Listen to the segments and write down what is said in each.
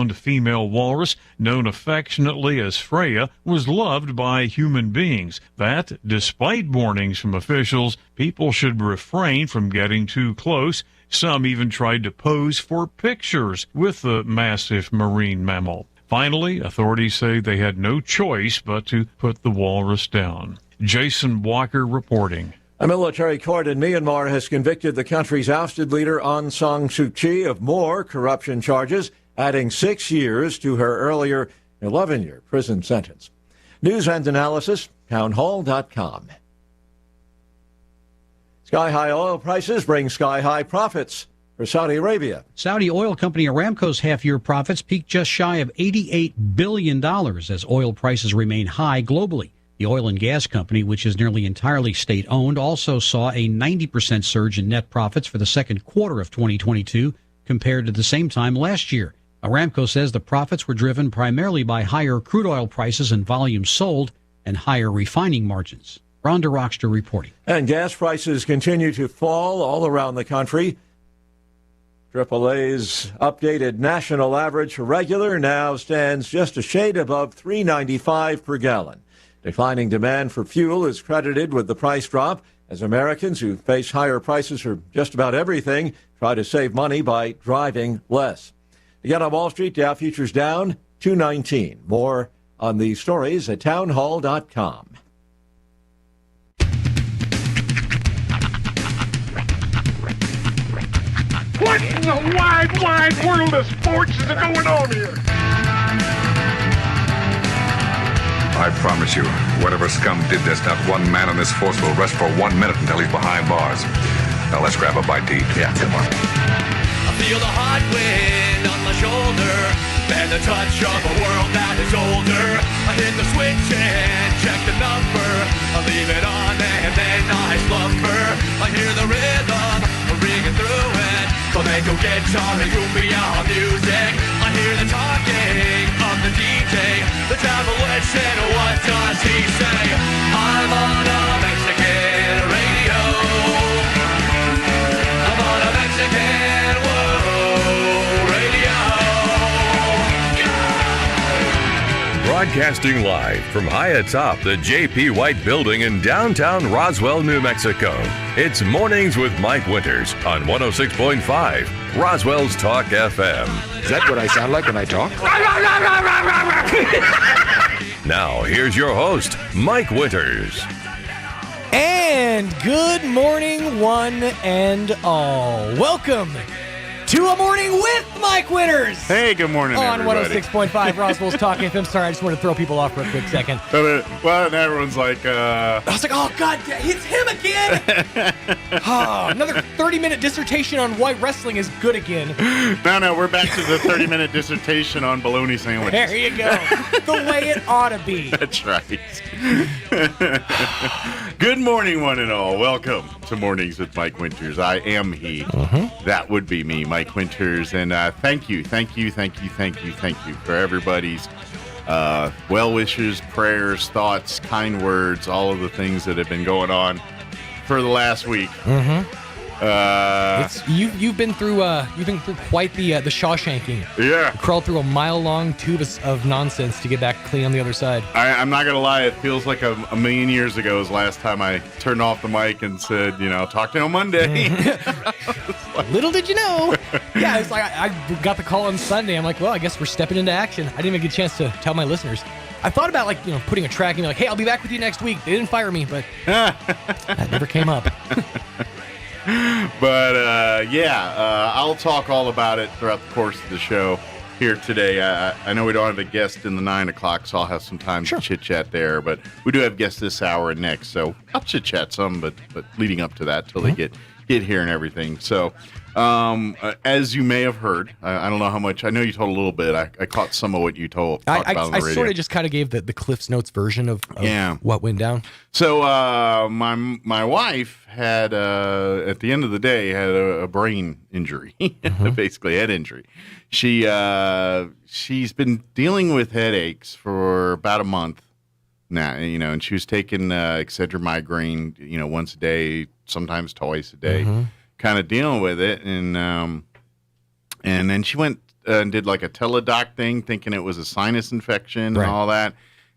blonde female walrus, known affectionately as Freya, was loved by human beings. That, despite warnings from officials, people should refrain from getting too close. Some even tried to pose for pictures with the massive marine mammal. Finally, authorities say they had no choice but to put the walrus down. Jason Walker reporting. A military court in Myanmar has convicted the country's ousted leader Aung San Suu Kyi of more corruption charges, adding 6 years to her earlier 11-year prison sentence. News and analysis, townhall.com. Sky-high oil prices bring sky-high profits for Saudi Arabia. Saudi oil company Aramco's half-year profits peaked just shy of $88 billion as oil prices remain high globally. The oil and gas company, which is nearly entirely state-owned, also saw a 90% surge in net profits for the second quarter of 2022 compared to the same time last year. Aramco says the profits were driven primarily by higher crude oil prices and volumes sold and higher refining margins. Rhonda Rockster reporting. And gas prices continue to fall all around the country. AAA's updated national average for regular now stands just a shade above $3.95 per gallon. Declining demand for fuel is credited with the price drop as Americans who face higher prices for just about everything try to save money by driving less. Again on Wall Street, Dow futures down 219. More on these stories at townhall.com. What in the wide, wide world of sports is going on here? I promise you, whatever scum did this, not one man on this force will rest for 1 minute until he's behind bars. Now let's grab a bite to eat. Yeah, come on. I feel the hot wind on my shoulder and the touch of a world that is older. I hit the switch and check the number. I leave it on and then I slumber. I hear the rhythm ringing through it. Flamenco guitar and cumbia music. I hear the talking of the DJ. The travel listen, what does he say? I'm on a Mexican radio. I'm on a Mexican radio. Broadcasting live from high atop the J.P. White Building in downtown Roswell, New Mexico. It's Mornings with Mike Winters on 106.5 Roswell's Talk FM. Is that what I sound like when I talk? Now, here's your host, Mike Winters. And good morning, one and all. Welcome to A Morning with Mike Winters. Hey, good morning, on everybody. 106.5 Roswell's Talk FM. Sorry, I just want to throw people off for a quick second. Well, and everyone's like, I was like, oh, God, it's him again. Another 30-minute dissertation on why wrestling is good again. No, we're back to the 30-minute dissertation on bologna sandwiches. There you go. The way it ought to be. That's right. Good morning, one and all. Welcome to Mornings with Mike Winters. I am he. That would be me, Mike Winters. And thank you for everybody's well wishes, prayers, thoughts, kind words, all of the things that have been going on for the last week. You've been through quite the Shawshanking. Yeah. You crawled through a mile-long tube of nonsense to get back clean on the other side. I'm not going to lie, it feels like a million years ago was last time I turned off the mic and said, talk to you on Monday. Little did you know. Yeah, it's like I got the call on Sunday. I'm like, well, I guess we're stepping into action. I didn't even get a chance to tell my listeners. I thought about putting a track and hey, I'll be back with you next week. They didn't fire me, but that never came up. But I'll talk all about it throughout the course of the show here today. I know we don't have a guest in the 9 o'clock, so I'll have some time to chit-chat there. But we do have guests this hour and next, so I'll chit-chat some, but leading up to that till they get here and everything. So as you may have heard, I don't know how much. I know you told a little bit. I caught some of what you talked about on the radio. I sort of just kind of gave the Cliff's Notes version of what went down. So my wife had, at the end of the day, had a brain injury, basically head injury. She's been dealing with headaches for about a month now, and she was taking Excedrin migraine, once a day, sometimes twice a day. Kind of dealing with it, and then she went and did like a teledoc thing, thinking it was a sinus infection and all that,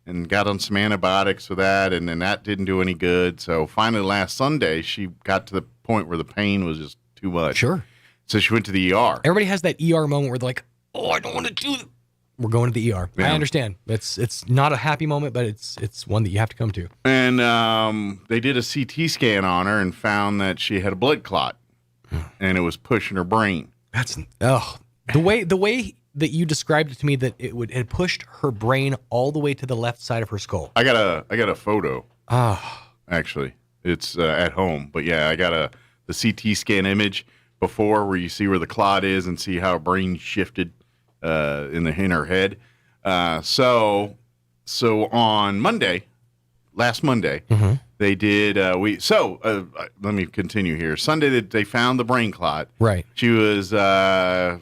and got on some antibiotics for that, and then that didn't do any good. So finally last Sunday, she got to the point where the pain was just too much. Sure. So she went to the ER. Everybody has that ER moment where they're like, oh, I don't want to do it. We're going to the ER. Yeah. I understand. It's not a happy moment, but it's one that you have to come to. And they did a CT scan on her and found that she had a blood clot, and it was pushing her brain. That's the way that you described it to me, that it had pushed her brain all the way to the left side of her skull. I got a photo. Actually, it's at home, but yeah, I got the CT scan image before where you see where the clot is and see how her brain shifted in her head. So on Monday, last Monday, they did. Let me continue here. Sunday, they found the brain clot. Right. She was air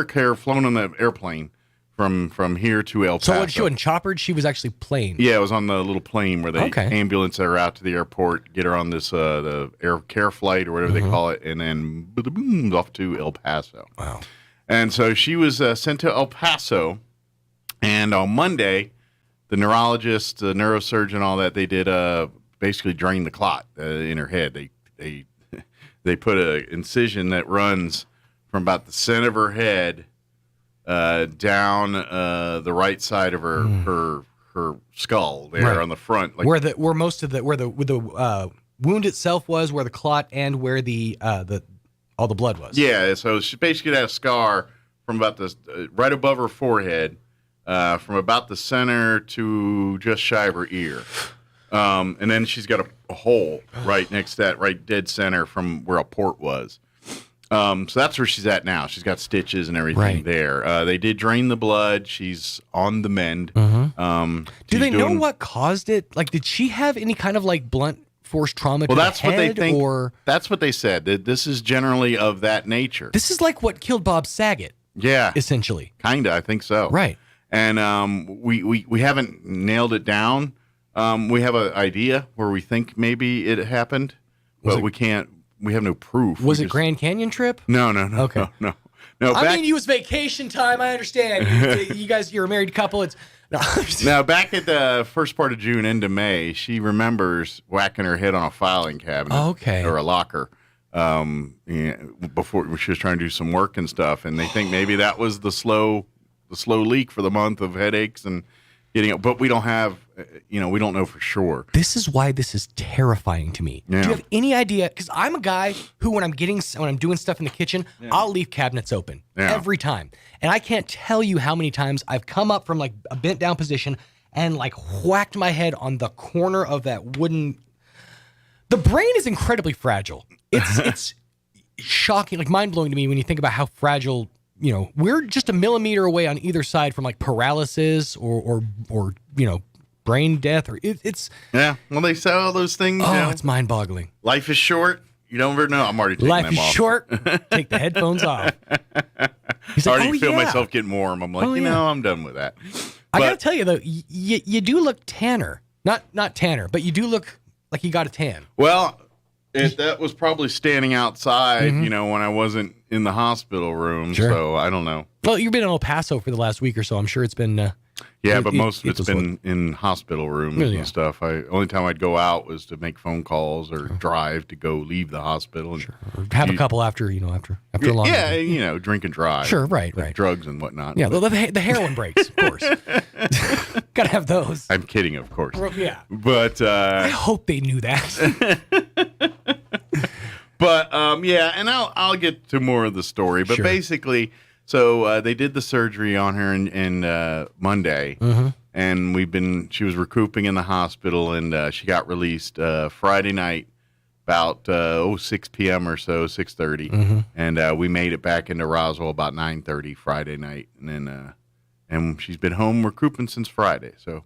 care flown on the airplane from here to El Paso. So she wasn't choppered? She was actually plane. Yeah, it was on the little plane where they ambulance her out to the airport, get her on this the air care flight or whatever they call it, and then boom, off to El Paso. Wow. And so she was sent to El Paso, and on Monday, the neurologist, the neurosurgeon, all that, they did basically drain the clot in her head. They put an incision that runs from about the center of her head down the right side of her skull there on the front, like where most of the wound itself was, where the clot and where the all the blood was. Yeah, so she basically had a scar from about the right above her forehead, from about the center to just shy of her ear, and then she's got a hole right next to that, right dead center from where a port was. So that's where she's at now. She's got stitches and everything there. They did drain the blood. She's on the mend. Do they know what caused it? Like, did she have any kind of like blunt force trauma to that's the what they head, think. or that's what they said. That this is generally of that nature. This is like what killed Bob Saget. Yeah, essentially. Kinda, I think so. Right. And we haven't nailed it down. We have an idea where we think maybe it happened, but we can't. We have no proof. Was it Grand Canyon trip? No. Okay. No. I mean, it was vacation time. I understand. You guys, you're a married couple. It's now back at the first part of June into May, she remembers whacking her head on a filing cabinet, or a locker, before she was trying to do some work and stuff, and they think maybe that was the slow leak for the month of headaches and getting it. But we don't have, we don't know for sure. This is why this is terrifying to me. Yeah. Do you have any idea? Because I'm a guy who, when I'm doing stuff in the kitchen, I'll leave cabinets open every time. And I can't tell you how many times I've come up from like a bent down position and like whacked my head on the corner of that wooden. The brain is incredibly fragile. It's shocking, like mind blowing to me when you think about how fragile. We're just a millimeter away on either side from like paralysis or brain death, or it's. Yeah, well, they say all those things. Oh, it's mind boggling. Life is short. You don't ever know. I'm already taking Life them is off. short. Take the headphones off. I already feel myself getting warm. I'm like, I'm done with that. I gotta tell you though, you do look tanner. Not tanner, but you do look like you got a tan. Well, that was probably standing outside, when I wasn't in the hospital room. Sure. So I don't know. Well, you've been in El Paso for the last week or so. I'm sure it's been. But most of it's been in hospital rooms and stuff. Only time I'd go out was to make phone calls or drive to go leave the hospital. And or have a couple after a long. Yeah, drink and drive. Sure, right. Drugs and whatnot. Yeah, the heroin breaks, of course. Gotta have those. I'm kidding, of course. Yeah. But I hope they knew that. But and I'll get to more of the story. But basically, so they did the surgery on her in Monday, and she was recouping in the hospital, and she got released Friday night about 6 p.m. or so, 6:30, and we made it back into Roswell about 9:30 Friday night, and then and she's been home recouping since Friday. So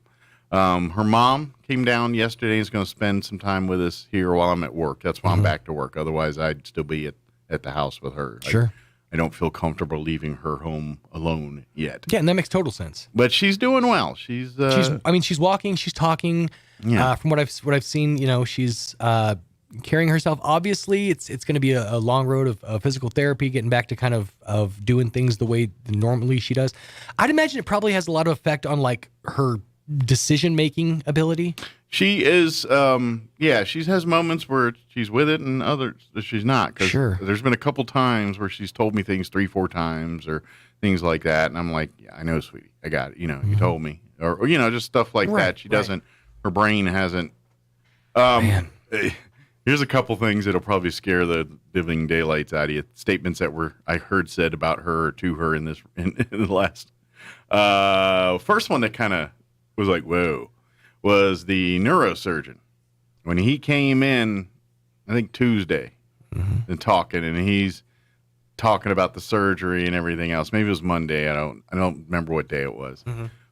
her mom came down yesterday and is going to spend some time with us here while I'm at work. That's why I'm back to work. Otherwise, I'd still be at the house with her. Sure. I don't feel comfortable leaving her home alone yet. Yeah, and that makes total sense. But she's doing well. She's walking, she's talking. From what I've seen, she's carrying herself. Obviously, it's going to be a long road of physical therapy, getting back to kind of doing things the way normally she does. I'd imagine it probably has a lot of effect on like her decision-making ability. She is, she has moments where she's with it and others that she's not. 'Cause Sure. There's been a couple times where she's told me things 3-4 times or things like that. And I'm like, yeah, I know, sweetie. I got it. You told me. Or just stuff like that. She doesn't, her brain hasn't. Man. Here's a couple things that'll probably scare the living daylights out of you. Statements that I heard said about her or to her in the last. First one that kind of was like, whoa, was the neurosurgeon. When he came in, I think Tuesday, and he's talking about the surgery and everything else. Maybe it was Monday. I don't remember what day it was.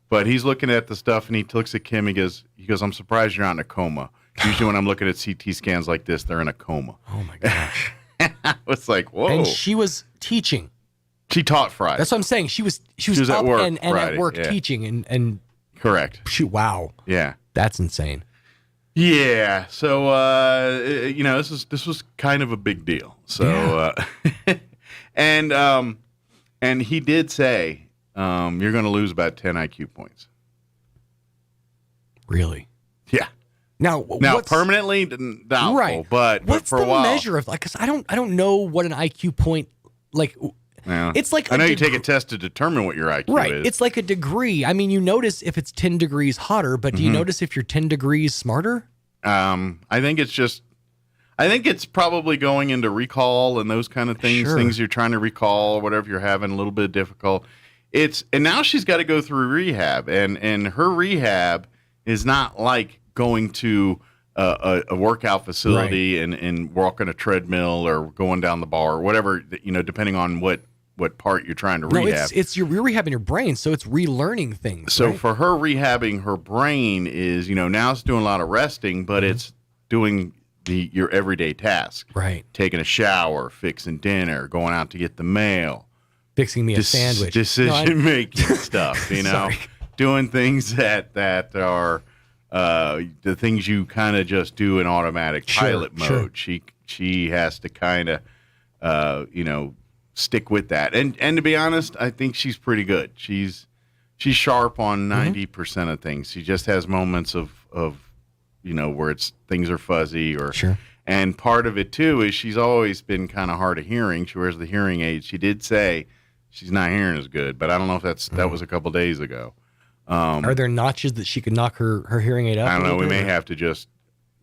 But he's looking at the stuff and he looks at Kim. He goes, I'm surprised you're not in a coma. Usually when I'm looking at CT scans like this, they're in a coma. Oh my gosh. I was like, whoa. And she was teaching. She taught Friday. That's what I'm saying. She was at up work and Friday, at work yeah. teaching and correct. Shoot, wow. Yeah. That's insane. Yeah. So this was kind of a big deal. So and he did say you're going to lose about 10 IQ points. Really? Yeah. Now permanently doubtful, right. but what's for a while. the measure of like? Because I don't know what an IQ point like. Yeah. It's like I know you take a test to determine what your IQ is. It's like a degree. I mean, you notice if it's 10 degrees hotter, but do you notice if you're 10 degrees smarter? I think it's probably going into recall and those kind of things. Sure. Things you're trying to recall, whatever you're having a little bit difficult. And now she's got to go through rehab, and her rehab is not like going to a workout facility and walking a treadmill or going down the bar or whatever, depending on what part you're trying to rehab. It's you're rehabbing your brain, so it's relearning things. So right? for her, rehabbing her brain is, now it's doing a lot of resting, but it's doing your everyday task. Right. Taking a shower, fixing dinner, going out to get the mail. Fixing me a sandwich. Decision-making stuff, Sorry. Doing things that are the things you kind of just do in automatic pilot mode. Sure. She has to kind of, stick with that. And to be honest, I think she's pretty good. She's sharp on 90% of things. She just has moments of where things are fuzzy or. Sure. And part of it too is she's always been kind of hard of hearing. She wears the hearing aid. She did say she's not hearing as good, but I don't know if that was a couple days ago. Are there notches that she could knock her hearing aid up? I don't know. We may have to just,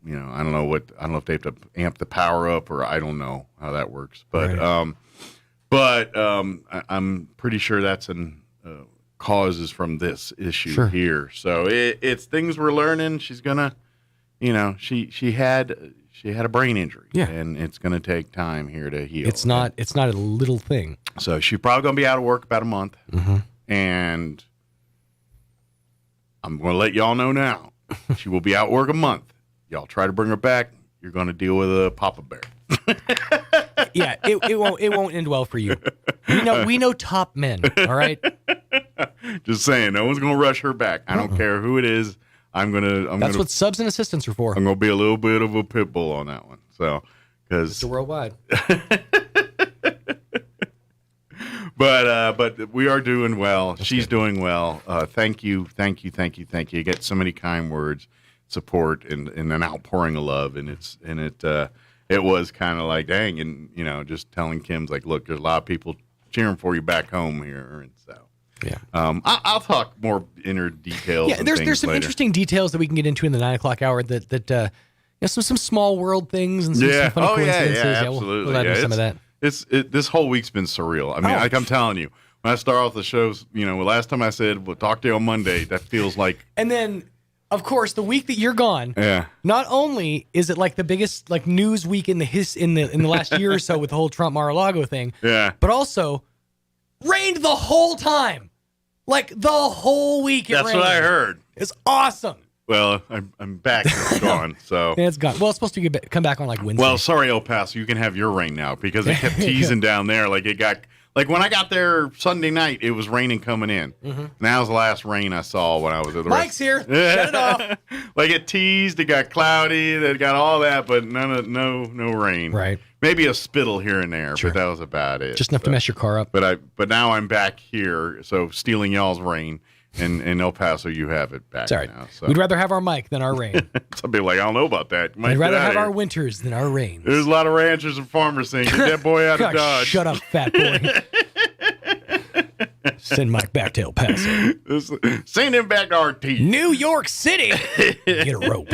I don't know if they have to amp the power up or I don't know how that works. But, I'm pretty sure that's causes from this issue here. So it's things we're learning. She's gonna, she had a brain injury, and it's gonna take time here to heal. It's not a little thing. So she's probably gonna be out of work about a month, and I'm going to let y'all know now. She will be out work a month. Y'all try to bring her back. You're going to deal with a Papa Bear. Yeah, it won't end well for you. We know top men. All right. Just saying, no one's going to rush her back. I don't care who it is. That's what subs and assistants are for. I'm going to be a little bit of a pit bull on that one. So, because it's worldwide. But we are doing well. She's doing well. Thank you. You get so many kind words, support, and an outpouring of love, and it was kind of like, dang, and just telling Kim's like, look, there's a lot of people cheering for you back home here, and so yeah. I'll talk more inner details. Yeah, there's some interesting details that we can get into in the 9 o'clock hour that some small world things and some funny coincidences. Yeah, absolutely. We'll add some of that. This whole week's been surreal. I mean, like I'm telling you, when I start off the shows, last time I said we'll talk to you on Monday, that feels like. And then, of course, the week that you're gone, not only is it like the biggest like news week in the last year or so with the whole Trump Mar-a-Lago thing, but also rained the whole time, like the whole week. That's rained. What I heard. It's awesome. Well, I'm back. It's gone. So it's gone. Well, it's supposed to come back on like Wednesday. Well, sorry, El Paso, you can have your rain now because it kept teasing down there. Like it got Like when I got there Sunday night, it was raining coming in. Mm-hmm. That was the last rain I saw when I was at the Mike's here. Shut it off. Like it teased, it got cloudy, it got all that, but no rain. Right. Maybe a spittle here and there, but that was about it. Just enough to mess your car up. But now I'm back here, so stealing y'all's rain. And in El Paso, you have it back now. So. We'd rather have our Mike than our rain. Some people are like, I don't know about that. We'd rather have our winters than our rains. There's a lot of ranchers and farmers saying, get that boy out of Dodge. Shut up, fat boy. Send Mike back to El Paso. Send him back to RT. New York City. Get a rope.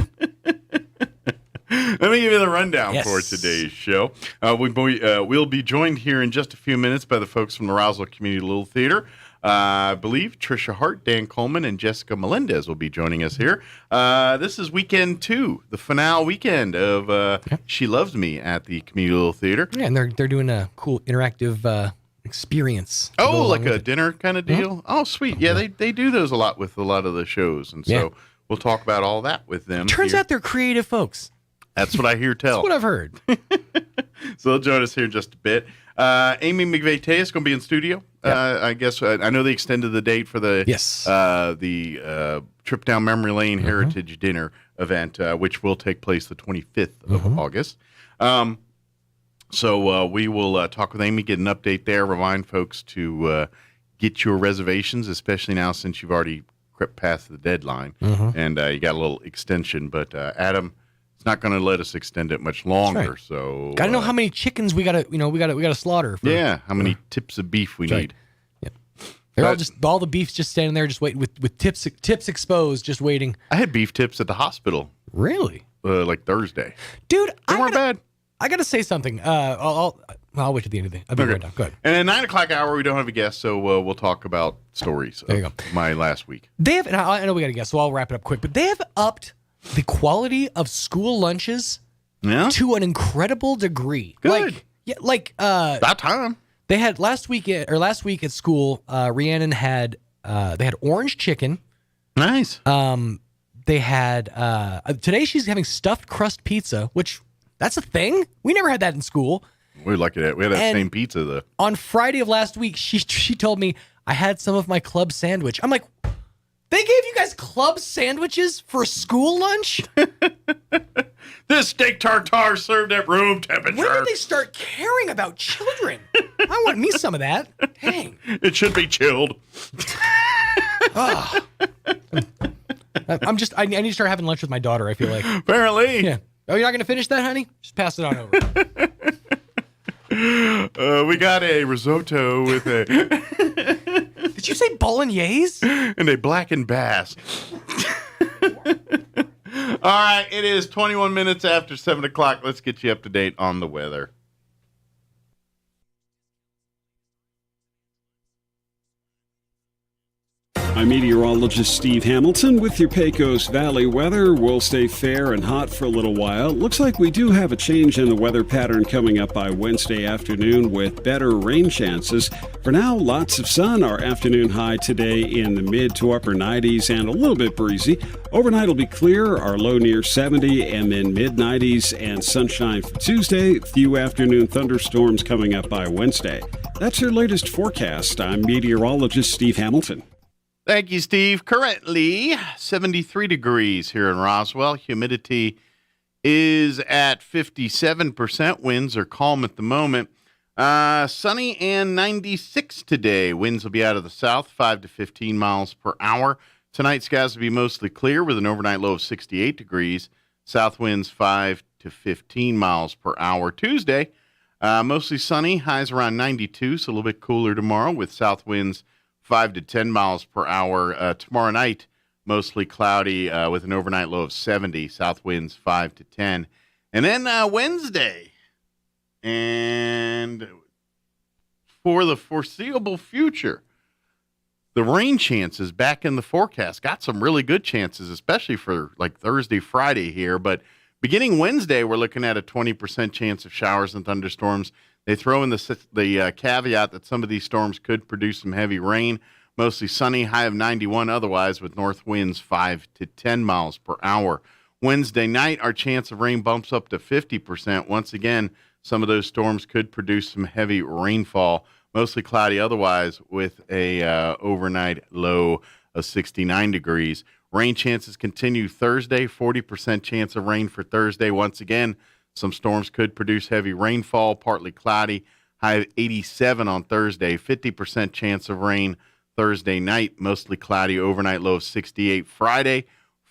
Let me give you the rundown for today's show. We'll be joined here in just a few minutes by the folks from the Roswell Community Little Theater. I believe Tricia Hart, Dan Coleman, and Jessica Melendez will be joining us here. This is weekend 2, the finale weekend of She Loves Me at the Community Little Theater. Yeah, and they're doing a cool interactive experience. Oh, like a dinner kind of deal? Mm-hmm. Oh, sweet. Yeah, they do those a lot with a lot of the shows. And so we'll talk about all that with them. Turns out they're creative folks. That's what I hear tell. That's what I've heard. So they'll join us here in just a bit. Amy McVeigh is going to be in studio. I guess I know they extended the date for the Trip Down Memory Lane Heritage Dinner event, which will take place the 25th of August. So we will talk with Amy, get an update there, remind folks to get your reservations, especially now since you've already crept past the deadline and you got a little extension. But Adam, it's not going to let us extend it much longer. Right. So got to know how many chickens we got to slaughter. How many tips of beef we need. Yeah, they're all the beef's just standing there, just waiting with tips exposed, just waiting. I had beef tips at the hospital. Really? Like Thursday, dude. They weren't bad. I got to say something. I'll wait till the end of the day. I'll be right down. Go ahead. And at 9 o'clock hour, we don't have a guest, so we'll talk about stories. There you go. My last week. They have. And I know we got a guest, so I'll wrap it up quick. But they have upped the quality of school lunches to an incredible degree. Good. About time. They had last week at school. Rhiannon had they had orange chicken. Nice. They had today she's having stuffed crust pizza, which that's a thing. We never had that in school. We're lucky that we had that same pizza though. On Friday of last week, she told me I had some of my club sandwich. I'm like, they gave you guys club sandwiches for school lunch? This steak tartare served at room temperature. When did they start caring about children? I want me some of that. Dang. It should be chilled. I need to start having lunch with my daughter, I feel like. Apparently. Yeah. Oh, you're not going to finish that, honey? Just pass it on over. We got a risotto with a... Did you say bolognese? And a blackened bass. All right, it is 21 minutes after 7 o'clock. Let's get you up to date on the weather. I'm meteorologist Steve Hamilton with your Pecos Valley weather. We'll stay fair and hot for a little while. Looks like we do have a change in the weather pattern coming up by Wednesday afternoon with better rain chances. For now, lots of sun. Our afternoon high today in the mid to upper 90s and a little bit breezy. Overnight will be clear, our low near 70 and then mid 90s and sunshine for Tuesday. Few afternoon thunderstorms coming up by Wednesday. That's your latest forecast. I'm meteorologist Steve Hamilton. Thank you, Steve. Currently 73 degrees here in Roswell. Humidity is at 57%. Winds are calm at the moment. Sunny and 96 today. Winds will be out of the south, 5 to 15 miles per hour. Tonight, skies will be mostly clear with an overnight low of 68 degrees. South winds 5 to 15 miles per hour. Tuesday, mostly sunny. Highs around 92, so a little bit cooler tomorrow with south winds 5 to 10 miles per hour. Tomorrow night, mostly cloudy with an overnight low of 70. South winds 5 to 10. And then Wednesday, and for the foreseeable future, the rain chances back in the forecast. Got some really good chances, especially for like Thursday, Friday here. But beginning Wednesday, we're looking at a 20% chance of showers and thunderstorms. They throw in the caveat that some of these storms could produce some heavy rain. Mostly sunny, high of 91 otherwise, with north winds 5 to 10 miles per hour. Wednesday night, our chance of rain bumps up to 50%. Once again, some of those storms could produce some heavy rainfall. Mostly cloudy otherwise with a overnight low of 69 degrees. Rain chances continue Thursday, 40% chance of rain for Thursday. Once again, some storms could produce heavy rainfall, partly cloudy. High of 87 on Thursday, 50% chance of rain Thursday night, mostly cloudy, overnight low of 68. Friday,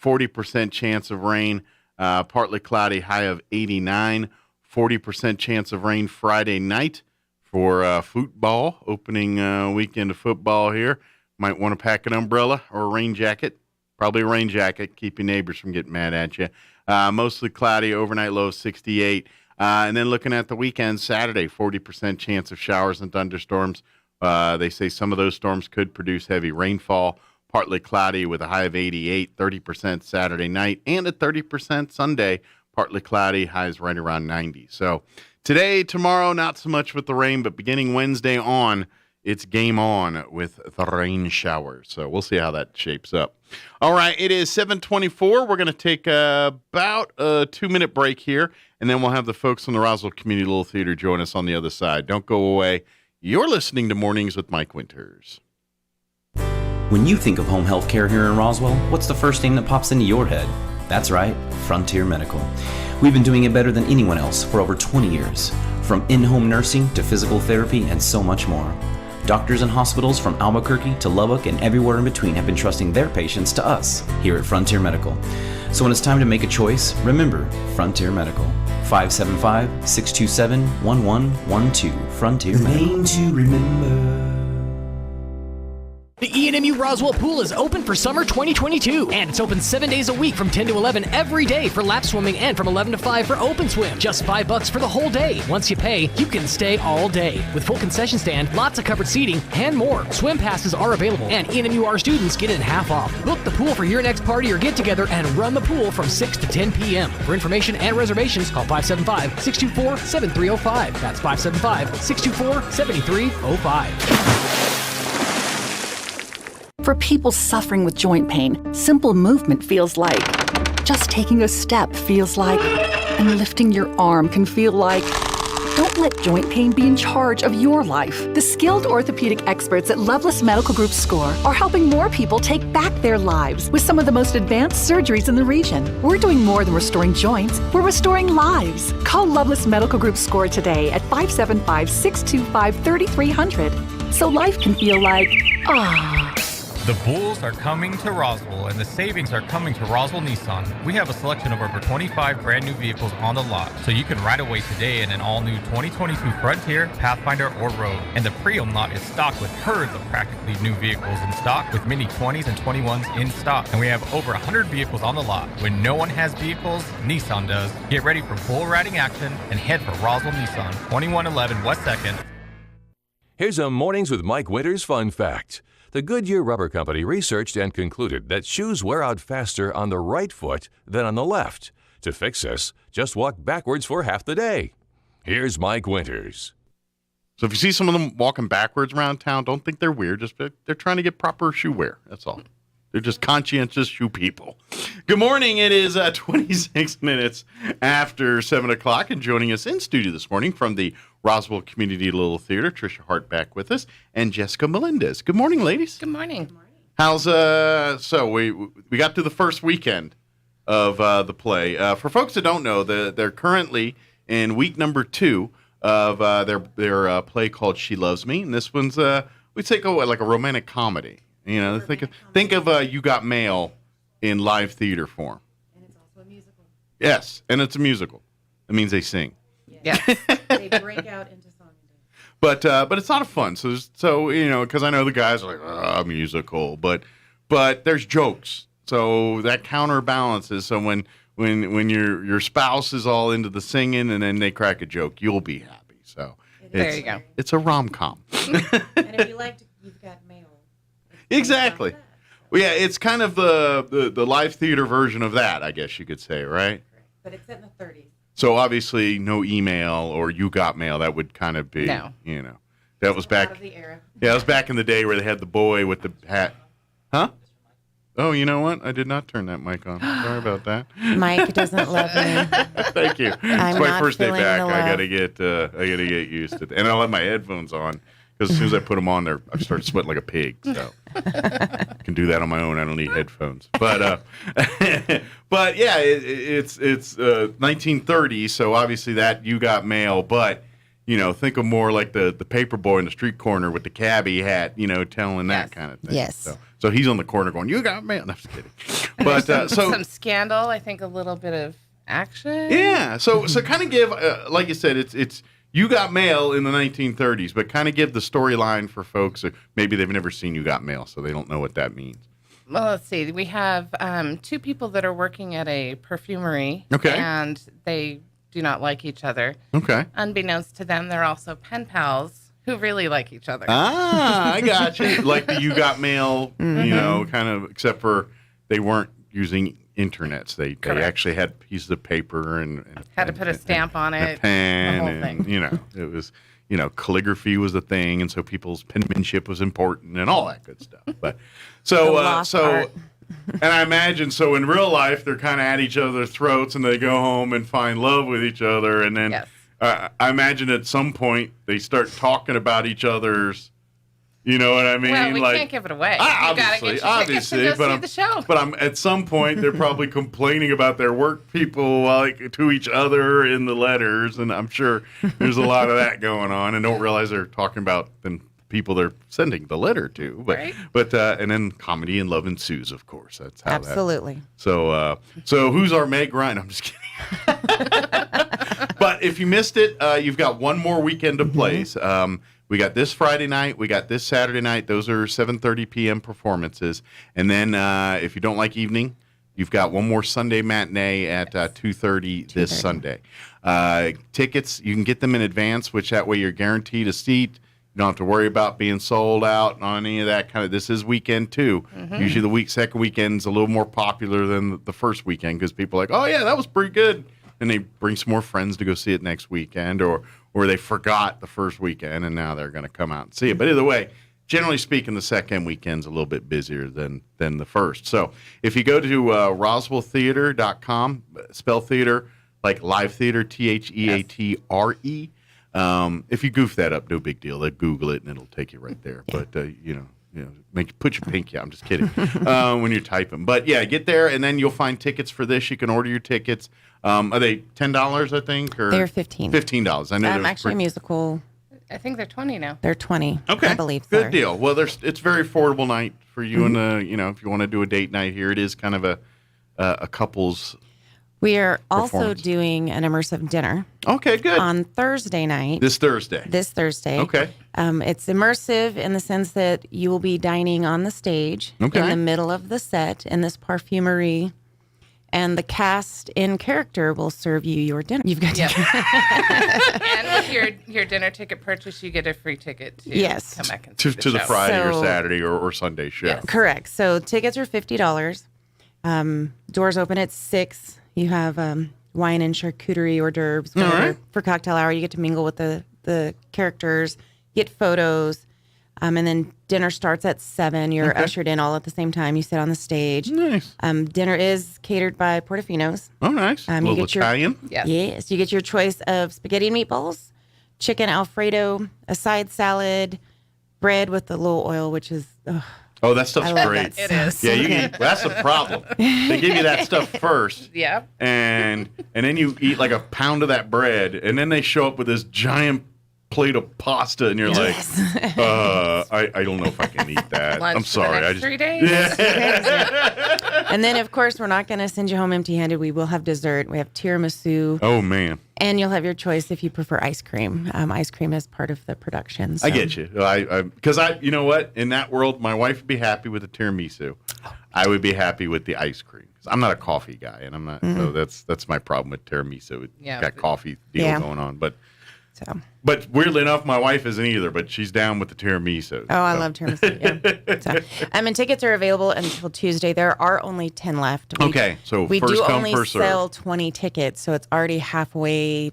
40% chance of rain, partly cloudy, high of 89. 40% chance of rain Friday night for football, opening weekend of football here. Might want to pack an umbrella or a rain jacket. Probably a rain jacket. Keep your neighbors from getting mad at you. Mostly cloudy, overnight low of 68. And then looking at the weekend, Saturday, 40% chance of showers and thunderstorms. They say some of those storms could produce heavy rainfall. Partly cloudy with a high of 88, 30% Saturday night, and a 30% Sunday. Partly cloudy, highs right around 90. So today, tomorrow, not so much with the rain, but beginning Wednesday on, it's game on with the rain showers. So we'll see how that shapes up. All right, it is 7:24. We're going to take about a 2-minute break here, and then we'll have the folks from the Roswell Community Little Theater join us on the other side. Don't go away. You're listening to Mornings with Mike Winters. When you think of home health care here in Roswell, what's the first thing that pops into your head? That's right, Frontier Medical. We've been doing it better than anyone else for over 20 years. From in-home nursing to physical therapy and so much more. Doctors and hospitals from Albuquerque to Lubbock and everywhere in between have been trusting their patients to us here at Frontier Medical. So when it's time to make a choice, remember Frontier Medical. 575-627-1112. Frontier Medical. Name to remember. The E&MU Roswell Pool is open for summer 2022, and it's open 7 days a week from 10 to 11 every day for lap swimming and from 11 to 5 for open swim. Just $5 for the whole day. Once you pay, you can stay all day. With full concession stand, lots of covered seating, and more. Swim passes are available, and E&MUR students get in half off. Book the pool for your next party or get-together and run the pool from 6 to 10 p.m. For information and reservations, call 575-624-7305. That's 575-624-7305. For people suffering with joint pain, simple movement feels like just taking a step feels like, and lifting your arm can feel like. Don't let joint pain be in charge of your life. The skilled orthopedic experts at Loveless Medical Group SCORE are helping more people take back their lives with some of the most advanced surgeries in the region. We're doing more than restoring joints, we're restoring lives. Call Loveless Medical Group SCORE today at 575-625-3300 so life can feel like, ah. The Bulls are coming to Roswell, and the savings are coming to Roswell Nissan. We have a selection of over 25 brand new vehicles on the lot, so you can ride away today in an all-new 2022 Frontier, Pathfinder, or Rogue. And the pre-owned lot is stocked with herds of practically new vehicles in stock, with many 20s and 21s in stock. And we have over 100 vehicles on the lot. When no one has vehicles, Nissan does. Get ready for bull riding action and head for Roswell Nissan, 2111 West 2nd. Here's a Mornings with Mike Winters fun fact. The Goodyear Rubber Company researched and concluded that shoes wear out faster on the right foot than on the left. To fix this, just walk backwards for half the day. Here's Mike Winters. So if you see some of them walking backwards around town, don't think they're weird. Just they're trying to get proper shoe wear. That's all. They're just conscientious shoe people. Good morning. It is 26 minutes after 7 o'clock, and joining us in studio this morning from the Roswell Community Little Theater, Tricia Hart back with us, and Jessica Melendez. Good morning, ladies. Good morning. How's so we got to the first weekend of the play. For folks that don't know, they're currently in week number 2 of their play called She Loves Me, and this one's we take like a romantic comedy. You know, think of You Got Mail in live theater form. And it's also a musical. Yes, and it's a musical. That means they sing. Yes. They break out into song. But it's a lot of fun. So you know, because I know the guys are like, musical, but there's jokes. So that counterbalances. So when your spouse is all into the singing and then they crack a joke, you'll be happy. So there you go. It's a rom-com. And if you liked You've Got Mail. Exactly. Well, yeah, it's kind of the live theater version of that, I guess you could say, right? But it's set in the 30s. So obviously no email or You Got Mail. That would kind of be, you know, that was back. Out of the era. Yeah, that was back in the day where they had the boy with the hat. Huh? Oh, you know what? I did not turn that mic on. Sorry about that. Mike doesn't love me. Thank you. It's my first day back. I gotta get used to it, and I'll have my headphones on because as soon as I put them on there, I start sweating like a pig. So I can do that on my own. I don't need headphones. But but yeah, it's 1930, so obviously that you got mail. But think of more like the paper boy in the street corner with the cabbie hat, telling that kind of thing. Yes. So he's on the corner going, "You got mail." No, I'm just kidding. But some scandal. I think a little bit of action. Yeah. So kind of give, like you said, it's You Got Mail in the 1930s, but kind of give the storyline for folks. Maybe they've never seen You Got Mail, so they don't know what that means. Well, let's see. We have two people that are working at a perfumery. Okay. And they do not like each other. Okay. Unbeknownst to them, they're also pen pals who really like each other. Ah, I got you. Like the You Got Mail, kind of, except for they weren't using internets. They actually had pieces of paper and had to put a stamp on it. A pen, the whole thing. It was, calligraphy was a thing, and so people's penmanship was important and all that good stuff. But and I imagine in real life they're kind of at each other's throats, and they go home and find love with each other, and then I imagine at some point they start talking about each other's. You know what I mean? Well, we can't give it away. Obviously, but at some point they're probably complaining about their work people to each other in the letters, and I'm sure there's a lot of that going on, and don't realize they're talking about the people they're sending the letter to. But and then comedy and love ensues, of course. That's how. Absolutely. So who's our Meg Ryan? I'm just kidding. But if you missed it, you've got one more weekend of plays. We got this Friday night. We got this Saturday night. Those are 7:30 p.m. performances. And then if you don't like evening, you've got one more Sunday matinee at 2:30 this Sunday. Tickets, you can get them in advance, which that way you're guaranteed a seat. You don't have to worry about being sold out on any of that kind of. This is weekend too. Mm-hmm. Usually the second weekend's a little more popular than the first weekend because people are like, oh yeah, that was pretty good. And they bring some more friends to go see it next weekend, or they forgot the first weekend and now they're going to come out and see it. But either way, generally speaking, the second weekend's a little bit busier than the first. So if you go to roswelltheater.com, spell theater like live theater, THEATRE. If you goof that up, no big deal. They Google it and it'll take you right there. Yeah. But put your pinky out. I'm just kidding. When you're typing, but yeah, get there and then you'll find tickets for this. You can order your tickets. Are they $10? I think, or they're $15. $15. I know. Actually, a musical. I think they're 20 now. They're 20. Okay, I believe. Good deal. Well, it's very affordable night for you and if you want to do a date night here, it is kind of a couple's. We are also doing an immersive dinner. Okay, good. On Thursday night. This Thursday. Okay. It's immersive in the sense that you will be dining on the stage in the middle of the set in this perfumery, and the cast in character will serve you your dinner. You've got to. And with your dinner ticket purchase, you get a free ticket to come back and see to the Friday or Saturday or Sunday show. Yes. Correct. So tickets are $50. Doors open at 6. You have wine and charcuterie hors d'oeuvres for cocktail hour. You get to mingle with the characters, get photos, and then dinner starts at 7. You're ushered in all at the same time. You sit on the stage. Nice. Dinner is catered by Portofino's. Oh, nice. A little Italian. Yes. You get your choice of spaghetti and meatballs, chicken Alfredo, a side salad, bread with a little oil, which is... Oh, that stuff's great. It is. Yeah, that's the problem. They give you that stuff first. Yeah. And then you eat like a pound of that bread, and then they show up with this giant plate of pasta, and you're like, I don't know if I can eat that. Lunch I'm sorry. For the next 3 days. Yeah. And then, of course, we're not going to send you home empty-handed. We will have dessert. We have tiramisu. Oh, man. And you'll have your choice if you prefer ice cream. Ice cream is part of the production. So. I get you. Because you know what? In that world, my wife would be happy with the tiramisu. I would be happy with the ice cream. I'm not a coffee guy, and I'm not. So that's my problem with tiramisu. It's got coffee deal going on, but weirdly enough, my wife isn't either. But she's down with the tiramisu. Oh, I love tiramisu. Yeah. And tickets are available until Tuesday. There are only 10 left. So we first do come, only first sell serve. 20 tickets, so it's already halfway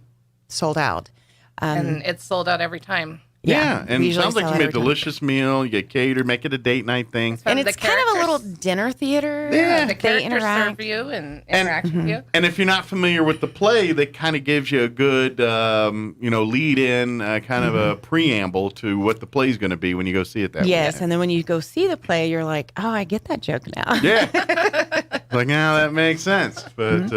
sold out. And it's sold out every time. Yeah, and we it usually sounds like sell you made a every time. delicious meal. You get catered, make it a date night thing. And it's kind of a little dinner theater. Yeah, the They characters interact. serve you and interact with you. And if you're not familiar with the play, that kind of gives you a good, lead in, kind of a preamble to what the play's going to be when you go see it that Yes, way. and then when you go see the play, you're like, oh, I get that joke now. Yeah. Like, now that makes sense. But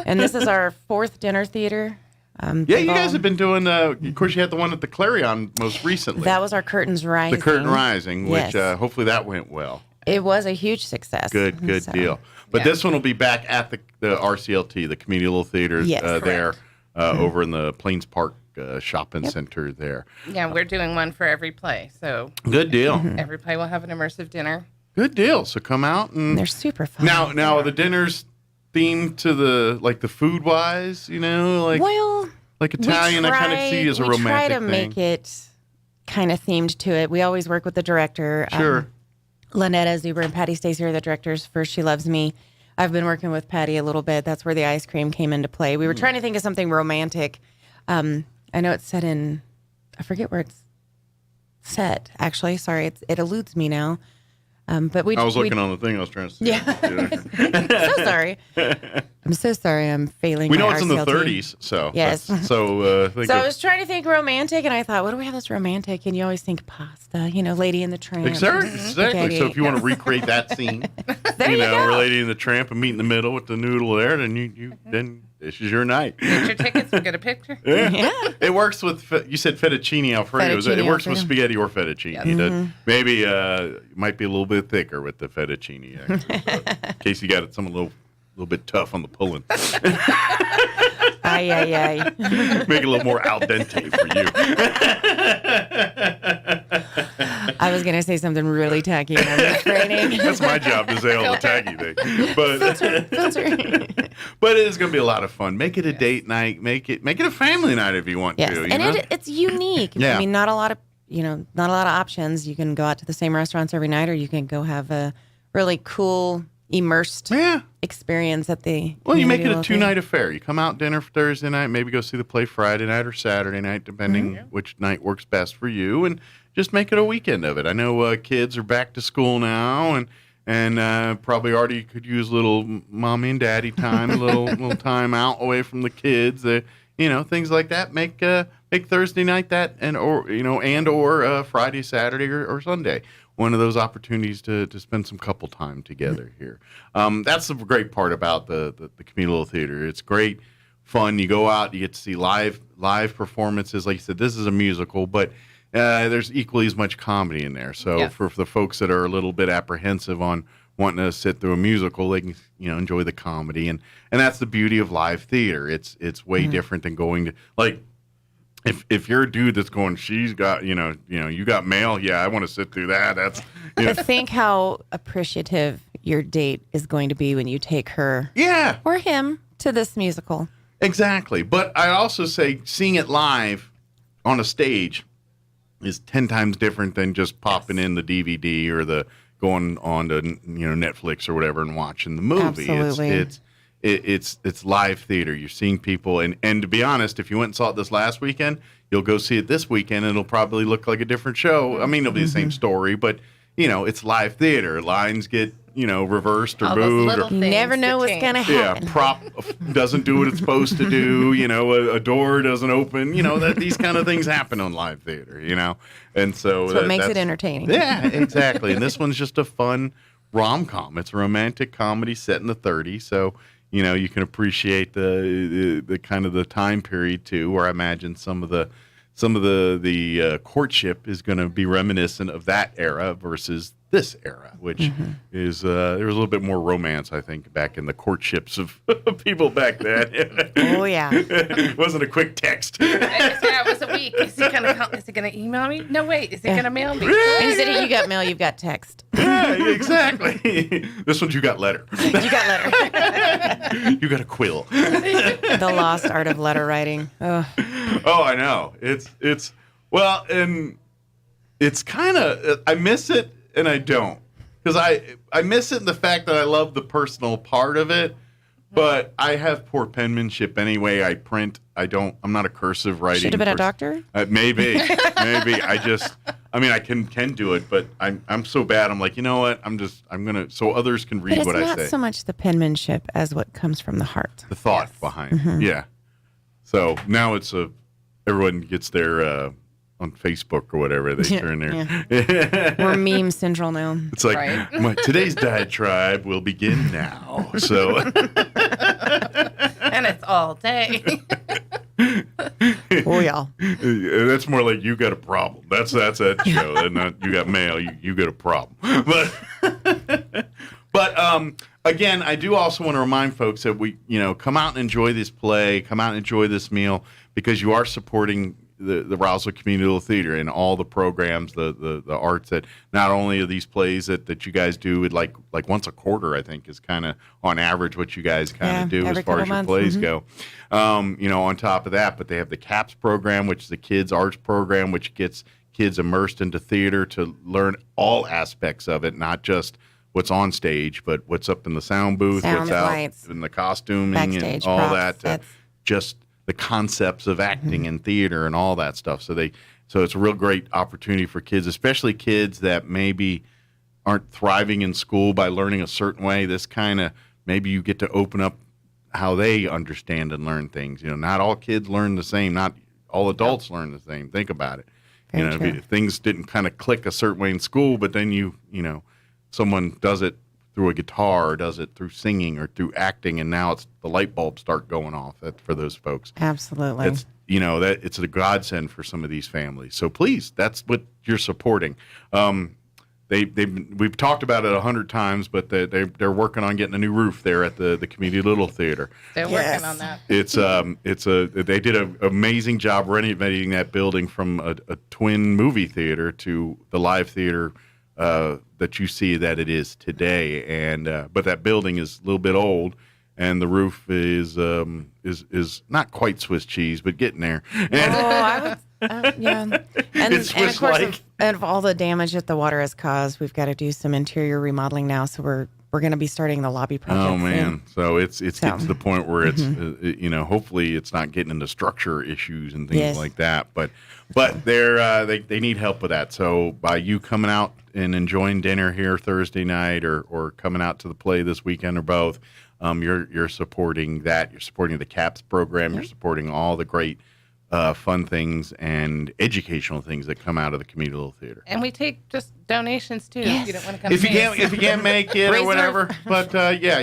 And this is our 4th dinner theater. yeah, you guys have been doing, of course, you had the one at the Clarion most recently. That was our Curtains Rising. The Curtain Rising, which Yes. hopefully that went well. It was a huge success. Good So, deal. But this one will be back at the RCLT, the Community Little Theater, Yes, there over in the Plains Park Shopping Center there. Yeah, we're doing one for every play. So Good deal. every play will have an immersive dinner. Good deal. So come out and They're super fun. now the dinner's themed to the food wise, well, like Italian. I kind of see as a romantic We try to thing. make it kind of themed to it. We always work with the director. Sure. Lynetta Zuber and Patty Stacy are the directors for She Loves Me. I've been working with Patty a little bit. That's where the ice cream came into play. We were trying to think of something romantic. I know it's set in, I forget where it's set, actually. Sorry, it eludes me now. But I was looking on the thing I was trying to see. Yeah. So sorry. I'm so sorry. I'm failing. We my know it's in the RCLT. 30s, so Yes. So I was trying to think romantic, and I thought, what do we have that's romantic? And you always think pasta, Lady in the Tramp. Exactly. Spaghetti. So if you want to recreate that scene, There you go. relating to the tramp and meet in the middle with the noodle there, then then this is your night. Get your tickets and get a picture. Yeah. It works with, you said fettuccine Alfredo. Fettuccine It works with Alfredo. spaghetti or fettuccine. Yes. It does. Maybe it might be a little bit thicker with the fettuccine, actually, in case you got it some a little bit tough on the pulling. Ay, ay, ay. Make it a little more al dente for you. I was going to say something really tacky, and I'm refraining. That's my job to say all the tacky thing. But but it is going to be a lot of fun. Make it a date night. Make it a family night if you want Yes, to. and it's unique. Yeah. I mean, not a lot of options. You can go out to the same restaurants every night, or you can go have a really cool immersed experience at the. Well, you make it community a little 2-night affair. You come out dinner Thursday night, maybe go see the play Friday night or Saturday night, depending which night works best for you, and just make it a weekend of it. I know kids are back to school now, and probably already could use a little mommy and daddy time, a little time out away from the kids. Things like that. Make Thursday night that, or Friday, Saturday, or Sunday. One of those opportunities to spend some couple time together here. That's the great part about the Community Little Theater. It's great fun. You go out, you get to see live performances. Like you said, this is a musical, but there's equally as much comedy in there. So for the folks that are a little bit apprehensive on wanting to sit through a musical, they can enjoy the comedy, and that's the beauty of live theater. It's way different than going to like. If you're a dude that's going, she's got, you got mail. Yeah, I want to sit through that. That's. But think how appreciative your date is going to be when you take her, or him, to this musical. Exactly, but I also say seeing it live on a stage is 10 times different than just popping in the DVD or the going on to Netflix or whatever and watching the movie. Absolutely. It's live theater. You're seeing people, and to be honest, if you went and saw it this last weekend, you'll go see it this weekend, and it'll probably look like a different show. I mean, it'll be the same story, but it's live theater. Lines get reversed or All those moved. little You never know what's going to happen. Yeah, prop doesn't do what it's supposed to do. A door doesn't open. These kind of things happen on live theater. And so That's what makes it entertaining. Yeah, exactly. And this one's just a fun rom-com. It's a romantic comedy set in the 30s, so you can appreciate the kind of the time period too, where I imagine some of the courtship is going to be reminiscent of that era versus this era, which is there was a little bit more romance, I think, back in the courtships of people back then. Oh yeah, it wasn't a quick text. It was a week. Is he gonna email me? No, wait. Is he gonna mail me? Instead of you got mail, you've got text. Yeah, exactly. This one's you got letter. You got letter. You got a quill. The lost art of letter writing. Oh, I know. It's well, and it's kind of I miss it and I don't, because I miss it in the fact that I love the personal part of it, But I have poor penmanship anyway. I print. I'm not a cursive writing. Should have been a doctor. Maybe. I can do it, but I'm so bad. I'm like, you know what? I'm gonna so others can read what I say. It's not so much the penmanship as what comes from the heart. The thought behind. Yeah. So now it's everyone gets their on Facebook or whatever they turn there. Yeah. We're meme central now. It's like today's diatribe will begin now. So and it's all day. Oh yeah. That's more like you got a problem. That's that show. And not you got mail. You got a problem. But again, I do also want to remind folks that we come out and enjoy this play, come out and enjoy this meal, because you are supporting the Roswell Community Theater and all the programs, the arts that not only are these plays that you guys do with like once a quarter, I think is kind of on average what you guys kind of do as far as your plays go. On top of that, but they have the CAPS program, which is the kids arts program, which gets kids immersed into theater to learn all aspects of it, not just what's on stage, but what's up in the sound booth, what's out in the costuming backstage, and all props, that. Just the concepts of acting and theater and all that stuff. So it's a real great opportunity for kids, especially kids that maybe aren't thriving in school by learning a certain way. This kind of, maybe you get to open up how they understand and learn things. Not all kids learn the same. Not all adults learn the same. Think about it. If things didn't kind of click a certain way in school, but then someone does it through a guitar, or does it through singing or through acting, and now the light bulbs start going off for those folks. Absolutely. It's a godsend for some of these families. So please, that's what you're supporting. We've talked about it 100 times, but they're working on getting a new roof there at the Community Little Theater. They're working on that. They did an amazing job renovating that building from a twin movie theater to the live theater that you see that it is today, and but that building is a little bit old, and the roof is not quite Swiss cheese, but getting there. And, yeah. And of course, of all the damage that the water has caused, we've got to do some interior remodeling now. So we're going to be starting the lobby project. Oh man! So it's getting to the point where it's hopefully it's not getting into structure issues and things like that. But they need help with that. So by you coming out and enjoying dinner here Thursday night, or coming out to the play this weekend, or both, you're supporting that. You're supporting the CAPS program. You're supporting all the great fun things and educational things that come out of the Community Little Theater. And we take just donations too. Yes. If you don't want to come. If you can't make it or whatever, but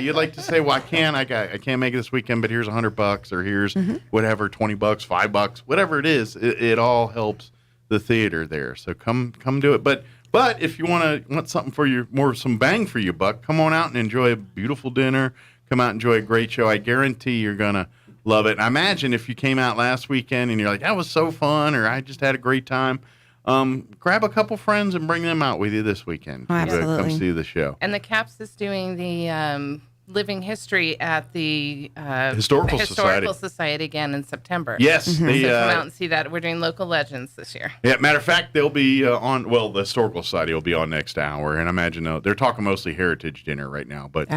you'd like to say, well, I can't make it this weekend, but here's $100, or here's whatever, $20, $5, whatever it is. It all helps the theater there. So come do it. But if you want something for some bang for your buck, come on out and enjoy a beautiful dinner. Come out and enjoy a great show. I guarantee you're gonna love it. And I imagine if you came out last weekend and you're like, that was so fun, or I just had a great time, grab a couple friends and bring them out with you this weekend. Oh, absolutely. Come see the show. And the CAPS is doing the living history at the Historical Society again in September. Yes. So come out and see that. We're doing local legends this year. Yeah, matter of fact, they'll be the Historical Society will be on next hour. And I imagine they're talking mostly heritage dinner right now. But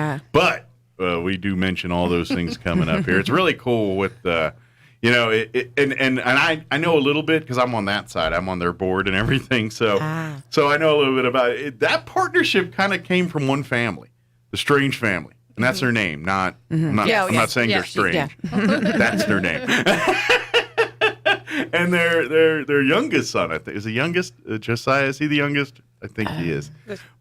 we do mention all those things coming up here. It's really cool with, and I know a little bit because I'm on that side. I'm on their board and everything. So I know a little bit about it. That partnership kind of came from one family, the Strange family. And that's their name. I'm not saying they're strange. Yeah. That's their name. And their youngest son, I think, is the youngest. Josiah, is he the youngest? I think he is.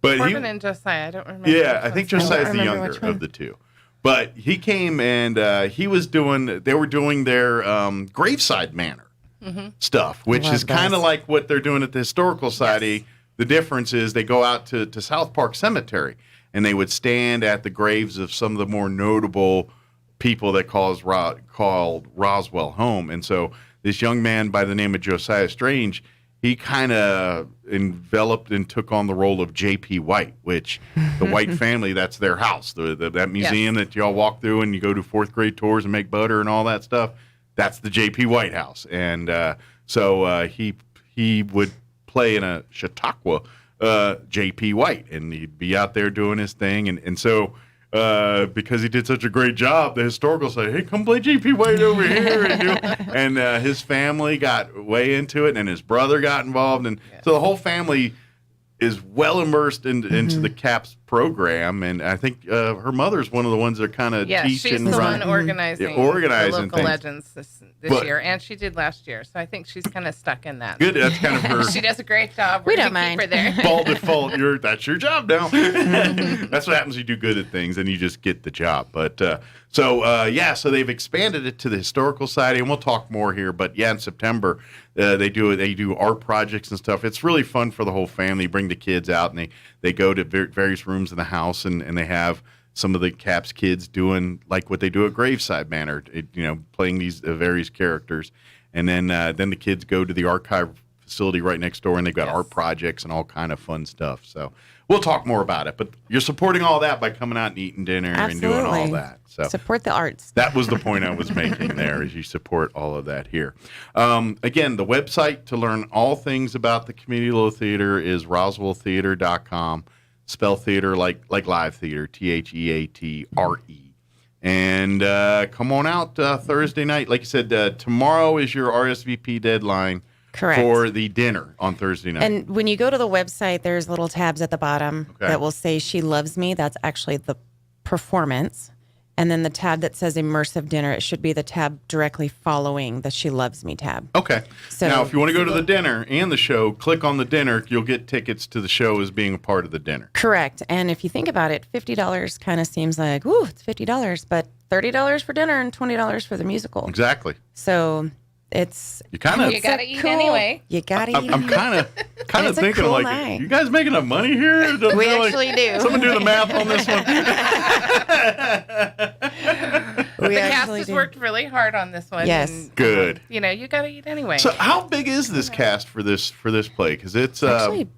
But Corbin and Josiah, I don't remember. Yeah, I think Josiah is the younger of the two. But he came and they were doing their graveside manor stuff, which is kind of like what they're doing at the Historical Society. Yes. The difference is they go out to South Park Cemetery, and they would stand at the graves of some of the more notable people that called Roswell home. And so this young man by the name of Josiah Strange, he kind of enveloped and took on the role of J.P. White, which the White family, that's their house. That museum that y'all walk through and you go to fourth grade tours and make butter and all that stuff, that's the J.P. White house. And so he would play in a Chautauqua J.P. White, and he'd be out there doing his thing. And so because he did such a great job, the historical say, hey, come play G.P. Wade over here. And his family got way into it, and his brother got involved. And so the whole family is well immersed into the CAPS program. And I think her mother's one of the ones that kind of teach she's and the run. one organizing the local things. legends this year. And she did last year. So I think she's kind of stuck in that. Good. That's kind of her. She does a great job. We don't keep mind. her there. Ball default, that's your job now. That's what happens. You do good at things, and you just get the job. But so they've expanded it to the historical society, and we'll talk more here. But in September, they do art projects and stuff. It's really fun for the whole family. Bring the kids out, and they go to various rooms in the house, and they have some of the CAPS kids doing like what they do at Graveside Manor, playing these various characters, and then the kids go to the archive facility right next door, and they've got art projects and all kind of fun stuff. So we'll talk more about it, but you're supporting all that by coming out and eating dinner and doing all that. So support the arts. That was the point I was making there, is you support all of that here. Again, the website to learn all things about the Community Low Theater is roswelltheater.com. Spell theater like live theater, THEATRE. And come on out Thursday night. Like you said, tomorrow is your RSVP deadline. Correct. For the dinner on Thursday night. And when you go to the website, there's little tabs at the bottom that will say She Loves Me. That's actually the performance. And then the tab that says Immersive Dinner, it should be the tab directly following the She Loves Me tab. Okay. So now, if you want to go to the dinner and the show, click on the dinner. You'll get tickets to the show as being a part of the dinner. Correct. And if you think about it, $50 kind of seems like, ooh, it's $50, but $30 for dinner and $20 for the musical. Exactly. So it's you got to eat anyway. You got to eat. I'm kind of thinking cool like, night. you guys making enough money here? We actually do. Someone do the math on this one. The cast has worked really hard on this one. Yes. And, Good. you got to eat anyway. So how big is this cast for this play? Because it's actually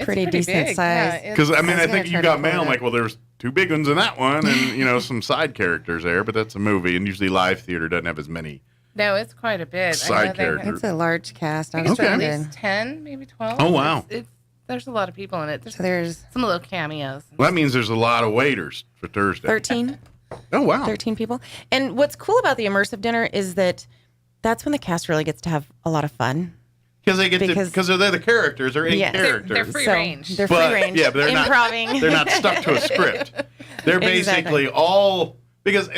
pretty decent big. size. Because I think you got mail. I'm like, well, there's two big ones in that one, and some side characters there. But that's a movie, and usually live theater doesn't have as many. No, it's quite a bit. Side characters. It's a large cast. I think it's at least 10, maybe 12. Oh, wow. There's a lot of people in it. There's some little cameos. Well, that means there's a lot of waiters for Thursday. 13. Oh, wow. 13 people. And what's cool about the immersive dinner is that's when the cast really gets to have a lot of fun. Because they're the characters. They're in characters. They're free range. They're free range. Yeah, but they're improving. They're not stuck to a script. They're basically all because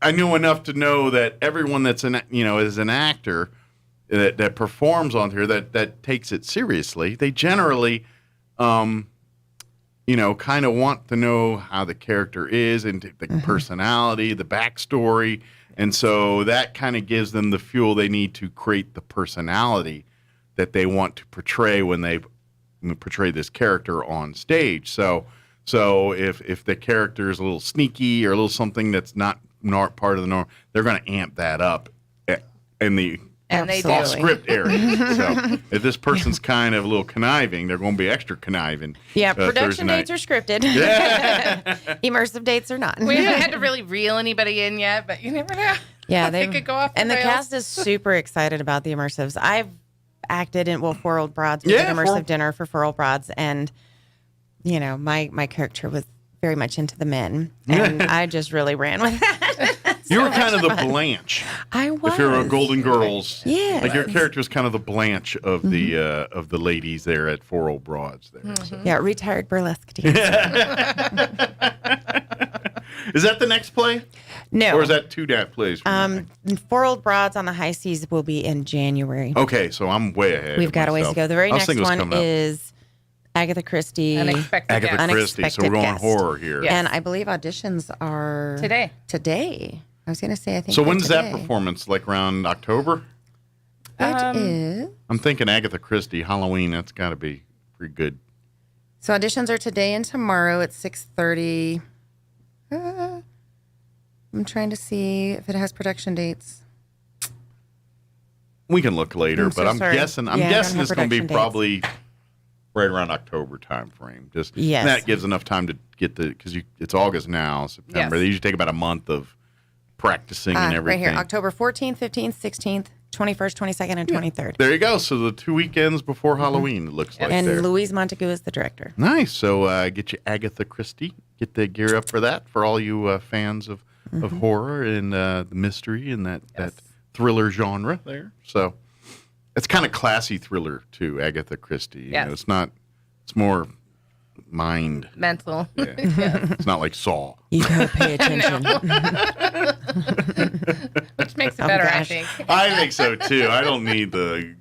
I knew enough to know that everyone that's is an actor that performs on here that takes it seriously. They generally, kind of want to know how the character is and the personality, the backstory, and so that kind of gives them the fuel they need to create the personality that they want to portray when they portray this character on stage. So if the character is a little sneaky or a little something that's not part of the norm, they're going to amp that up in the off-script area. So if this person's kind of a little conniving, they're going to be extra conniving. Yeah, production dates are scripted. Yeah. Immersive dates are not. We haven't had to really reel anybody in yet, but you never know. Yeah, they could go off and the rails. cast is super excited about the immersives. I've acted in Four Old Broads. We did immersive dinner for 4 Old Broads, and my character was very much into the men, and I just really ran with that. You were kind of the Blanche. I was. If you're a Golden Girls, yeah, like your character is kind of the Blanche of the ladies there at 4 Old Broads. There, Yeah, retired burlesque dancer. Is that the next play? No, or is that 2 plays? 4 Old Broads on the High Seas will be in January. Okay, so I'm way ahead. We've got a ways to go. The very next one is Agatha Christie. Unexpected Christie. So we're going horror here. Yes. And I believe auditions are today. I was going to say, I think. So when's that performance? Like around October? It is. I'm thinking Agatha Christie, Halloween. That's got to be pretty good. So auditions are today and tomorrow at 6:30. I'm trying to see if it has production dates. We can look later, but I'm sorry. guessing it's going to be probably right around October time frame. Just yes. That gives enough time to get because it's August now, September. Yes. They usually take about a month of practicing and everything. Right here, October 14th, 15th, 16th, 21st, 22nd, and 23rd. There you go. So the 2 weekends before Halloween, it looks like. And there. Louise Montague is the director. Nice. So get you Agatha Christie. Get the gear up for that for all you fans of horror and the mystery and that thriller genre there. So it's kind of classy thriller too, Agatha Christie. You know, it's not. It's more mind mental. Yeah. It's not like Saw. You gotta pay attention. Which makes it better, I think. I think so too. I don't need the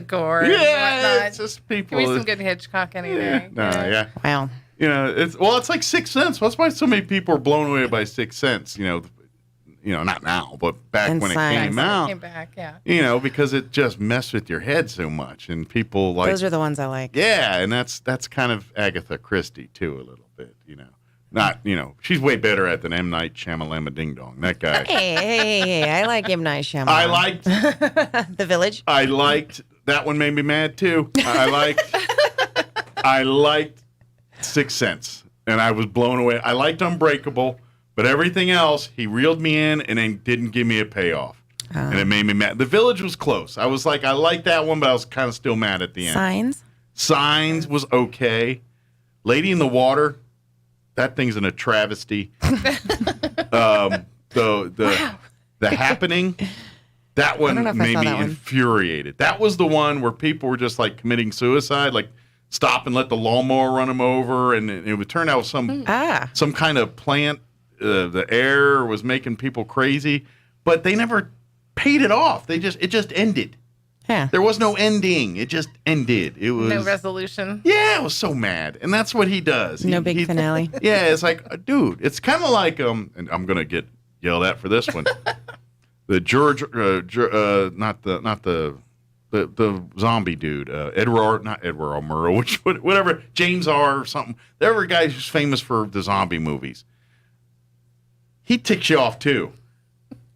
gore. Yeah, and whatnot. it's just people. Give me some good Hitchcock any day. Yeah. Wow. You know, it's like Sixth Sense. That's why so many people are blown away by Sixth Sense. You know, not now, but back when it came out. Came back, yeah. You know, because it just messed with your head so much, and people like Those are the ones I like. Yeah, and that's kind of Agatha Christie too, a little bit. You know, not she's way better at than M. Night Shyamalan Ding Dong. That guy. Hey, I like M. Night Shyamalan. I liked The Village. I liked that one. Made me mad too. I liked Sixth Sense, and I was blown away. I liked Unbreakable. But everything else, he reeled me in and then didn't give me a payoff. And it made me mad. The Village was close. I was like, I liked that one, but I was kind of still mad at the end. Signs was okay. Lady in the Water, that thing's a travesty. The Happening, that one made me infuriated. That was the one where people were just like committing suicide, like stop and let the lawnmower run them over, and it would turn out some kind of plant. The air was making people crazy, but they never paid it off. It just ended. Yeah. There was no ending. It just ended. It was no resolution. Yeah, I was so mad, and that's what he does. No big finale. Yeah, it's like, dude, it's kind of like and I'm gonna get yelled at for this one. The George, not the zombie dude, not Edward R. Murrow, whatever, James R. or something. There were guys who's famous for the zombie movies. He ticks you off too,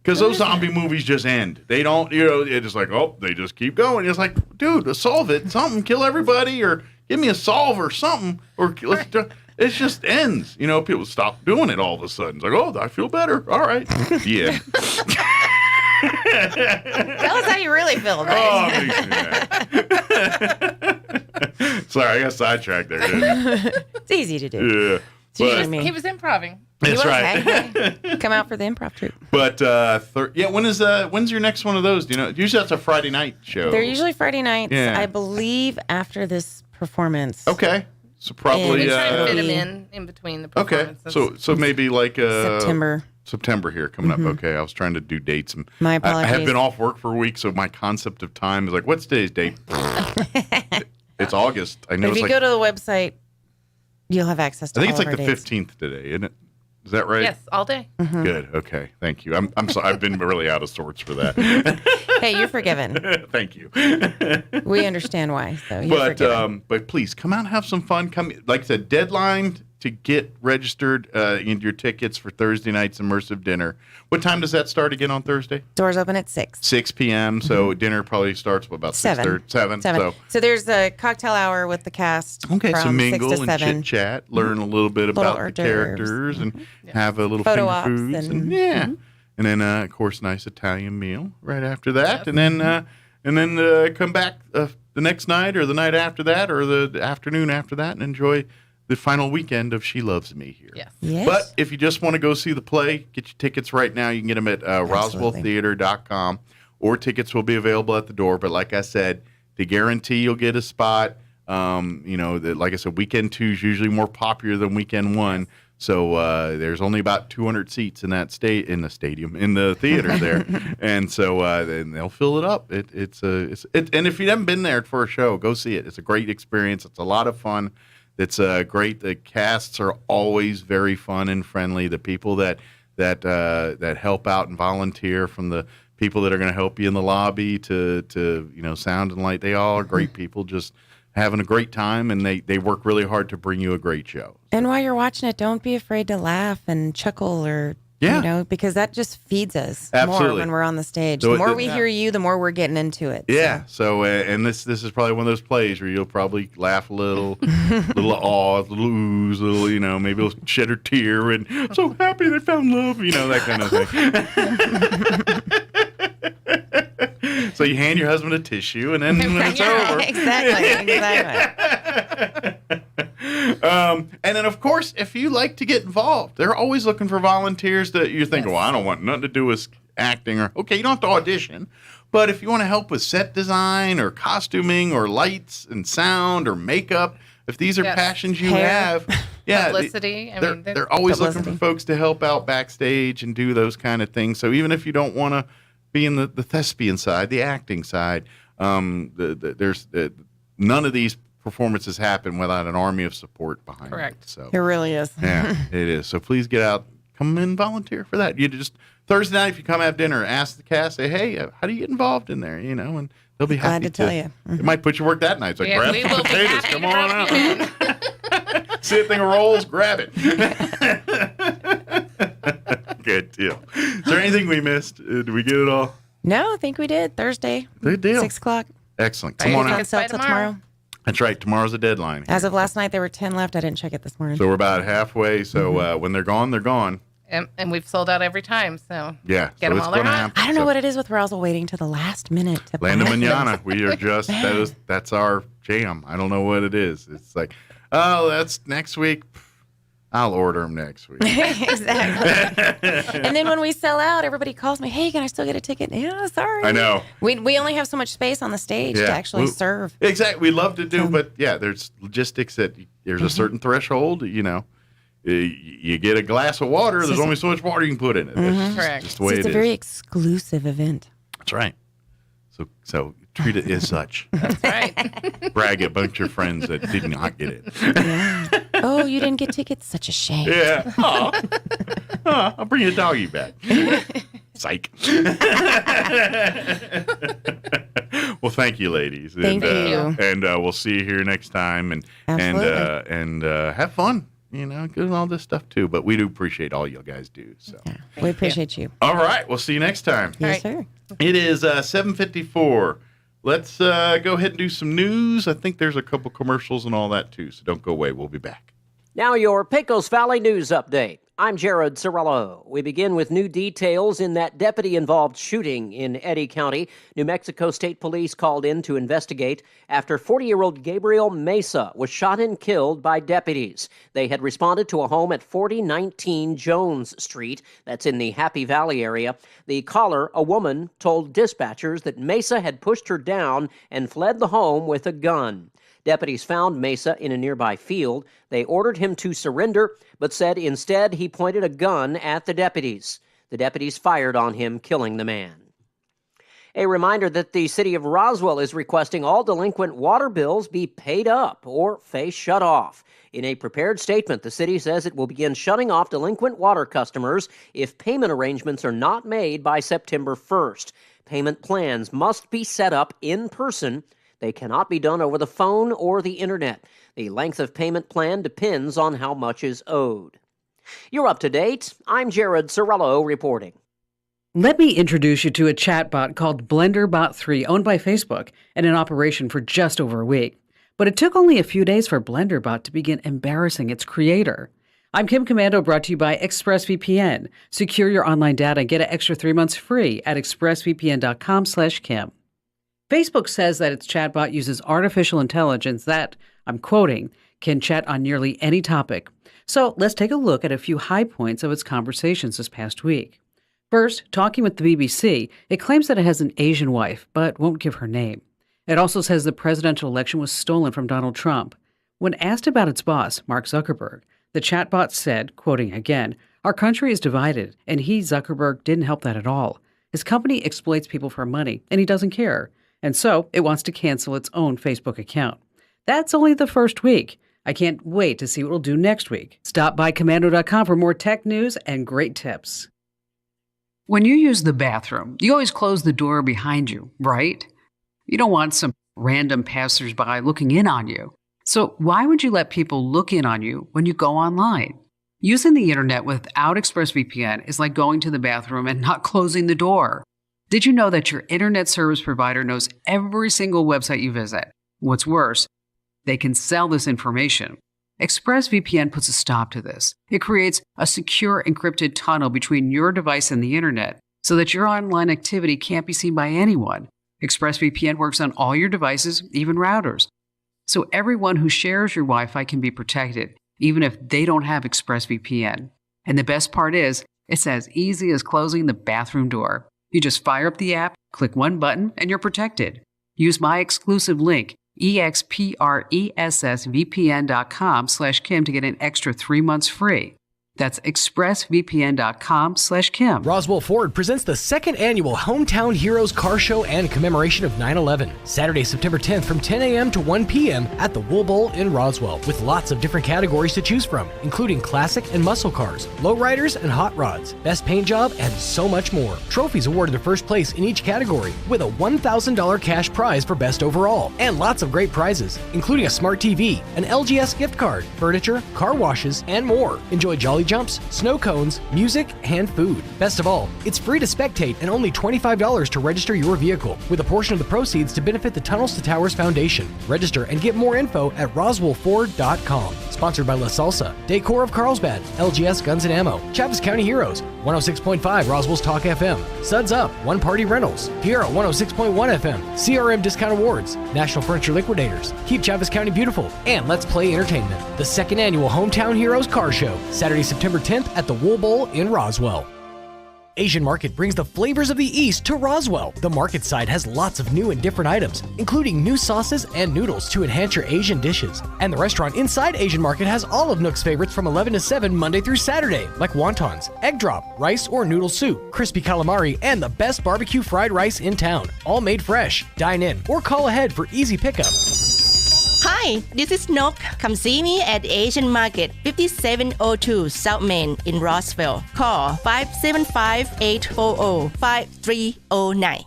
because those zombie movies just end. They don't, it's just like, they just keep going. It's like, dude, solve it, something, kill everybody, or give me a solve or something, or it just ends. People stop doing it all of a sudden. It's like, I feel better. All right, yeah. Tell us how you really feel, man. Sorry, I got sidetracked there, didn't I? It's easy to do. Yeah. He was improving. That's right. Hey. Come out for the improv troupe. But when's your next one of those? Do you know? Usually that's a Friday night show. They're usually Friday nights. Yeah. I believe after this performance. Okay, so probably we try to fit them in between the performances. Okay, so maybe like September here coming up. Okay, I was trying to do dates. And my apologies. I have been off work for a week, so my concept of time is like, what's today's date? It's August. I know. But if you go to the website, you'll have access to. I think all it's like of the our dates. 15th today, isn't it? Is that right? Yes, all day. Mm-hmm. Good. Okay. Thank you. I'm sorry. I've been really out of sorts for that. Hey, you're forgiven. Thank you. We understand why. So you're forgiven. But please come out and have some fun. Come, like I said, deadline to get registered into your tickets for Thursday night's immersive dinner. What time does that start again on Thursday? Doors open at 6. 6 p.m. So dinner probably starts about 7. 7. So there's a cocktail hour with the cast. Okay, so from mingle 6 to and 7. chit chat, learn a little bit Little about hors the d'oeuvres. characters, and have a little Photo finger ops foods, and- and then of course nice Italian meal right after that, and then come back the next night or the night after that or the afternoon after that and enjoy the final weekend of She Loves Me here. Yes. But if you just want to go see the play, get your tickets right now. You can get them at RoswellTheater.com, or tickets will be available at the door. But like I said, to guarantee you'll get a spot, like I said, weekend 2 is usually more popular than weekend 1. So there's only about 200 seats in that in the theater there, and so then they'll fill it up. And if you haven't been there for a show, go see it. It's a great experience. It's a lot of fun. It's great. The casts are always very fun and friendly. The people that help out and volunteer, from the people that are going to help you in the lobby to sound and light, they all are great people. Just having a great time, and they work really hard to bring you a great show. And while you're watching it, don't be afraid to laugh and chuckle or Yeah. You know, because that just feeds us Absolutely. more when we're on the stage. So The more it- we hear you, the more we're getting into it. Yeah. So, and this is probably one of those plays where you'll probably laugh a little, little awe, little ooze, little, you know, maybe a shed a tear, and I'm so happy they found love, you know, that kind of thing. So you hand your husband a tissue, and then it's over. Exactly. And then, of course, if you like to get involved, they're always looking for volunteers that you're thinking, well, I don't want nothing to do with acting, or, okay, you don't have to audition, but if you want to help with set design or costuming or lights and sound or makeup, if these are passions you have, publicity. They're always looking for folks to help out backstage and do those kind of things. So even if you don't want to be in the thespian side, the acting side, there's none of these performances happen without an army of support behind it. So It really is. yeah, it is. So please get out, come and volunteer for that. You just Thursday night, if you come have dinner, ask the cast, say, hey, how do you get involved in there? You know, and they'll be happy Glad to tell you. It might put you to work that night. It's like, grab we the will be potatoes, happy come to on help out. See a thing of rolls, grab it. Good deal. Is there anything we missed? Did we get it all? No, I think we did. Thursday. Good deal. 6 o'clock. Excellent. Come on out. Sell till tomorrow. That's right. Tomorrow's the deadline. As of last night, there were 10 left. I didn't check it this morning. So we're about halfway. So when they're gone, they're gone. And we've sold out every time, so Yeah. get so them it's all they're gonna on. happen. I don't know So what it is with Roswell waiting to the last minute to Landa buy Manana. things. We are just, that's our jam. I don't know what it is. It's like, oh, that's next week. I'll order them next week. Exactly. And then when we sell out, everybody calls me, hey, can I still get a ticket? Yeah, sorry. I know. We only have so much space on the stage to actually serve. Exactly. We love to do, but yeah, there's logistics that there's a certain threshold, you know. You get a glass of water, there's only so much water you can put in it. That's Correct. just the way It's it a is. very exclusive event. That's right. So treat it as such. That's right. Brag a bunch of friends that did not get it. Oh, you didn't get tickets? Such a shame. Yeah. I'll bring your doggy back. Psych. Well, thank you, ladies. Thank you. And we'll see you here next time. And have fun. You know, good all this stuff too. But we do appreciate all you guys do. So We appreciate you. all right, we'll see you next time. Yes, sir. It is 7:54. Let's go ahead and do some news. I think there's a couple commercials and all that too. So don't go away. We'll be back. Now your Pecos Valley News Update. I'm Jared Cirillo. We begin with new details in that deputy-involved shooting in Eddy County. New Mexico State Police called in to investigate after 40-year-old Gabriel Mesa was shot and killed by deputies. They had responded to a home at 4019 Jones Street. That's in the Happy Valley area. The caller, a woman, told dispatchers that Mesa had pushed her down and fled the home with a gun. Deputies found Mesa in a nearby field. They ordered him to surrender, but said instead he pointed a gun at the deputies. The deputies fired on him, killing the man. A reminder that the city of Roswell is requesting all delinquent water bills be paid up or face shut off. In a prepared statement, the city says it will begin shutting off delinquent water customers if payment arrangements are not made by September 1st. Payment plans must be set up in person. They cannot be done over the phone or the internet. The length of payment plan depends on how much is owed. You're up to date. I'm Jared Cirillo reporting. Let me introduce you to a chatbot called BlenderBot 3, owned by Facebook and in operation for just over a week. But it took only a few days for BlenderBot to begin embarrassing its creator. I'm Kim Commando, brought to you by ExpressVPN. Secure your online data and get an extra 3 months free at expressvpn.com/Kim. Facebook says that its chatbot uses artificial intelligence that, I'm quoting, can chat on nearly any topic. So let's take a look at a few high points of its conversations this past week. First, talking with the BBC, it claims that it has an Asian wife, but won't give her name. It also says the presidential election was stolen from Donald Trump. When asked about its boss, Mark Zuckerberg, the chatbot said, quoting again, "Our country is divided, and he, Zuckerberg, didn't help that at all. His company exploits people for money, and he doesn't care. And so it wants to cancel its own Facebook account." That's only the first week. I can't wait to see what it'll do next week. Stop by Commando.com for more tech news and great tips. When you use the bathroom, you always close the door behind you, right? You don't want some random passersby looking in on you. So why would you let people look in on you when you go online? Using the internet without ExpressVPN is like going to the bathroom and not closing the door. Did you know that your internet service provider knows every single website you visit? What's worse, they can sell this information. ExpressVPN puts a stop to this. It creates a secure encrypted tunnel between your device and the internet so that your online activity can't be seen by anyone. ExpressVPN works on all your devices, even routers. So everyone who shares your Wi-Fi can be protected, even if they don't have ExpressVPN. And the best part is, it's as easy as closing the bathroom door. You just fire up the app, click one button, and you're protected. Use my exclusive link, expressvpn.com/Kim to get an extra 3 months free. That's expressvpn.com/Kim. Roswell Ford presents the second annual Hometown Heroes Car Show and commemoration of 9/11. Saturday, September 10th from 10 a.m. to 1 p.m. at the Wool Bowl in Roswell, with lots of different categories to choose from, including classic and muscle cars, lowriders and hot rods, best paint job, and so much more. Trophies awarded to first place in each category, with a $1,000 cash prize for best overall, and lots of great prizes, including a smart TV, an LGS gift card, furniture, car washes, and more. Enjoy jolly jumps, snow cones, music, and food. Best of all, it's free to spectate and only $25 to register your vehicle, with a portion of the proceeds to benefit the Tunnels to Towers Foundation. Register and get more info at roswellford.com. Sponsored by La Salsa, Decor of Carlsbad, LGS Guns and Ammo, Chaves County Heroes, 106.5 Roswell's Talk FM, Suds Up, One Party Rentals, Piero 106.1 FM, CRM Discount Awards, National Furniture Liquidators, Keep Chaves County Beautiful, and Let's Play Entertainment. The second annual Hometown Heroes Car Show, Saturday, September 10th at the Wool Bowl in Roswell. Asian Market brings the flavors of the East to Roswell. The market side has lots of new and different items, including new sauces and noodles to enhance your Asian dishes. And the restaurant inside Asian Market has all of Nook's favorites from 11 to 7 Monday through Saturday, like wontons, egg drop, rice or noodle soup, crispy calamari, and the best barbecue fried rice in town, all made fresh. Dine in or call ahead for easy pickup. Hi, this is Nok. Come see me at Asian Market, 5702 South Main in Roswell. Call 575-840-5309.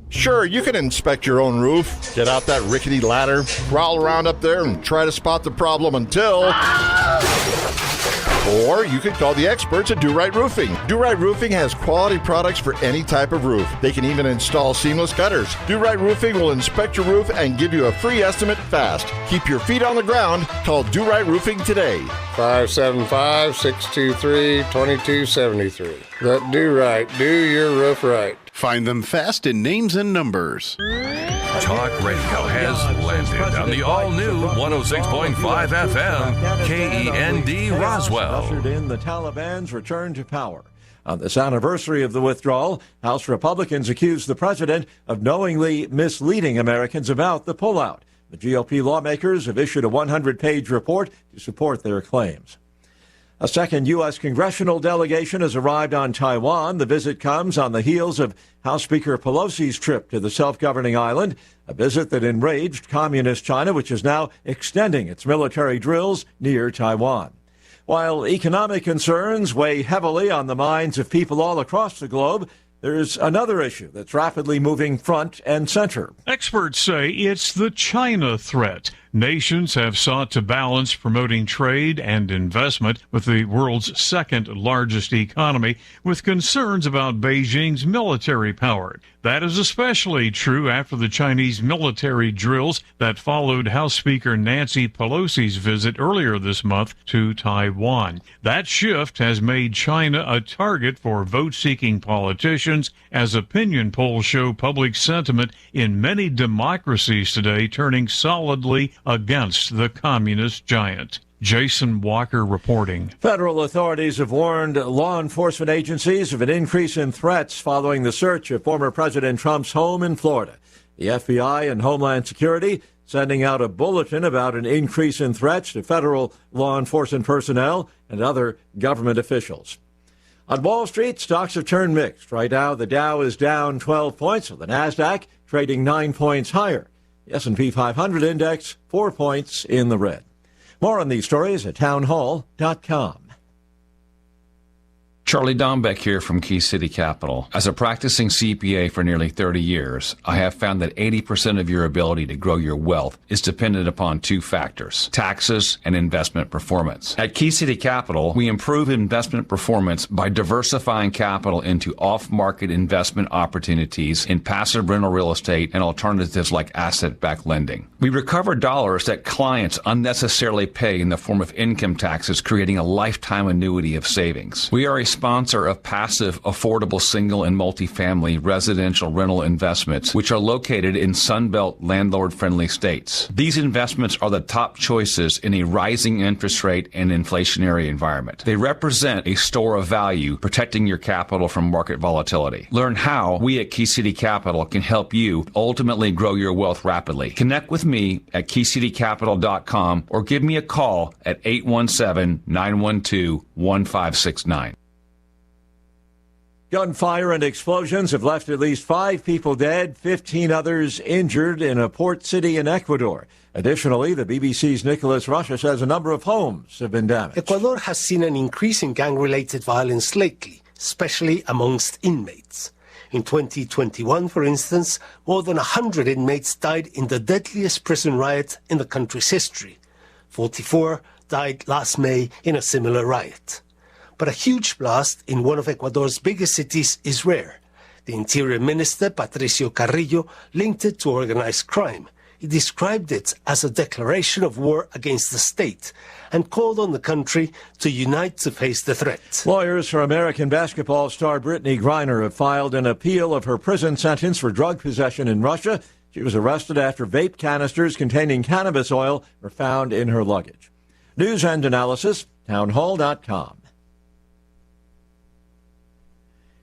Sure, you can inspect your own roof, get out that rickety ladder, crawl around up there and try to spot the problem until... Or you could call the experts at Do Right Roofing. Do Right Roofing has quality products for any type of roof. They can even install seamless gutters. Do Right Roofing will inspect your roof and give you a free estimate fast. Keep your feet on the ground. Call Do Right Roofing today. 575-623-2273. Let Do Right do your roof right. Find them fast in names and numbers. Talk radio has landed on the all-new 106.5 FM, KEND Roswell. Ushered in the Taliban's return to power. On this anniversary of the withdrawal, House Republicans accused the president of knowingly misleading Americans about the pullout. The GOP lawmakers have issued a 100-page report to support their claims. A second U.S. congressional delegation has arrived on Taiwan. The visit comes on the heels of House Speaker Pelosi's trip to the self-governing island, a visit that enraged Communist China, which is now extending its military drills near Taiwan. While economic concerns weigh heavily on the minds of people all across the globe, there's another issue that's rapidly moving front and center. Experts say it's the China threat. Nations have sought to balance promoting trade and investment with the world's second largest economy with concerns about Beijing's military power. That is especially true after the Chinese military drills that followed House Speaker Nancy Pelosi's visit earlier this month to Taiwan. That shift has made China a target for vote-seeking politicians, as opinion polls show public sentiment in many democracies today turning solidly against the communist giant. Jason Walker reporting. Federal authorities have warned law enforcement agencies of an increase in threats following the search of former President Trump's home in Florida. The FBI and Homeland Security sending out a bulletin about an increase in threats to federal law enforcement personnel and other government officials. On Wall Street, stocks have turned mixed. Right now, the Dow is down 12 points, with the NASDAQ trading 9 points higher. The S&P 500 index 4 points in the red. More on these stories at townhall.com. Charlie Dombeck here from Key City Capital. As a practicing CPA for nearly 30 years, I have found that 80% of your ability to grow your wealth is dependent upon two factors: taxes and investment performance. At Key City Capital, we improve investment performance by diversifying capital into off-market investment opportunities in passive rental real estate and alternatives like asset-backed lending. We recover dollars that clients unnecessarily pay in the form of income taxes, creating a lifetime annuity of savings. We are a sponsor of passive, affordable single and multifamily residential rental investments, which are located in Sunbelt landlord-friendly states. These investments are the top choices in a rising interest rate and inflationary environment. They represent a store of value, protecting your capital from market volatility. Learn how we at Key City Capital can help you ultimately grow your wealth rapidly. Connect with me at keycitycapital.com or give me a call at 817-912-1569. Gunfire and explosions have left at least 5 people dead, 15 others injured in a port city in Ecuador. Additionally, the BBC's Nicholas Russia says a number of homes have been damaged. Ecuador has seen an increase in gang-related violence lately, especially amongst inmates. In 2021, for instance, more than 100 inmates died in the deadliest prison riot in the country's history. 44 died last May in a similar riot. But a huge blast in one of Ecuador's biggest cities is rare. The Interior Minister, Patricio Carrillo, linked it to organized crime. He described it as a declaration of war against the state and called on the country to unite to face the threat. Lawyers for American basketball star Brittany Griner have filed an appeal of her prison sentence for drug possession in Russia. She was arrested after vape canisters containing cannabis oil were found in her luggage. News and analysis, townhall.com.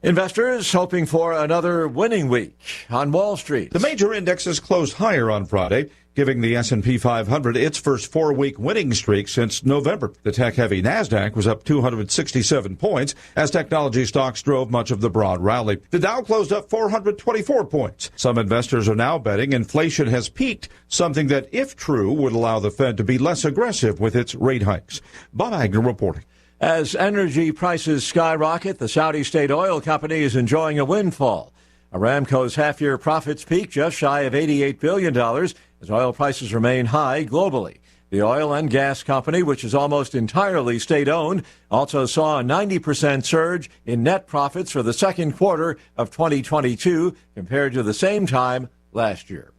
Investors hoping for another winning week on Wall Street. The major indexes closed higher on Friday, giving the S&P 500 its first 4-week winning streak since November. The tech-heavy Nasdaq was up 267 points as technology stocks drove much of the broad rally. The Dow closed up 424 points. Some investors are now betting inflation has peaked, something that, if true, would allow the Fed to be less aggressive with its rate hikes. Bob Agnew reporting. As energy prices skyrocket, the Saudi state oil company is enjoying a windfall. Aramco's half-year profits peaked just shy of $88 billion as oil prices remain high globally. The oil and gas company, which is almost entirely state-owned, also saw a 90% surge in net profits for the second quarter of 2022 compared to the same time last year.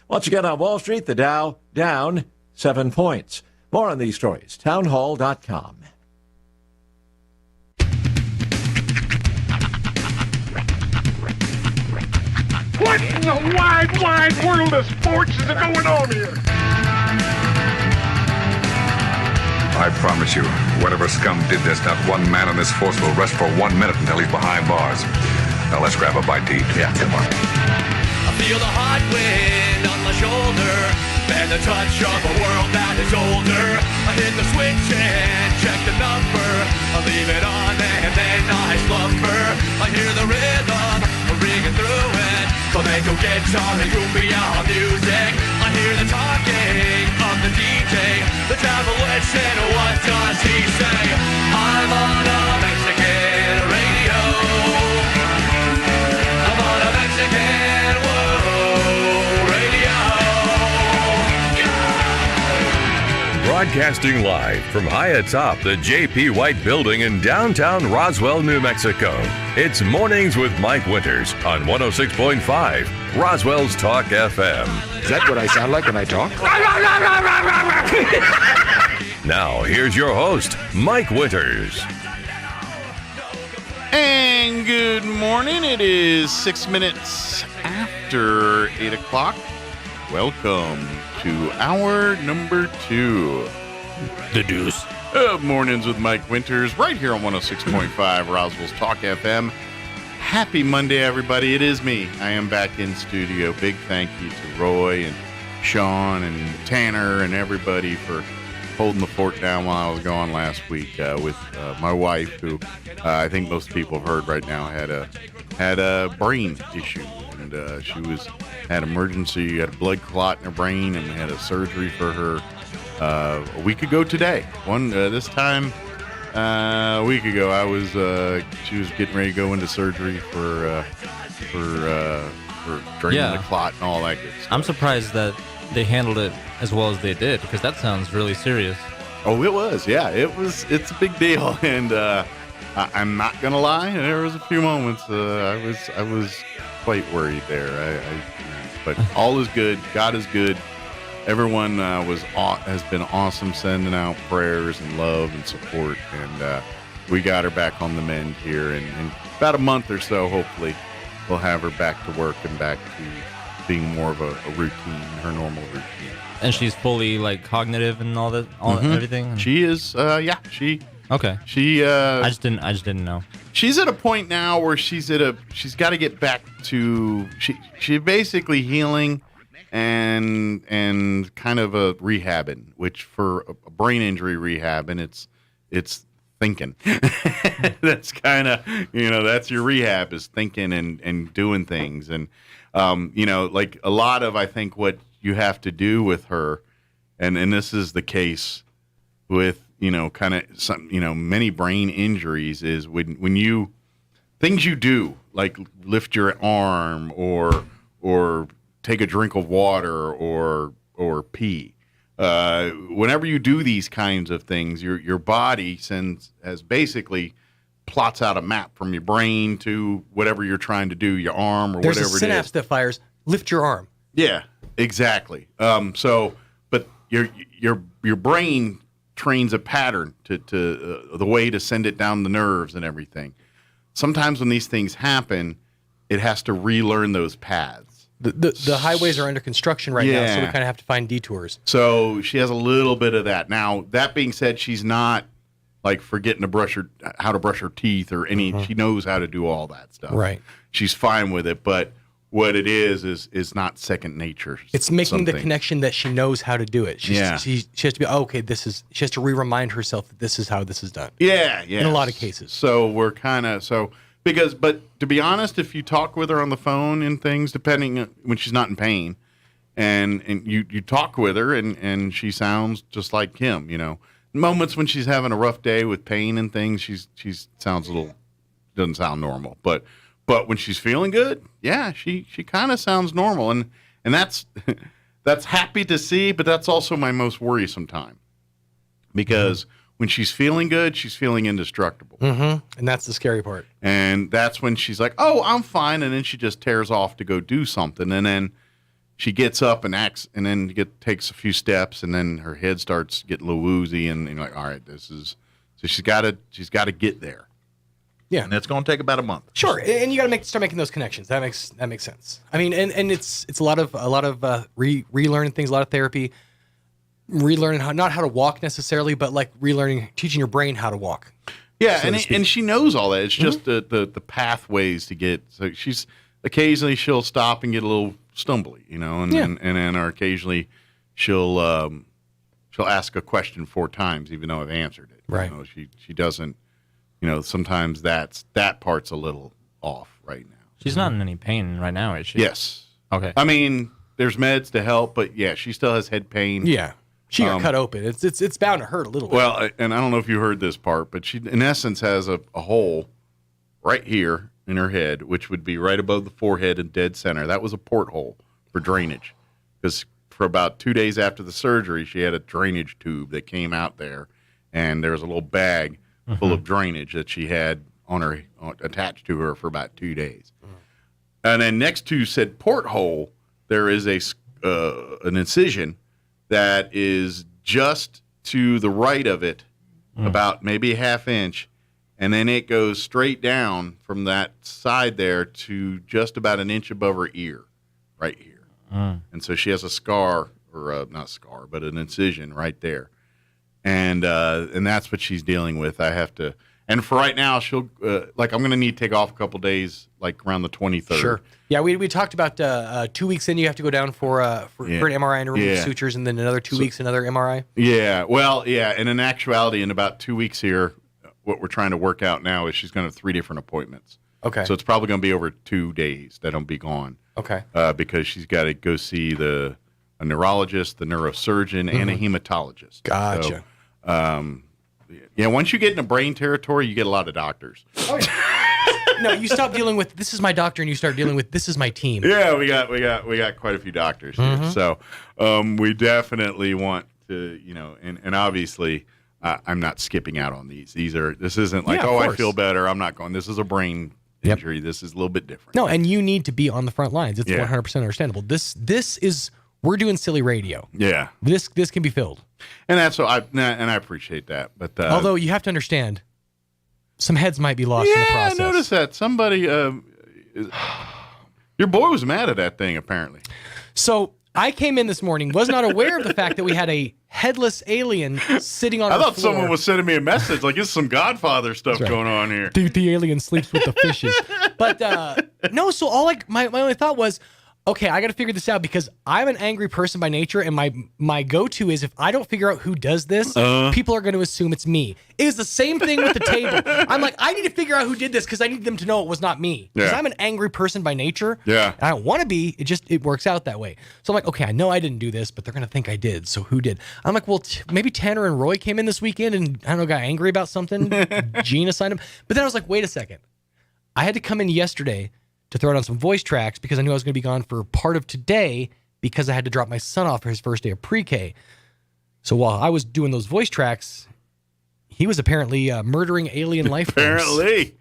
Once again on Wall Street, the Dow down 7 points. More on these stories, townhall.com. What in the wide, wide world of sports is going on here? I promise you, whatever scum did this, not one man on this force will rest for 1 minute until he's behind bars. Now let's grab a bite to eat. Yeah, come on. I feel the hot wind on my shoulder and the touch of a world that is older. I hit the switch and check the number. I leave it on and then I slumber. I hear the rhythm ringing through it. Flamenco guitar and cumbia music. I hear the talking of the DJ. The travel listen, what does he say? I'm on a Mexican radio. I'm on a Mexican radio. Broadcasting live from high atop the J.P. White Building in downtown Roswell, New Mexico. It's Mornings with Mike Winters on 106.5 Roswell's Talk FM. Is that what I sound like when I talk? Now, here's your host, Mike Winters. And good morning. It is 6 minutes after 8 o'clock. Welcome to hour number 2. The Deuce. Mornings with Mike Winters, right here on 106.5 Roswell's Talk FM. Happy Monday, everybody. It is me. I am back in studio. Big thank you to Roy and Sean and Tanner and everybody for holding the fort down while I was gone last week with my wife, who I think most people have heard right now had a brain issue, and she had emergency, had a blood clot in her brain, and had a surgery for her a week ago today. This time A week ago, she was getting ready to go into surgery for draining the clot and all that good stuff. I'm surprised that they handled it as well as they did, because that sounds really serious. Oh, it was. Yeah, it's a big deal, and I'm not gonna lie. There was a few moments I was quite worried there. But all is good. God is good. Everyone has been awesome, sending out prayers and love and support, and we got her back on the mend here. In about a month or so, hopefully, we'll have her back to work and back to being more of a routine, her normal routine. And she's fully like cognitive and all that, everything. She is. Okay. She. I just didn't know. She's at a point now where she's got to get back to she's basically healing and kind of a rehabbing, which for a brain injury rehab, and it's thinking. That's kind of, that's your rehab, is thinking and doing things. And like a lot of, I think, what you have to do with her, and this is the case with kind of some many brain injuries, is when you things you do, like lift your arm or take a drink of water or pee. Whenever you do these kinds of things, your body basically plots out a map from your brain to whatever you're trying to do, your arm or There's whatever it is. There's a synapse that fires. Lift your arm. Yeah, exactly. But your brain trains a pattern to the way to send it down the nerves and everything. Sometimes when these things happen, it has to relearn those paths. The highways are under construction right now, so we kind of have to find detours. So she has a little bit of that. Now, that being said, she's not like forgetting how to brush her teeth or any. Mm-hmm. She knows how to do all that stuff. Right. She's fine with it, but what it is not second nature. It's making the connection that she knows how to do it. She has to be, she has to re-remind herself that this is how this is done. Yeah. In a lot of cases. So we're kind of, but to be honest, if you talk with her on the phone and things, depending when she's not in pain, and you talk with her and she sounds just like him, Moments when she's having a rough day with pain and things, she sounds doesn't sound normal, but when she's feeling good, she kind of sounds normal, and that's that's happy to see, but that's also my most worrisome time, because when she's feeling good, she's feeling indestructible, and that's the scary part. And that's when she's like, "Oh, I'm fine," and then she just tears off to go do something, and then she gets up and acts, and then takes a few steps, and then her head starts getting a little woozy, and you're like, "All right, so she's got to get there." Yeah, and it's going to take about a month. Sure, and you got to start making those connections. That makes sense. I mean, and it's a lot of relearning things, a lot of therapy, relearning not how to walk necessarily, but like teaching your brain how to walk. Yeah, and she knows all that. It's just the pathways to get. So she'll stop and get a little stumbly, and then occasionally she'll ask a question 4 times, even though I've answered it. Right. She doesn't. Sometimes that part's a little off right now. She's not in any pain right now, is she? Yes. Okay. I mean, there's meds to help, but she still has head pain. Yeah. She got cut open. It's bound to hurt a little bit. Well, and I don't know if you heard this part, but she, in essence, has a hole right here in her head, which would be right above the forehead and dead center. That was a porthole for drainage, because for about 2 days after the surgery, she had a drainage tube that came out there, and there was a little bag full of drainage that she had attached to her for about 2 days. And then next to said porthole, there is an incision that is just to the right of it, about maybe a ½ inch, and then it goes straight down from that side there to just about an inch above her ear, right here. And so she has a scar, or not scar, but an incision right there. And that's what she's dealing with. I have to, and for right now, she'll I'm going to need to take off a couple days, like around the 23rd. Sure. Yeah, we talked about 2 weeks in, you have to go down for an MRI and remove sutures, and then another 2 weeks, another MRI. Yeah. Well, yeah. And in actuality, in about 2 weeks here, what we're trying to work out now is she's going to have 3 different appointments. Okay. So it's probably going to be over 2 days that I'll be gone. Okay. Because she's got to go see a neurologist, the neurosurgeon, and a hematologist. Gotcha. So, Yeah, once you get into brain territory, you get a lot of doctors. Oh, yeah. No, you stop dealing with this is my doctor, and you start dealing with this is my team. Yeah, we got quite a few doctors here, so we definitely want to, and obviously, I'm not skipping out on these. This isn't like, I feel better. I'm not going. This is a brain injury. This is a little bit different. No, and you need to be on the front lines. It's 100% understandable. This is we're doing silly radio. Yeah, this can be filled, and that's what I appreciate that. But although you have to understand, some heads might be lost in the process. I noticed that somebody. Your boy was mad at that thing apparently. So I came in this morning, was not aware of the fact that we had a headless alien sitting on our floor. I thought someone was sending me a message like it's some Godfather stuff going on here. The alien sleeps with the fishes. But no, so all my only thought was, okay, I got to figure this out because I'm an angry person by nature, and my go-to is if I don't figure out who does this, people are going to assume it's me. It was the same thing with the table. I'm like, I need to figure out who did this because I need them to know it was not me. Because I'm an angry person by nature. Yeah. I don't want to be. It works out that way. So I'm like, okay, I know I didn't do this, but they're going to think I did. So who did? I'm like, well, maybe Tanner and Roy came in this weekend and, I don't know, got angry about something. Gene assigned them. But then I was like, wait a second. I had to come in yesterday to throw it on some voice tracks because I knew I was going to be gone for part of today because I had to drop my son off for his first day of pre-K. So while I was doing those voice tracks, he was apparently murdering alien life forms. Apparently.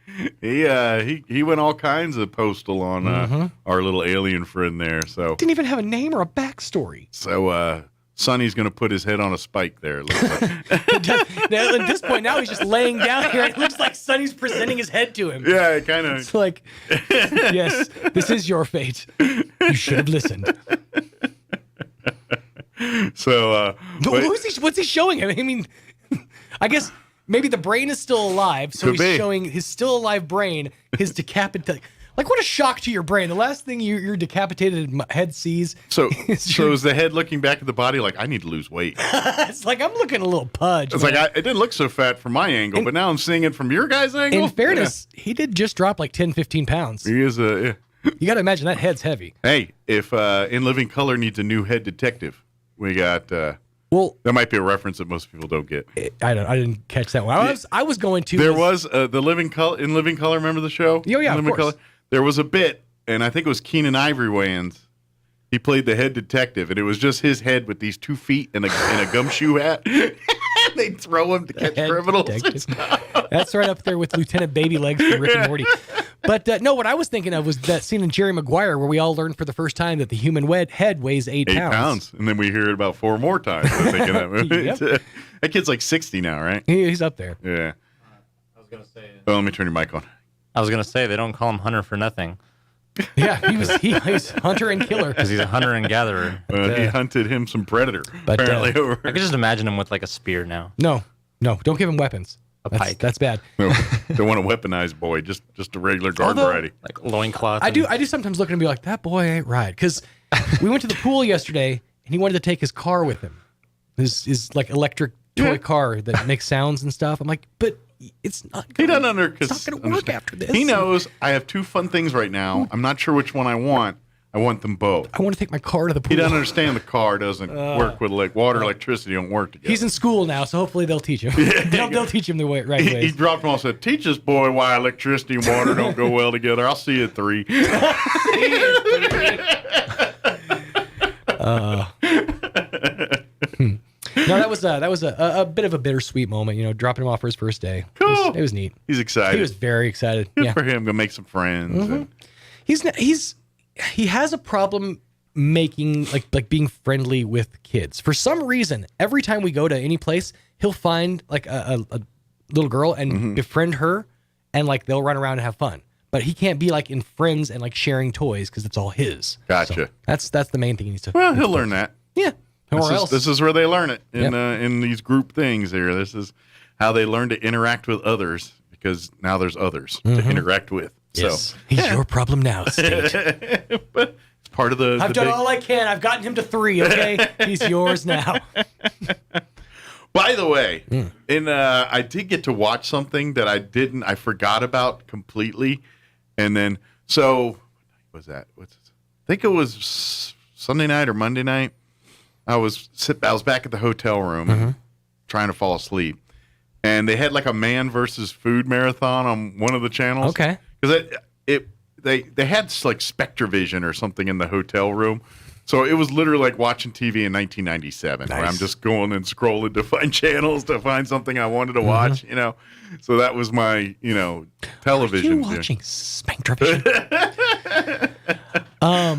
He went all kinds of postal on our little alien friend there. So didn't even have a name or a backstory. So Sonny's going to put his head on a spike there. It looks like. Now, at this point, now he's just laying down here. It looks like Sonny's presenting his head to him. Yeah, it kind of. It's like, yes, this is your fate. You should have listened. So, what's he showing him? I mean, I guess maybe the brain is still alive, so he's showing his still alive brain, his decapitated. Like, what a shock to your brain. The last thing your decapitated head sees. So is the head looking back at the body like, I need to lose weight? It's like, I'm looking a little pudge. It's like, it didn't look so fat from my angle, but now I'm seeing it from your guy's angle. In fairness, he did just drop like 10, 15 pounds. He is You got to imagine that head's heavy. Hey, if In Living Color needs a new head detective, we got... well, that might be a reference that most people don't get. I didn't catch that one. I was going to. There was the In Living Color. Remember the show? Oh, yeah, of course. Color? There was a bit, and I think it was Keenan Ivory Wayans. He played the head detective, and it was just his head with these 2 feet and a gumshoe hat. They throw him to catch criminals. That's right up there with Lieutenant Baby Legs from Rick and Morty. But no, what I was thinking of was that scene in Jerry Maguire where we all learned for the first time that the human head weighs 8 pounds. 8 pounds. And then we hear it about 4 more times. That kid's like 60 now, right? He's up there. Yeah. I was going to say... Oh, let me turn your mic on. I was going to say, they don't call him Hunter for nothing. Yeah, he's hunter and killer. Because he's a hunter and gatherer. He hunted him some predator, but, apparently. I could just imagine him with like a spear now. No, don't give him weapons. Pike. That's bad. No, don't want a weaponized boy, just a regular garden variety. Like loincloth. I do sometimes look at him and be like, that boy ain't right. Because we went to the pool yesterday, and he wanted to take his car with him. His like electric toy car that makes sounds and stuff. I'm like, but... It's not going to work after this. He knows I have 2 fun things right now. I'm not sure which one I want. I want them both. I want to take my car to the pool. He doesn't understand the car doesn't work with water, electricity don't work together. He's in school now, so hopefully they'll teach him. They'll teach him the right way. He dropped him off and said, teach this boy why electricity and water don't go well together. I'll see you at 3. No, that was a bit of a bittersweet moment, dropping him off for his first day. Cool. It was neat. He's excited. He was very excited. Good for him. Gonna make some friends. Mm-hmm. He has a problem making like being friendly with kids. For some reason, every time we go to any place, he'll find like a little girl and befriend her, and like they'll run around and have fun. But he can't be like in friends and like sharing toys because it's all his. Gotcha. So that's the main thing he needs to. Well, he'll learn that. Yeah. This is where they learn it in these group things here. This is how they learn to interact with others because now there's others to interact with. Yes. So he's your problem now, State. But it's part of the. I've done all I can. I've gotten him to 3. Okay, he's yours now. By the way, I did get to watch something that I forgot about completely, and then what was that? I think it was Sunday night or Monday night. I was back at the hotel room trying to fall asleep, and they had like a man versus food marathon on one of the channels. Okay. Because they had like Spectravision or something in the hotel room. So it was literally like watching TV in 1997, where I'm just going and scrolling to find channels to find something I wanted to watch, you know. So that was my, you know, television. What are you watching Spectravision?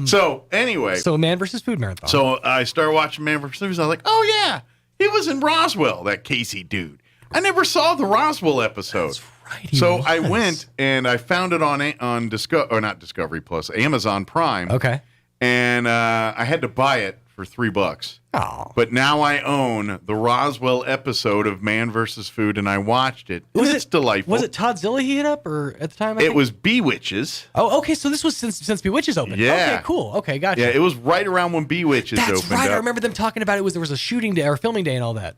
So anyway. So Man versus Food Marathon. So I started watching Man vs. Food. I was like, oh yeah, he was in Roswell, that Casey dude. I never saw the Roswell episode. That's right. So I went and I found it on not Discovery Plus, Amazon Prime. Okay. And I had to buy it for $3. Oh. But now I own the Roswell episode of Man vs. Food, and I watched it. It's delightful. Was it Toddzilla he hit up, or at the time? It was Bewitches. Oh, okay. So this was since Bewitches opened. Yeah. Okay, cool. Okay, gotcha. Yeah, it was right around when Bewitches opened. That's right. up. I remember them talking about there was a shooting day or filming day and all that.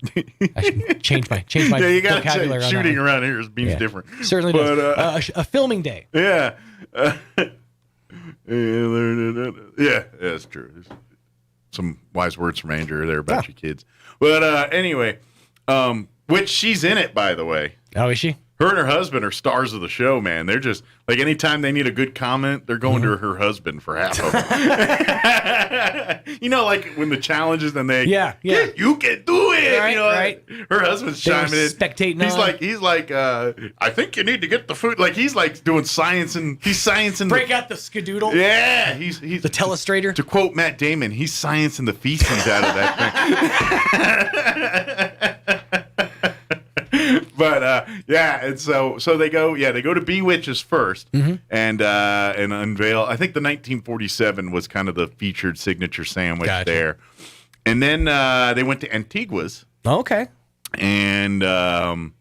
I should change my yeah, you got vocabulary. to on shooting that. around here means different. Certainly does. A filming day. Yeah. Yeah, that's true. There's some wise words from Andrew there about your kids. But anyway, which she's in it, by the way. Oh, is she? Her and her husband are stars of the show, man. They're just, like, anytime they need a good comment, they're going to her husband for half of it. You know, like when the challenges, then they, yeah, you can do it. Right, you know, right. Her husband's chiming in. Spectating He's like, I think you need to get the food. Like, he's like doing science, and he's sciencing. Break out the skadoodle. Yeah, he's the telestrator. To quote Matt Damon, he's sciencing the feces out of that thing. But and so they go to Bewitches first, and unveil. I think the 1947 was kind of the featured signature sandwich there, and then they went to Antigua's. Okay, and kind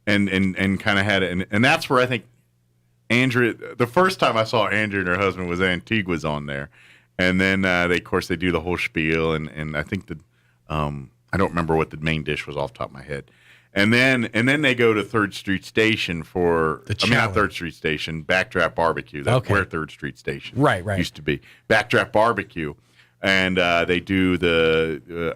of had it, and that's where I think Andrea. The first time I saw Andrea and her husband was Antigua's on there, and then they do the whole spiel, and I think I don't remember what the main dish was off the top of my head. And then they go to 3rd Street Station for not 3rd Street Station, Backdraft Barbecue. That's where 3rd Street Station used to be. Backdraft Barbecue. And they do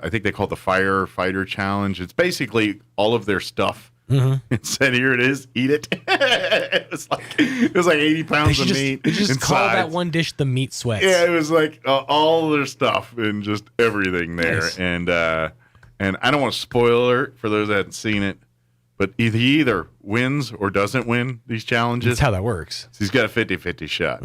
I think they call it the Firefighter Challenge. It's basically all of their stuff. It said, here it is, eat it. it was like 80 pounds of meat. They just call that one dish the meat sweats. Yeah, it was like all their stuff and just everything there. Nice. And I don't want to spoil alert for those that haven't seen it, but he either wins or doesn't win these challenges. That's how that works. So he's got a 50-50 shot.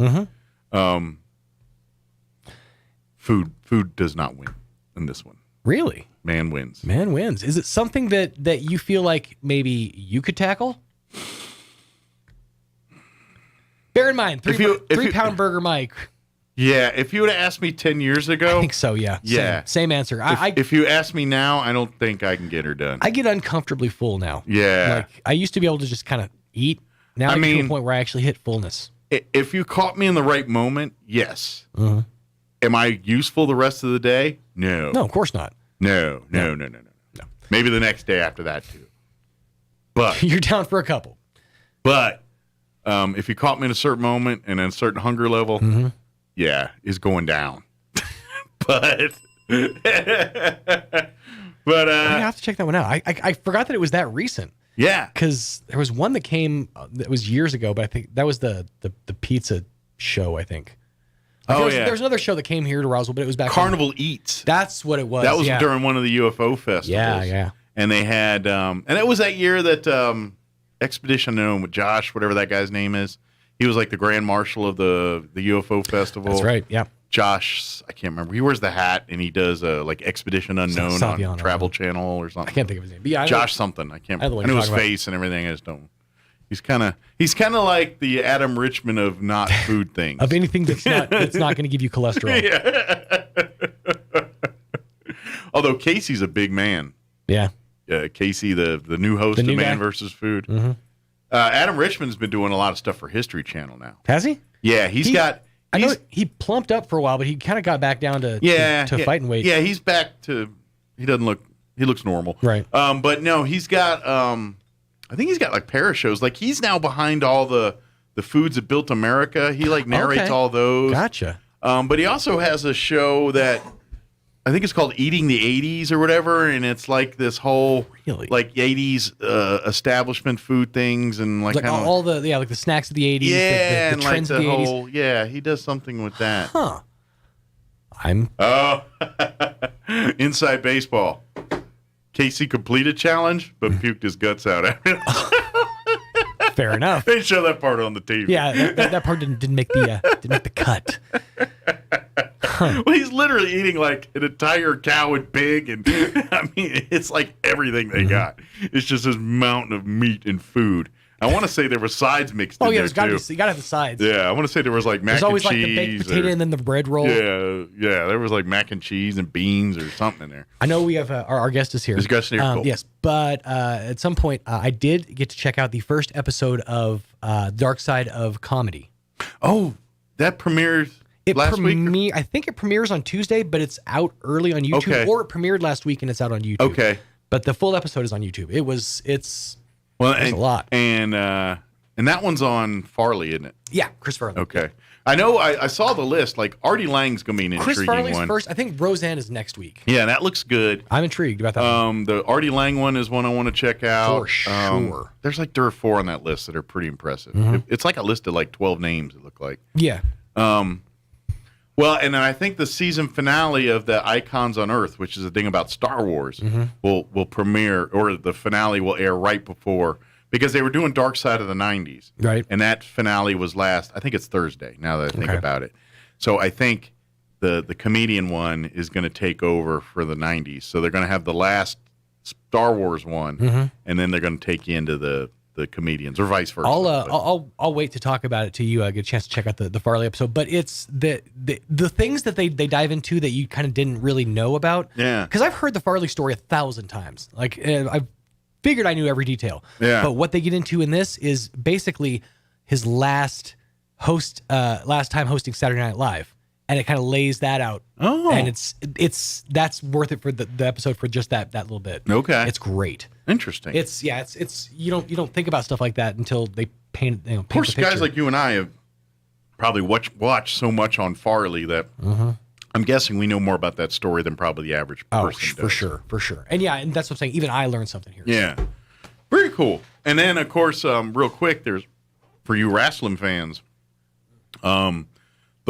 Food does not win in this one. Really? Man wins. Man wins. Is it something that you feel like maybe you could tackle? Bear in mind, 3-pound burger Mike. Yeah, if you would have asked me 10 years ago. I think so, yeah. Yeah. Same answer. If you ask me now, I don't think I can get her done. I get uncomfortably full now. Yeah. Like, I used to be able to just kind of eat. Now I get to a point where I actually hit fullness. If you caught me in the right moment, yes. Am I useful the rest of the day? No. No, of course not. No. Maybe the next day after that, too. But you're down for a couple. But if you caught me in a certain moment and in a certain hunger level, yeah, is going down. but I have to check that one out. I forgot that it was that recent. Yeah, because there was one that came that was years ago, but I think that was the pizza show. I think. There was another show that came here to Roswell, but it was back. Carnival Eats. That's what it was. That was during one of the UFO festivals. Yeah. And they had, and it was that year that Expedition Unknown with Josh, whatever that guy's name is. He was like the grand marshal of the UFO festival. That's right. Yeah. Josh, I can't remember. He wears the hat and he does like Expedition Unknown on Travel Channel or something. I can't think of his name. But yeah, Josh something. I can't remember. I know his face and everything. I just don't. He's kind of like the Adam Richman of not food things. Of anything that's not going to give you cholesterol. Yeah. Although Casey's a big man. Yeah. Casey, the new host of Man vs. Food. Adam Richman's been doing a lot of stuff for History Channel now. Has he? Yeah, I know he plumped up for a while, but he kind of got back down to fighting weight. Yeah, he's back to. He looks normal. Right. But no, he's got. I think he's got like para shows. Like he's now behind all the foods that built America. He like narrates all those. Gotcha. But he also has a show that I think it's called Eating the 80s or whatever, and it's like this whole like 80s establishment food things and like kinda, all the like the snacks of the 80s, yeah, the and trends like of the 80s. whole he does something with that. Huh. Inside baseball. Casey completed challenge, but puked his guts out after it. Fair enough. They show that part on the TV. Yeah, that part didn't make the cut. Well, he's literally eating like an entire cow and pig, and I mean, it's like everything they got. It's just this mountain of meat and food. I want to say there were sides mixed in there, there's gotta be, you gotta have the sides. Yeah, I want to say there was like mac and cheese. There's always like the baked potato and then the bread roll. Yeah, there was like mac and cheese and beans or something in there. I know we have our guest is here. His guest is here, cool. Yes, but at some point I did get to check out the first episode of Dark Side of Comedy. Oh, that premiered last week? I think it premieres on Tuesday, but it's out early on YouTube. Okay. Or it premiered last week and it's out on YouTube. Okay. But the full episode is on YouTube. It's a lot. And that one's on Farley, isn't it? Yeah, Chris Farley. Okay. I know I saw the list. Like Artie Lang's gonna be an Chris intriguing Farley's one. first. I think Roseanne is next week. Yeah, that looks good. I'm intrigued about that one. The Artie Lang one is one I want to check out. For sure. There's like 3 or 4 on that list that are pretty impressive. Mhm. It's like a list of like 12 names, it looked like. Yeah. Well, and then I think the season finale of the Icons on Earth, which is a thing about Star Wars, will premiere, or the finale will air right before, because they were doing Dark Side of the 90s. Right. And that finale was I think it's Thursday, now that I think about it. So I think the comedian one is going to take over for the 90s. So they're going to have the last Star Wars one, and then they're going to take you into the comedians, or vice versa. I'll wait to talk about it till you get a chance to check out the Farley episode. But it's the things that they dive into that you kind of didn't really know about. Yeah. Because I've heard the Farley story 1,000 times. Like I figured I knew every detail. Yeah. But what they get into in this is basically his last time hosting Saturday Night Live. And it kind of lays that out. Oh. And that's worth it for the episode for just that little bit. Okay. It's great. Interesting. It's you don't think about stuff like that until they paint Of course, guys like you and I have probably watched so much on Farley that I'm guessing we know more about that story than probably the average person does. For sure. And and that's what I'm saying. Even I learned something here. Yeah. Very cool. And then, of course, real quick, there's, for you wrestling fans, The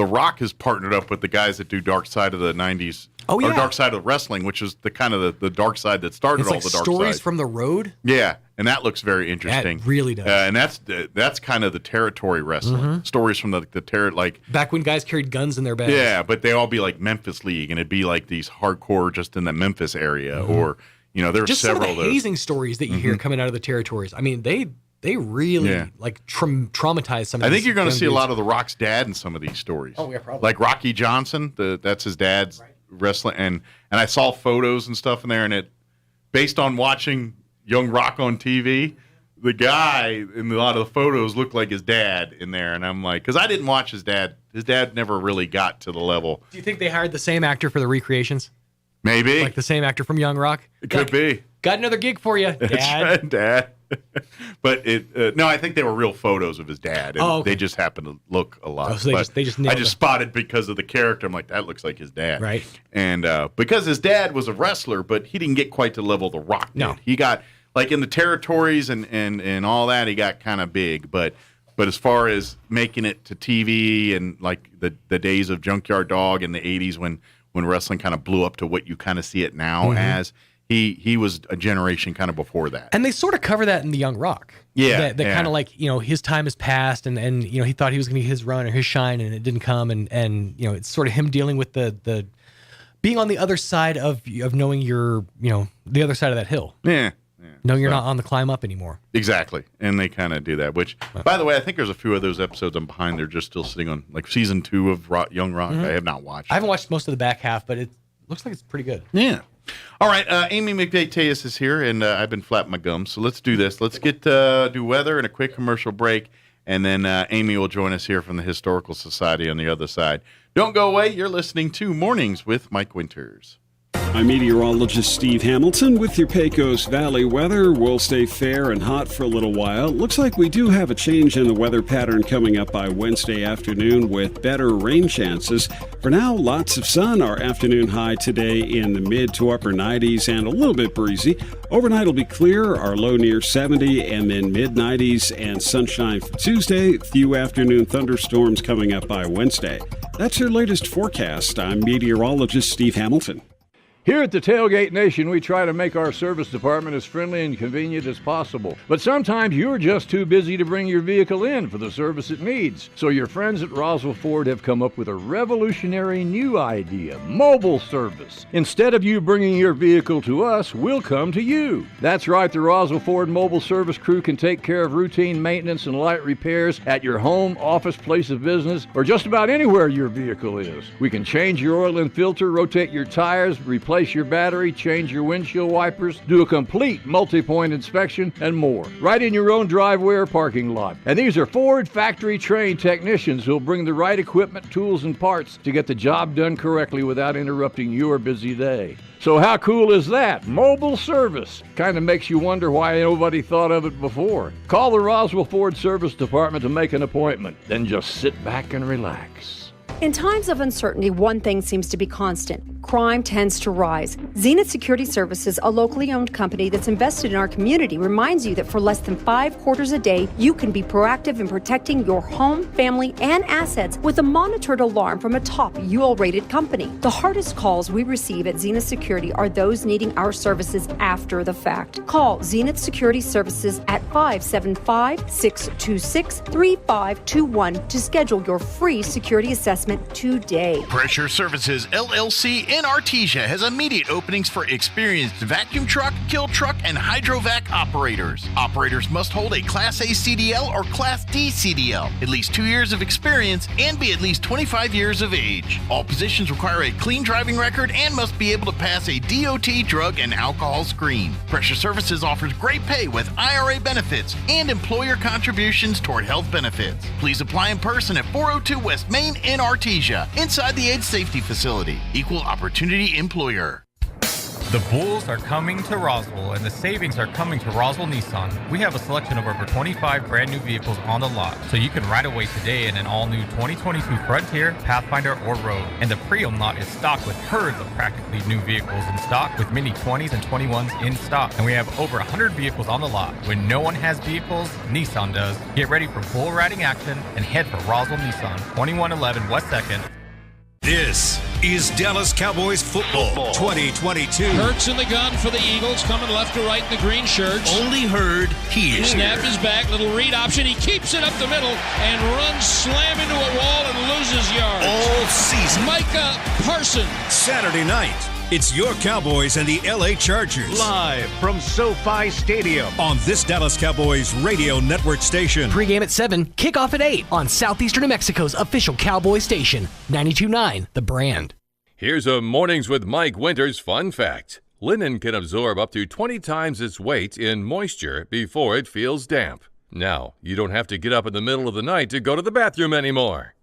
Rock has partnered up with the guys that do Dark Side of the 90s. Oh, yeah. Or Dark Side of Wrestling, which is the kind of the dark side that started It's all like the dark stories sides. from the road. Yeah, and that looks very interesting. That really does. And that's kind of the territory wrestling. Stories from the like back when guys carried guns in their bags. Yeah, but they all be like Memphis League, and it'd be like these hardcore just in the Memphis area, or there were just several some of of the those. hazing stories that you hear coming out of the territories. I mean, they really like traumatize some of I these think you're going to young see a dudes. lot of The Rock's dad in some of these stories. Oh, yeah, probably. Like Rocky Johnson, that's his dad's wrestling, and I saw photos and stuff in there, and it, based on watching Young Rock on TV, the guy in a lot of the photos looked like his dad in there, and I'm like, because I didn't watch his dad. His dad never really got to the level. Do you think they hired the same actor for the recreations? Maybe. Like the same actor from Young Rock? It could be. Got another gig for you, Dad. That's right, Dad. But no, I think they were real photos of his dad, and okay. they just happen to look a lot. Oh, so they just I nailed just it. spotted because of the character. I'm like, that looks like his dad, Right. And because his dad was a wrestler, but he didn't get quite to the level The Rock did. No. He got like in the territories and all that. He got kind of big, but as far as making it to TV and like the days of Junkyard Dog in the '80s when wrestling kind of blew up to what you kind of see it now as. He was a generation kind of before that. And they sort of cover that in the Young Rock. Yeah. That kind of like, his time has passed and he thought he was going to get his run or his shine and it didn't come. And it's sort of him dealing with the being on the other side of knowing you're, the other side of that hill. Yeah. Knowing you're not on the climb up anymore. Exactly. And they kind of do that, which, by the way, I think there's a few of those episodes I'm behind. They're just still sitting on, like season 2 of Young Rock. I have not watched. I haven't watched most of the back half, but it looks like it's pretty good. Yeah. All right, Amy McDay-Tejas is here, and I've been flapping my gums, so let's do this. Let's get do weather and a quick commercial break, and then Amy will join us here from the Historical Society on the other side. Don't go away. You're listening to Mornings with Mike Winters. I'm meteorologist Steve Hamilton with your Pecos Valley weather. We'll stay fair and hot for a little while. Looks like we do have a change in the weather pattern coming up by Wednesday afternoon with better rain chances. For now, lots of sun. Our afternoon high today in the mid to upper 90s and a little bit breezy. Overnight will be clear, our low near 70 and then mid 90s and sunshine for Tuesday. Few afternoon thunderstorms coming up by Wednesday. That's your latest forecast. I'm meteorologist Steve Hamilton. Here at the Tailgate Nation, we try to make our service department as friendly and convenient as possible. But sometimes you're just too busy to bring your vehicle in for the service it needs. So your friends at Roswell Ford have come up with a revolutionary new idea, mobile service. Instead of you bringing your vehicle to us, we'll come to you. That's right, the Roswell Ford mobile service crew can take care of routine maintenance and light repairs at your home, office, place of business, or just about anywhere your vehicle is. We can change your oil and filter, rotate your tires, replace your battery, change your windshield wipers, do a complete multi-point inspection, and more. Right in your own driveway or parking lot. And these are Ford factory-trained technicians who'll bring the right equipment, tools, and parts to get the job done correctly without interrupting your busy day. So how cool is that? Mobile service. Kind of makes you wonder why nobody thought of it before. Call the Roswell Ford Service Department to make an appointment. Then just sit back and relax. In times of uncertainty, one thing seems to be constant. Crime tends to rise. Zenith Security Services, a locally owned company that's invested in our community, reminds you that for less than 5 quarters a day, you can be proactive in protecting your home, family, and assets with a monitored alarm from a top UL-rated company. The hardest calls we receive at Zenith Security are those needing our services after the fact. Call Zenith Security Services at 575-626-3521 to schedule your free security assessment today. Pressure Services LLC in Artesia has immediate openings for experienced vacuum truck, kill truck, and hydrovac operators. Operators must hold a Class A CDL or Class D CDL, at least 2 years of experience, and be at least 25 years of age. All positions require a clean driving record and must be able to pass a DOT drug and alcohol screen. Pressure Services offers great pay with IRA benefits and employer contributions toward health benefits. Please apply in person at 402 West Main in Artesia, inside the Age Safety Facility. Equal opportunity employer. The Bulls are coming to Roswell, and the savings are coming to Roswell Nissan. We have a selection of over 25 brand new vehicles on the lot, so you can ride away today in an all-new 2022 Frontier, Pathfinder, or Rogue. And the pre-owned lot is stocked with herds of practically new vehicles in stock, with many 20s and 21s in stock. And we have over 100 vehicles on the lot. When no one has vehicles, Nissan does. Get ready for bull riding action and head for Roswell Nissan, 2111 West 2nd. This is Dallas Cowboys football 2022. Hurts in the gun for the Eagles, coming left to right in the green shirts. Only heard here. Snap is back, little read option. He keeps it up the middle and runs slam into a wall and loses yards. All season. Micah Parsons. Saturday night, it's your Cowboys and the LA Chargers. Live from SoFi Stadium. On this Dallas Cowboys radio network station. Pre-game at 7, kickoff at 8 on Southeastern New Mexico's official Cowboy station, 92.9 The Brand. Here's a Mornings with Mike Winters fun fact. Linen can absorb up to 20 times its weight in moisture before it feels damp. Now, you don't have to get up in the middle of the night to go to the bathroom anymore.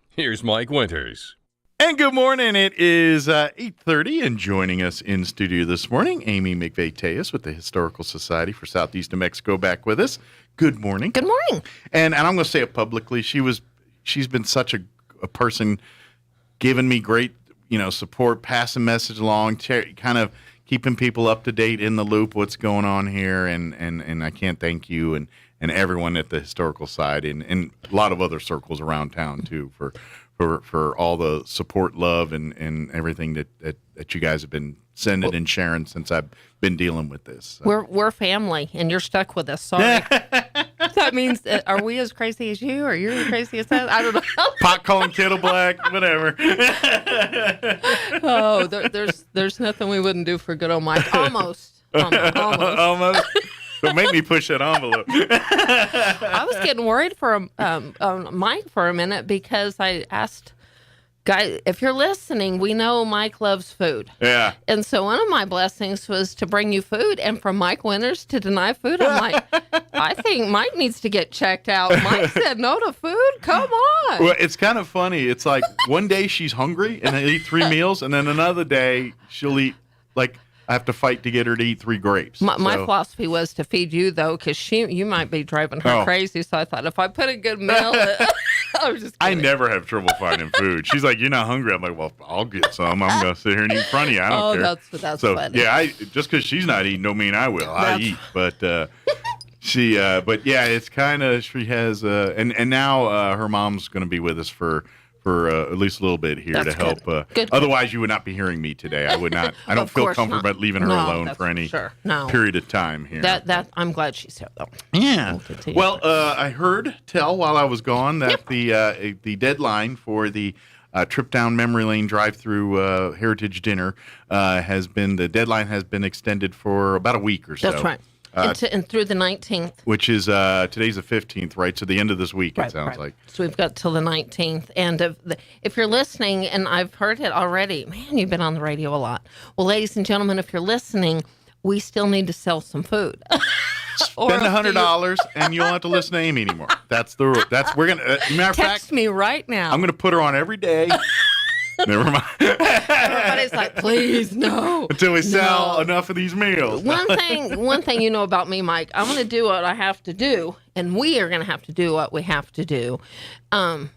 Here's Mike Winters. And good morning. It is 8:30, and joining us in studio this morning, Amy McVeigh-Tejas with the Historical Society for Southeast New Mexico, back with us. Good morning. Good morning. And I'm going to say it publicly. She's been such a person giving me great, support, passing message along, kind of keeping people up to date in the loop, what's going on here, and I can't thank you and everyone at the Historical side and a lot of other circles around town too for all the support, love, and everything that you guys have been sending and sharing since I've been dealing with this. So. We're family, and you're stuck with us. Sorry. That means, are we as crazy as you, or you're as crazy as us? I don't know. Pot calling kettle black, whatever. Oh, there's nothing we wouldn't do for good old Mike. Almost. Don't make me push that envelope. I was getting worried for Mike for a minute because I asked, guys, if you're listening, we know Mike loves food. Yeah. And so one of my blessings was to bring you food, and from Mike Winters to deny food, I'm like, I think Mike needs to get checked out. Mike said no to food? Come on. Well, it's kind of funny. It's like one day she's hungry and I eat 3 meals, and then another day she'll eat like I have to fight to get her to eat 3 grapes. My So- philosophy was to feed you, though, because you might be driving her Oh. crazy. So I thought if I put a good meal, I was just I kidding. never have trouble finding food. She's like, "You're not hungry." I'm like, "Well, I'll get some. I'm gonna sit here and eat in front of you. I don't care." That's so funny. yeah, just because she's not eating, don't mean I will. I eat, but but yeah, it's kind of she has and now her mom's gonna be with us for at least a little bit here That's to help. Good. Otherwise, you would not be hearing me today. I would not. I don't Of feel course comfortable not. about leaving her No, alone that's for any sure. No. period of time here. That I'm glad she's here, though. Yeah. We'll continue. Well, I heard tell while I was gone that the deadline for the trip down memory lane drive-through heritage dinner the deadline has been extended for about a week or so. That's right. And through the 19th. Which is today's the 15th, right? So the end of this week, it sounds like. So we've got till the 19th. And if you're listening, and I've heard it already, man, you've been on the radio a lot. Well, ladies and gentlemen, if you're listening, we still need to sell some food. Spend $100 and you won't have to listen to Amy anymore. That's the rule. We're gonna. Matter of Text fact, me right now. I'm gonna put her on every day. Never mind. Everybody's like, please, no. Until we sell enough of these meals. One thing you know about me, Mike, I'm going to do what I have to do, and we are going to have to do what we have to do to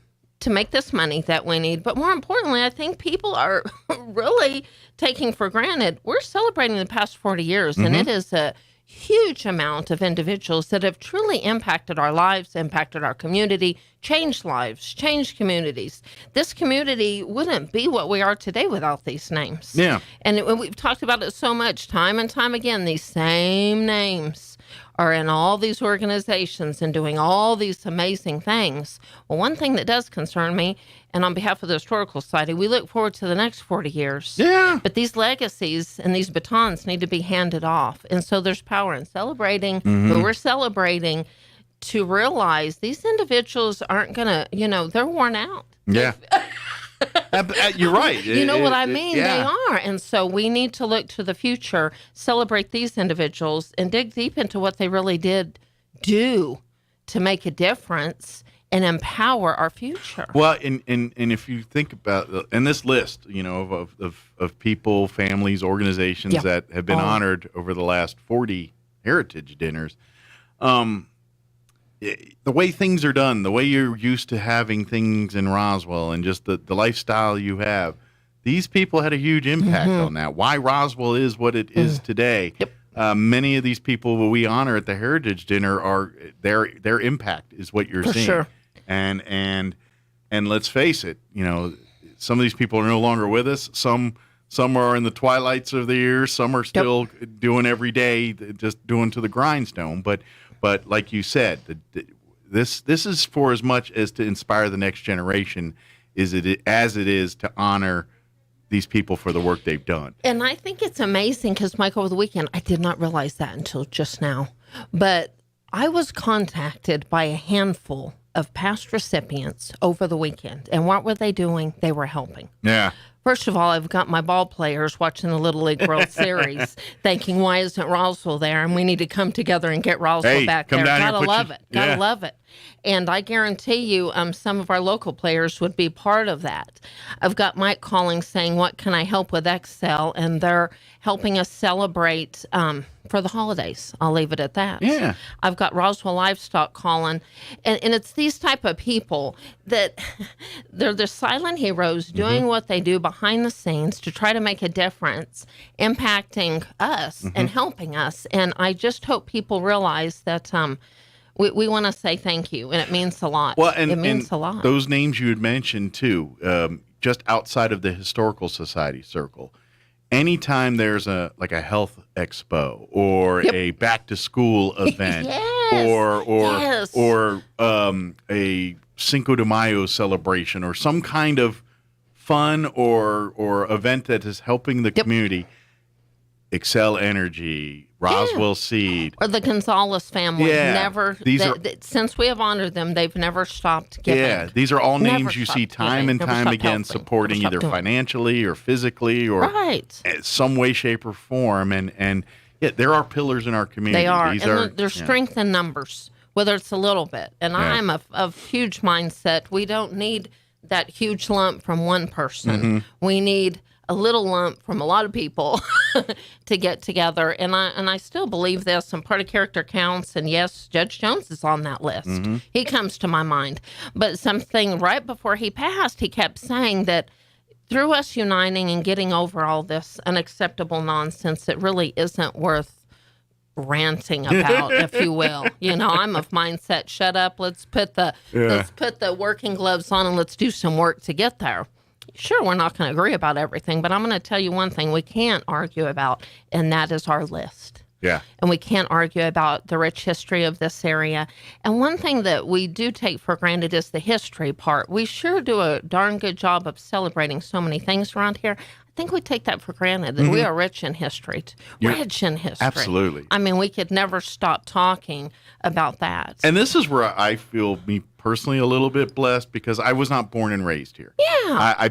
make this money that we need. But more importantly, I think people are really taking for granted. We're celebrating the past 40 years, and it is a huge amount of individuals that have truly impacted our lives, impacted our community, changed lives, changed communities. This community wouldn't be what we are today without these names. Yeah. And we've talked about it so much, time and time again. These same names are in all these organizations and doing all these amazing things. Well, one thing that does concern me, and on behalf of the Historical Society, we look forward to the next 40 years. Yeah. But these legacies and these batons need to be handed off. And so there's power in celebrating, but we're celebrating to realize these individuals aren't going to, they're worn out. Yeah. You're right. You know what I mean? Yeah. They are. And so we need to look to the future, celebrate these individuals, and dig deep into what they really did do to make a difference and empower our future. Well, and if you think about and this list, of people, families, organizations that have been honored over the last 40 heritage dinners, the way things are done, the way you're used to having things in Roswell, and just the lifestyle you have, these people had a huge impact on that. Why Roswell is what it is today. Yep. Many of these people we honor at the heritage dinner are their impact is what you're seeing. Sure. And let's face it, some of these people are no longer with us. Some are in the twilights of the years. Some are still doing every day, just doing to the grindstone. But like you said, this is for as much as to inspire the next generation, as it is to honor these people for the work they've done. And I think it's amazing because, Mike, over the weekend, I did not realize that until just now, but I was contacted by a handful of past recipients over the weekend. And what were they doing? They were helping. Yeah. First of all, I've got my ball players watching the Little League World Series thinking, why isn't Roswell there? And we need to come together and get Roswell back there. Gotta love it. Gotta love it. And I guarantee you some of our local players would be part of that. I've got Mike calling saying, what can I help with Excel? And they're helping us celebrate for the holidays. I'll leave it at that. Yeah. I've got Roswell Livestock calling. And it's these type of people that they're the silent heroes doing what they do behind the scenes to try to make a difference, impacting us and helping us. And I just hope people realize that we want to say thank you, and it means a lot. Well, it means a lot. Those names you had mentioned, too, just outside of the Historical Society circle, anytime there's a health expo or a back-to-school event or a Cinco de Mayo celebration or some kind of fun or event that is helping the community, Excel Energy, Roswell Seed, or the Gonzalez family. Never. Since we have honored them, they've never stopped giving. Yeah, these are all names Never you see stopped time giving. and Never time stopped again helping. supporting Never either stopped doing. financially or physically or some way, shape, or form. And there are pillars in our community. They are. These And there's strength in numbers, whether it's a little bit. And I'm of huge mindset. We don't need that huge lump from one person. We need a little lump from a lot of people to get together. And I still believe this, and part of character counts. And yes, Judge Jones is on that list. Mm-hmm. He comes to my mind. But something right before he passed, he kept saying that through us uniting and getting over all this unacceptable nonsense, it really isn't worth ranting about, if you will. You know, I'm of mindset, shut up, let's put the working gloves on and let's do some work to get there. Sure, we're not going to agree about everything, but I'm going to tell you one thing we can't argue about, and that is our list. Yeah. And we can't argue about the rich history of this area. And one thing that we do take for granted is the history part. We sure do a darn good job of celebrating so many things around here. I think we take that for granted, that we are rich in history. Rich in history. Absolutely. I mean, we could never stop talking about that. And this is where I feel, me personally, a little bit blessed because I was not born and raised here. Yeah.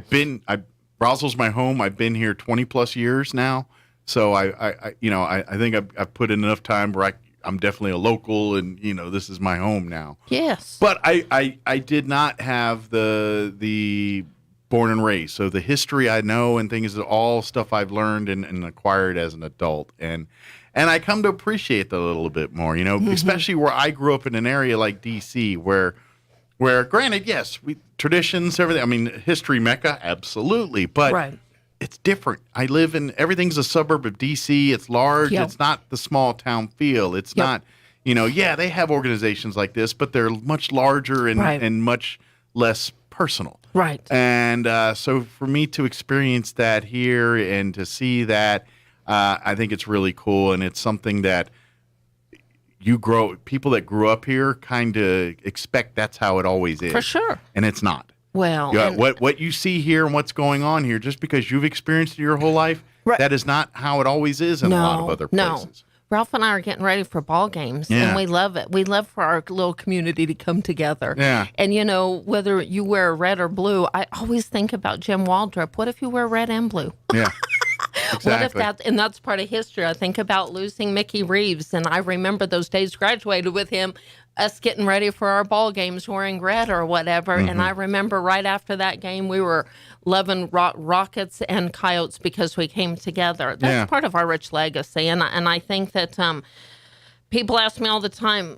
Roswell's my home. I've been here 20 plus years now. So I think I've put in enough time where I'm definitely a local, and this is my home now. Yes. But I did not have the born and raised. So the history I know and things is all stuff I've learned and acquired as an adult, and I come to appreciate that a little bit more. Especially where I grew up in an area like D.C. where granted, yes, traditions, everything. I mean, history mecca, absolutely, but. Right. It's different. I live in, everything's a suburb of D.C. It's large. Yep. It's not the small town feel. It's not, they have organizations like this, but they're much larger and much less personal. Right. And so for me to experience that here and to see that, I think it's really cool. And it's something that people that grew up here kind of expect that's how it always is. For sure. And it's not. Well, what you see here and what's going on here, just because you've experienced it your whole life, that is not how it always is in a lot of other places. Ralph and I are getting ready for ball games, and we love it. We love for our little community to come together. Yeah. And, whether you wear red or blue, I always think about Jim Waldrop. What if you wear red and blue? Yeah. Exactly. What if that's part of history? I think about losing Mickey Reeves, and I remember those days, graduated with him, us getting ready for our ball games wearing red or whatever. And I remember right after that game, we were loving Rockets and Coyotes because we came together. That's part of our rich legacy. And I think that people ask me all the time,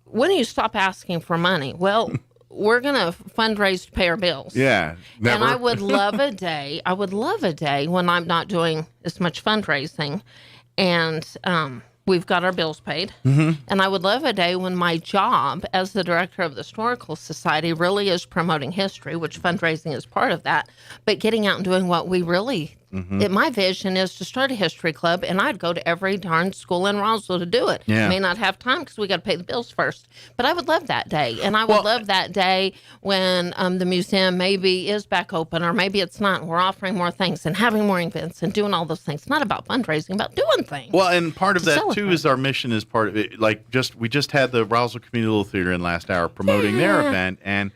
when do you stop asking for money? Well, we're going to fundraise to pay our bills. Yeah. Never. And I would love a day when I'm not doing as much fundraising and we've got our bills paid. Mm-hmm. And I would love a day when my job as the director of the Historical Society really is promoting history, which fundraising is part of that, but getting out and doing what we really, my vision is to start a history club, and I'd go to every darn school in Roswell to do it. Yeah. May not have time because we got to pay the bills first, but I would love that day. And I would love that day when the museum maybe is back open, or maybe it's not. We're offering more things and having more events and doing all those things. It's not about fundraising, about doing things. Well, and part of that too is our mission is part of it. Like we just had the Roswell Community Little Theater in last hour promoting their event and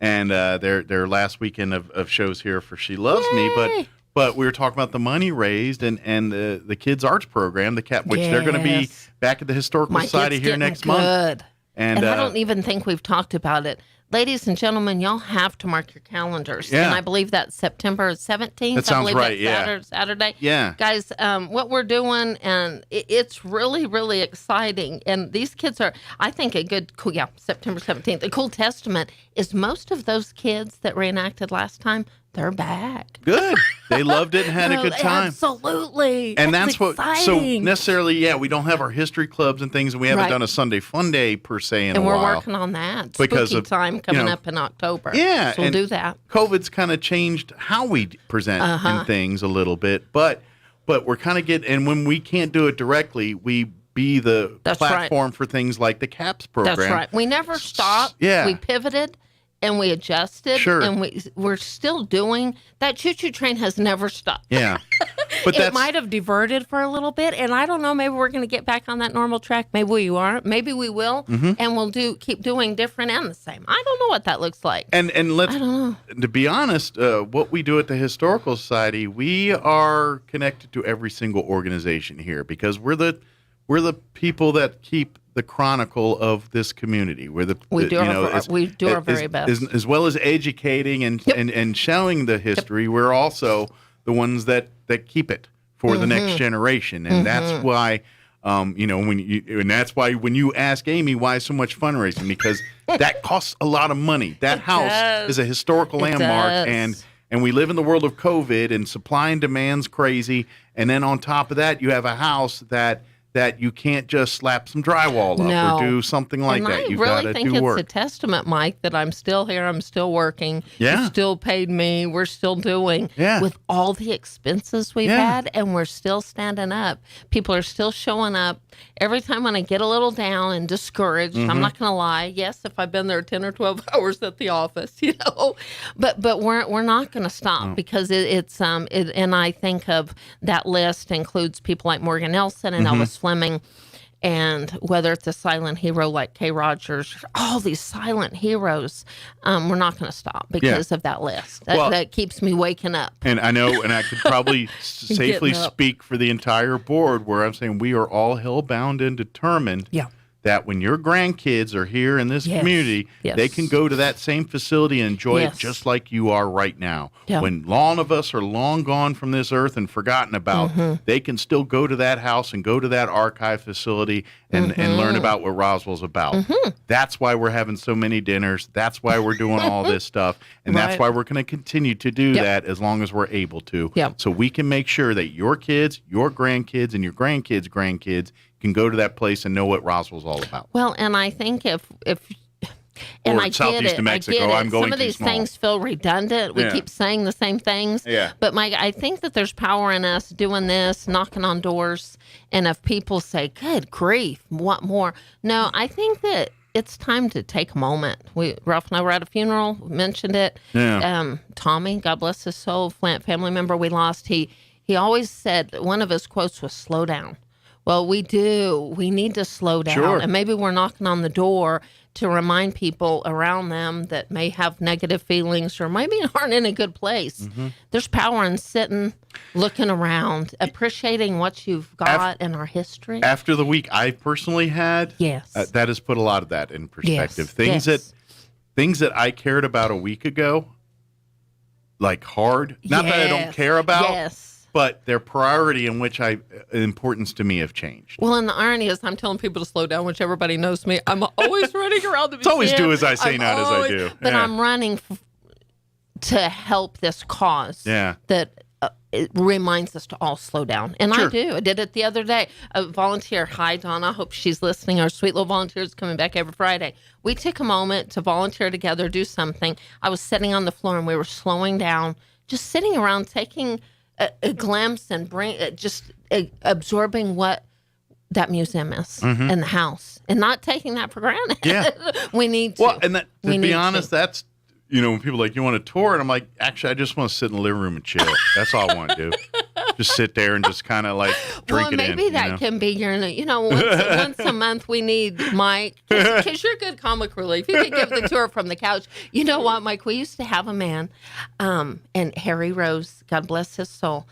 their last weekend of shows here for She Loves Me, but we were talking about the money raised and the kids arts program, which they're going to be back at the Historical Society here next month. And I don't even think we've talked about it. Ladies and gentlemen, y'all have to mark your calendars. Yeah. And I believe that's September 17th. That sounds I believe right, that's Saturday. Yeah. Guys, what we're doing, and it's really, really exciting. And these kids are, I think, September 17th. A cool testament is most of those kids that reenacted last time, they're back. Good. They loved it and had a good time. Absolutely. And that's what, so exciting. necessarily, we don't have our history clubs and things, and we haven't done a Sunday Fun Day per se in a while. And we're working on that. Because Spooky of, time coming up in October. Yeah. So we'll do that. COVID's kind of changed how we present in things a little bit, but we're kind of and when we can't do it directly, we be the platform for things like the CAPS program. That's right. We never stopped. Yeah. We pivoted. And we adjusted, and we're still doing that. Choo-choo train has never stopped. Yeah, but it might have diverted for a little bit, and I don't know. Maybe we're going to get back on that normal track. Maybe we aren't. Maybe we will, and we'll keep doing different and the same. I don't know what that looks like. And let's, I don't know. To be honest, what we do at the Historical Society, we are connected to every single organization here because we're the people that keep the chronicle of this community. We do our very best. As well as educating and showing the history, we're also the ones that keep it for the next generation. And that's why, and that's why when you ask Amy why so much fundraising, because that costs a lot of money. That house is a historical landmark, and we live in the world of COVID, and supply and demand's crazy. And then on top of that, you have a house that you can't just slap some drywall up or do something like that. You've got to do work. It's a testament, Mike, that I'm still here. I'm still working. Yeah. You still paid me. We're still doing with all the expenses we've had, and we're still standing up. People are still showing up. Every time when I get a little down and discouraged, I'm not going to lie. Yes, if I've been there 10 or 12 hours at the office, but we're not going to stop because it's and I think of that list includes people like Morgan Nelson and Elvis Fleming, and whether it's a silent hero like Kay Rogers, all these silent heroes, we're not going to stop because of that list. That keeps me waking up. And I know, and I could probably safely speak for the entire board where I'm saying we are all hellbound and determined that when your grandkids are here in this community, they can go to that same facility and enjoy it just like you are right now. Yeah. When long of us are long gone from this earth and forgotten about, they can still go to that house and go to that archive facility and learn about what Roswell's about. That's why we're having so many dinners. That's why we're doing all this stuff. And that's why we're going to continue to do that as long as we're able to. So we can make sure that your kids, your grandkids, and your grandkids' grandkids can go to that place and know what Roswell's all about. Well, and I think if and I Southeast get New Mexico, I get it. I'm going Some of too these small. things feel redundant. We keep saying the same things. But Mike, I think that there's power in us doing this, knocking on doors, and if people say, "Good grief, what more?" No, I think that it's time to take a moment. Ralph and I were at a funeral, mentioned it. Tommy, God bless his soul, family member we lost. He always said, one of his quotes was, "Slow down." Well, we do. We need to slow down. And maybe we're knocking on the door to remind people around them that may have negative feelings or maybe aren't in a good place. There's power in sitting, looking around, appreciating what you've got in our history. After the week I personally had, that has put a lot of that in perspective. Things that I cared about a week ago, like hard, not that I don't care about, but their priority in which importance to me have changed. Well, and the irony is I'm telling people to slow down, which everybody knows me. I'm always running around the museum. It's always do as I say, not as I do. But I'm running to help this cause that it reminds us to all slow down. And I do. I did it the other day. A volunteer, hi, Donna, I hope she's listening. Our sweet little volunteer is coming back every Friday. We took a moment to volunteer together, do something. I was sitting on the floor and we were slowing down, just sitting around, taking a glimpse and absorbing what that museum is in the house and not taking that for granted. We need to. Well, and that, to be honest, that's, when people are like, you want a tour? And I'm like, actually, I just want to sit in the living room and chill. That's all I want to do. Just sit there and just kind of like drink it in. Well, maybe that can be your, once a month we need Mike, because you're good comic relief. You can give the tour from the couch. You know what, Mike? We used to have a man, and Harry Rose, God bless his soul.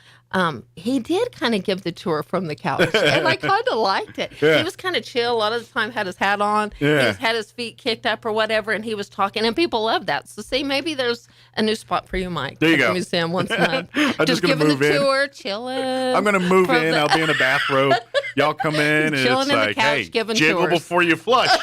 He did kind of give the tour from the couch, and I kind of liked it. He was kind of chill. A lot of the time had his hat on. He had his feet kicked up or whatever, and he was talking, and people love that. So see, maybe there's a new spot for you, Mike. There you go. The museum once a month. I'm just giving move the in. tour, chilling. I'm going to move in. I'll be in a bathrobe. Y'all come in, and Chilling it's in the like, couch, hey, giving jiggle tours. before you flush.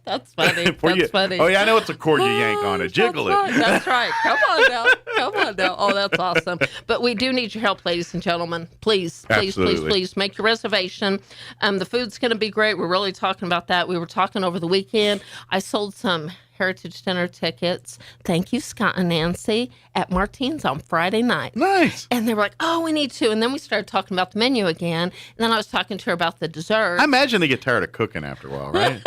That's funny. That's funny. Oh, yeah, I know it's a cord you yank on it. Jiggle it. That's right. Come on now. Come on now. Oh, that's awesome. But we do need your help, ladies and gentlemen. Please, please, Absolutely. please make your reservation. The food's going to be great. We're really talking about that. We were talking over the weekend. I sold some Heritage Dinner tickets. Thank you, Scott and Nancy, at Martine's on Friday night. Nice. And they were like, oh, we need to. And then we started talking about the menu again. And then I was talking to her about the dessert. I imagine they get tired of cooking after a while, right?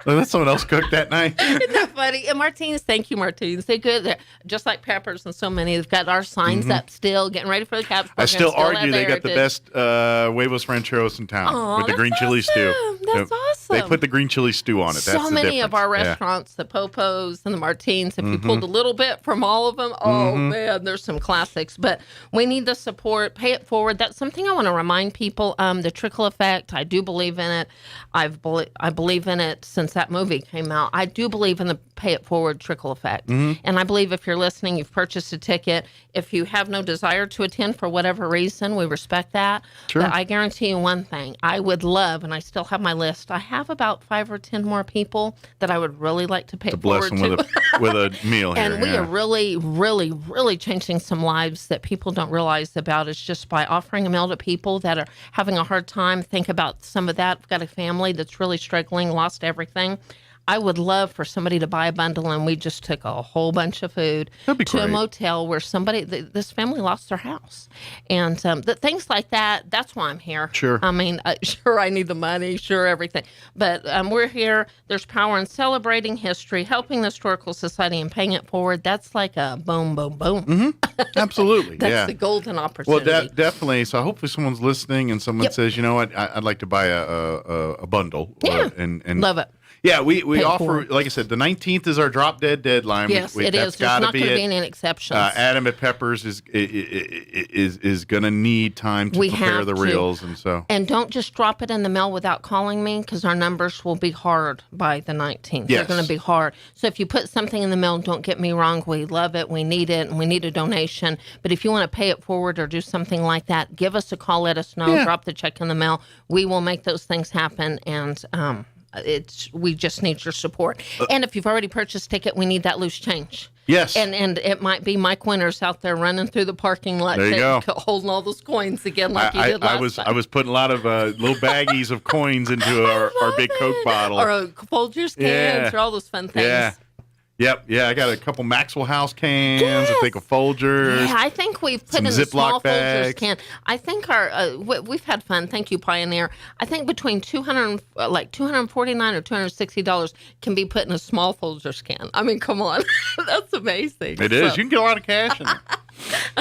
Let someone else cook that night. Isn't that funny? And Martine's, thank you, Martine's. They're good. They're just like Peppers and so many. They've got our signs up still, getting ready for the Caps program. I still argue have they got the heritage. best huevos rancheros in town with the green chili stew. That's awesome. They put the green chili stew on it. That's So the many of our difference. restaurants, the Popos and the Martines, if you pulled a little bit from all of them, man, there's some classics. But we need the support. Pay it forward. That's something I want to remind people. The trickle effect, I do believe in it. I believe in it since that movie came out. I do believe in the pay it forward trickle effect. And I believe if you're listening, you've purchased a ticket. If you have no desire to attend for whatever reason, we respect that. Sure. But I guarantee you one thing. I would love, and I still have my list, I have about 5 or 10 more people that I would really like to pay it bless forward them to. with a meal here. And we are really, really, really changing some lives that people don't realize about. It's just by offering a meal to people that are having a hard time. Think about some of that. I've got a family that's really struggling, lost everything. I would love for somebody to buy a bundle, and we just took a whole bunch of food to great. a motel where this family lost their house. And things like that, that's why I'm here. Sure. I mean, sure, I need the money, sure, everything. But we're here. There's power in celebrating history, helping the Historical Society, and paying it forward. That's like a boom, boom, boom. Absolutely. That's the golden opportunity. Well, definitely. So hopefully someone's listening and someone says, you know what, I'd like to buy a bundle. Yeah. And love it. Yeah, we offer, forward. like I said, the 19th is our drop dead deadline. Yes, it is. There's not going to be any exceptions. Adam at Peppers is going to need time to prepare the reels, and so. And don't just drop it in the mail without calling me, because our numbers will be hard by the 19th. Yes. They're going to be hard. So if you put something in the mail, don't get me wrong, we love it, we need it, and we need a donation. But if you want to pay it forward or do something like that, give us a call, let us know, drop the check in the mail. We will make those things happen, and we just need your support. And if you've already purchased a ticket, we need that loose change. Yes. And it might be Mike Winters out there running through the parking lot, There you go. holding all those coins again like you did last time. I was putting a lot of little baggies of coins into our big Coke bottle. Or Folgers cans or all those fun things. Yeah. Yep. Yeah, I got a couple Maxwell House cans. I think of Folgers. Yeah, I think we've put some in a Ziploc small bags. Folgers can. I think we've had fun. Thank you, Pioneer. I think between $249 or $260 can be put in a small Folgers can. I mean, come on, that's amazing. It is. You can get a lot of cash in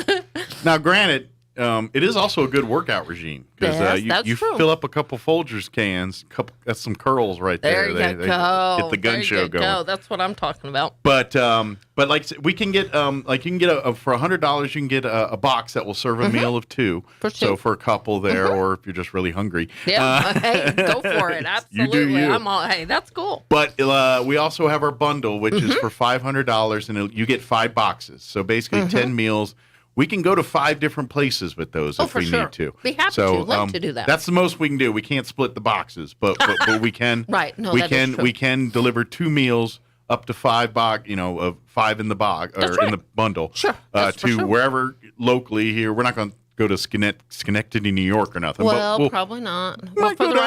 there. Now, granted, it is also a good workout regime because you fill up a couple Folgers cans. That's some curls right there. There you go. Get the gun show going. That's what I'm talking about. But like I said, we can get you can get for $100 you can get a box that will serve a meal of two. So for a couple there, or if you're just really hungry. Yeah, hey, go for it. Absolutely. You do you. I'm all. Hey, that's cool. But we also have our bundle, which is for $500, and you get 5 boxes. So basically 10 meals. We can go to 5 different places with those if we need to. Be happy to. Love to do that. That's the most we can do. We can't split the boxes, but we can. Right. No, we that can is true. we can deliver 2 meals up to 5 of 5 in the box or in the bundle. Sure. To wherever locally here. We're not going to go to Schenectady, New York, or nothing. Well, but probably not. We'll go to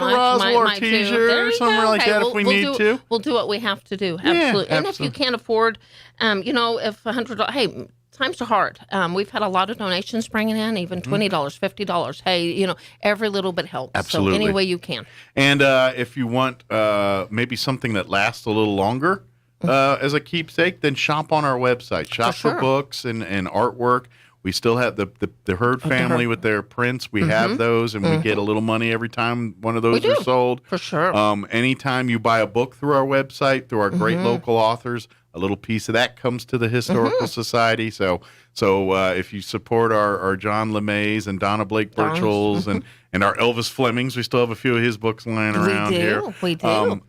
Roswell or Teaser or somewhere like that if we need to. We'll do what we have to do. Absolutely. And if you can't afford, if $100, hey. Times are hard. We've had a lot of donations bringing in, even $20, $50. Hey, every little bit helps. Absolutely. So any way you can. And if you want maybe something that lasts a little longer as a keepsake, then shop on our website. Shop for books and artwork. We still have the Hurd family with their prints. We have those, and we get a little money every time one of those are sold. For sure. Anytime you buy a book through our website, through our great local authors, a little piece of that comes to the Historical Society. So if you support our John LeMays and Donna Blake Birchells and our Elvis Flemings, we still have a few of his books lying around here. We do.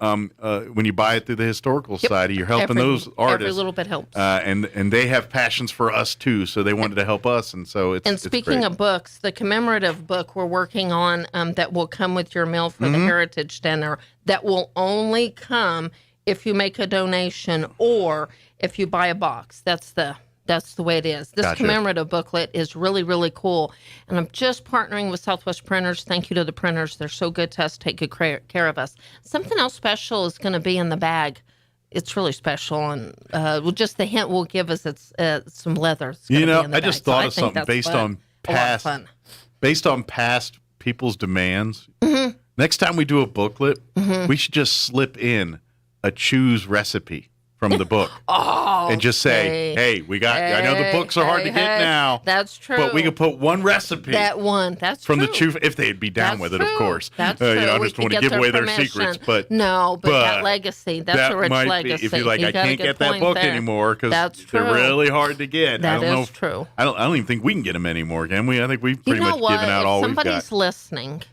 When you buy it through the Historical Society, you're helping those artists. Every little bit helps. And they have passions for us too, so they wanted to help us, and so it's. And speaking of books, the commemorative book we're working on that will come with your meal for the Heritage Dinner, that will only come if you make a donation or if you buy a box. That's the way it is. This commemorative booklet is really, really cool. And I'm just partnering with Southwest Printers. Thank you to the printers. They're so good to us, take good care of us. Something else special is going to be in the bag. It's really special. And just the hint we'll give us, it's some leather. It's gonna be in the I just bag. thought So of something based on past people's demands. Next time we do a booklet, we should just slip in a choose recipe from the book and just say, hey, I know the books are hard to get now. That's true. But we could put one recepe. That's from true. the choose, if they'd be down with it, of course. That's true. I just want to give away their secrets. But that legacy, that's a rich legacy. If you're like, I can't get that book anymore because they're really hard to get. That is true. I don't even think we can get them anymore, can we? I think we've pretty much given out all we've got. If somebody's listening,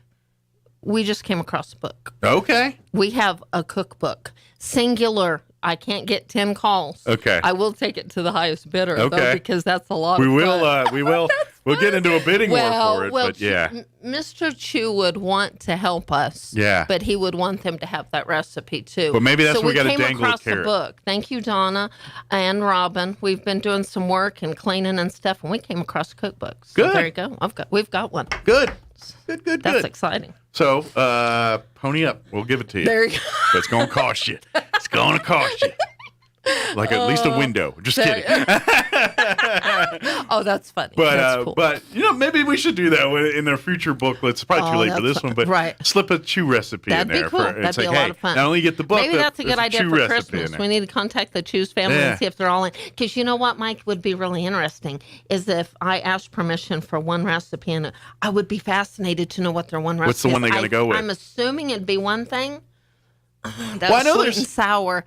We just came across a book. Okay. We have a cookbook, singular. I can't get 10 calls. Okay. I will take it to the highest bidder, Okay. though, because that's a lot We of will. fun. We will. We'll get into a bidding war for it. But yeah. Mr. Chu would want to help us. Yeah. But he would want them to have that recipe too. Well, maybe that's so where we got to came dangle a across the carrot. book. Thank you, Donna and Robin. We've been doing some work and cleaning and stuff, and we came across a cookbook. So Good. there you go. We've got one. Good. That's exciting. So, pony up. We'll give it to you. There you go. But it's going to cost you. It's going to cost you. Like at least a window. Just kidding. Oh, that's funny. But That's cool. but maybe we should do that in their future booklets. It's probably too late for this one, but slip a chew recipe That'd in there. be cool. That'd be a lot of fun. Not only get the book, maybe that's a good idea for in Christmas. there. We need to contact the Choose family Yeah. and see if they're all in. Because you know what, Mike, would be really interesting is if I asked permission for one recipe, and I would be fascinated to know what their one recipe. What's the one is. they're gonna go with? I'm assuming it'd be one thing. That Well, I know sweet there's- and sour.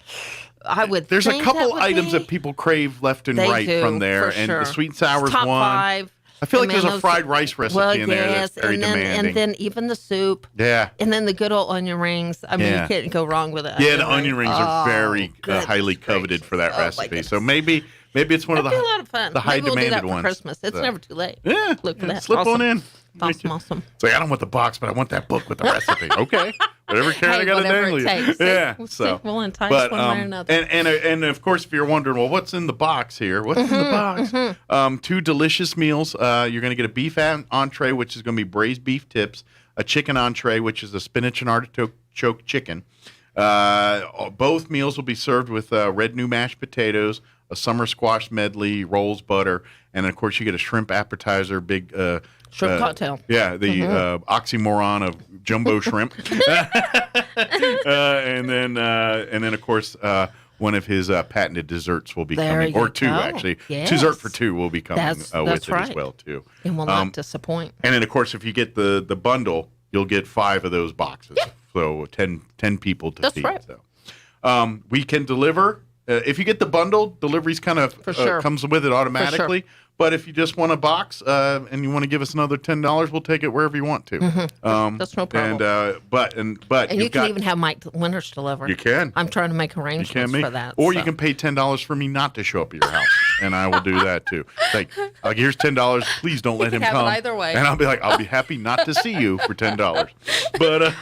I would. There's a think couple that would items be. that people crave left and They right do, from there, for and sure. the sweet and sour is Top one. 5. I feel like Man, there's a those- fried rice recipe in there that's very and then, demanding. And then even the soup. Yeah. And then the good old onion rings. I mean, Yeah. you can't go wrong with it. Yeah, the onion rings are very goodness highly coveted for that Oh, my recipe. So maybe it's one That'd of be a lot of fun. the high Maybe we'll do demanded that for ones. Christmas. It's So. never too late. Yeah. Look for that. Slip Awesome. one in. Awesome. It's like, I don't want the box, but I want that book with the recipe. Okay. Whatever carrot I got to whatever dangle it you. takes. Yeah. We'll So, see. We'll entice but, one way or another. and of course, if you're wondering, well, what's in the box here? What's in the box? 2 delicious meals. You're going to get a beef entree, which is going to be braised beef tips, a chicken entree, which is a spinach and artichoke chicken. Both meals will be served with red new mashed potatoes, a summer squash medley, rolls, butter, and of course you get a shrimp appetizer, big Shrimp cocktail. Yeah, the oxymoron of jumbo shrimp, and then of course one of his patented desserts will be There coming, you or 2 go. actually. Yes. Dessert for 2 will be coming That's with it right. as well too. And will not disappoint. And then of course if you get the bundle, you'll get 5 of those boxes. Yeah. So 10 people to That's feed. right. So we can deliver. If you get the bundle, delivery's kind of For sure. comes with it automatically. But if you just want a box and you want to give us another $10, we'll take it wherever you want to. That's no problem. And but And you you've can got, even have Mike Winters deliver. You can. I'm trying to make you arrangements can for that. or so. you can pay $10 for me not to show up at your house, and I will do that too. Like here's $10. Please don't let him have it come. either way. And I'll be like, I'll be happy not to see you for $10. But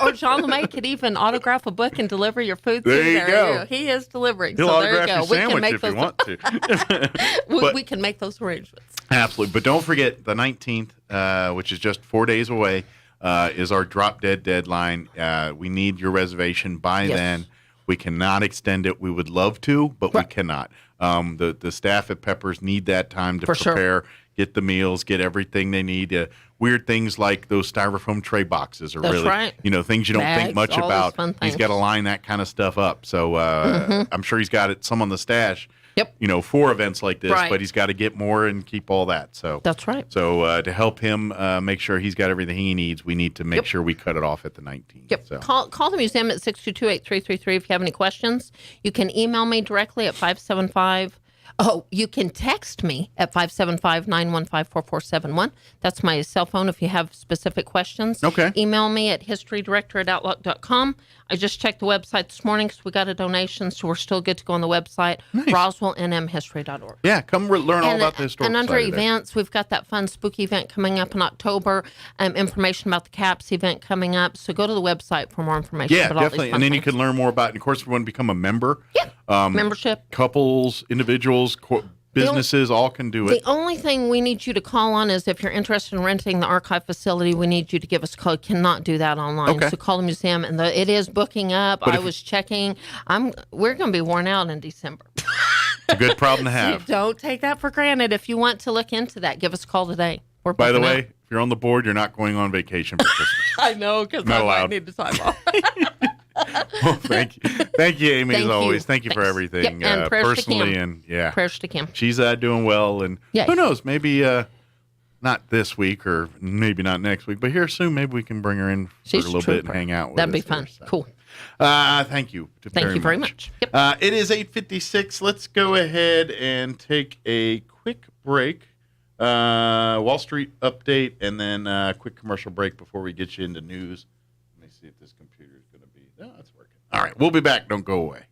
Or John LeMay could even autograph a book and deliver your food. There through you go. He is delivering. he'll so there you autograph go. your We can sandwich make if those. you want to. We can make those arrangements. Absolutely. But don't forget the 19th, which is just 4 days away, is our drop dead deadline. We need your reservation by then. We cannot extend it. We would love to, but we cannot. The staff at Peppers need that time to prepare, get the meals, get everything they need. Weird things like those styrofoam tray boxes are really, things you don't think Bags, much all those about. fun He's things. got to line that kind of stuff up. So I'm sure he's got some on the stash. Yep. For events like this, Right. but he's got to get more and keep all that. So That's right. So to help him make sure he's got everything he needs, we need to make sure we cut it off at the 19th. Yep. So. Call the museum at 622-8333 if you have any questions. You can email me directly at 575. Oh, you can text me at 575-915-4471. That's my cell phone if you have specific questions. Okay. Email me at historydirector@outlook.com. I just checked the website this morning because we got a donation, so we're still good to go on the website, roswellnmhistory.org. Yeah, come learn all about the historical And under side of there. events, we've got that fun spooky event coming up in October, information about the CAPS event coming up. So go to the website for more information Yeah, about all these definitely. fun And then you things. can learn more about it. And of course, if you want to become a member, Membership. couples, individuals, businesses, all can do The it. only thing we need you to call on is if you're interested in renting the archive facility, we need you to give us a call. You cannot do that online. Okay. So call the museum, and it is booking up. But I if- was checking. We're going to be worn out in December. It's a good problem to So have. don't take that for granted. If you want to look into that, give us a call today. We're By the booking way, up. if you're on the board, you're not going on vacation for Christmas. I know because Not I might allowed. need the time off. Well, thank you, Amy, Thank as you. always. Thank you for Thanks. everything, Yep, and prayers to personally, Kim. and yeah, Prayers to Kim. She's doing well, and Yeah. who knows? Maybe not this week, or maybe not next week, but here soon, maybe we can bring her in for She's a little a bit and trooper. hang out with That'd us be fun. here, so. Cool. Thank you. Thank you very much. Yep. It is 8:56. Let's go ahead and take a quick break. Wall Street update, and then a quick commercial break before we get you into news see if this computer is going to be. No, it's working. All right, we'll be back. Don't go away.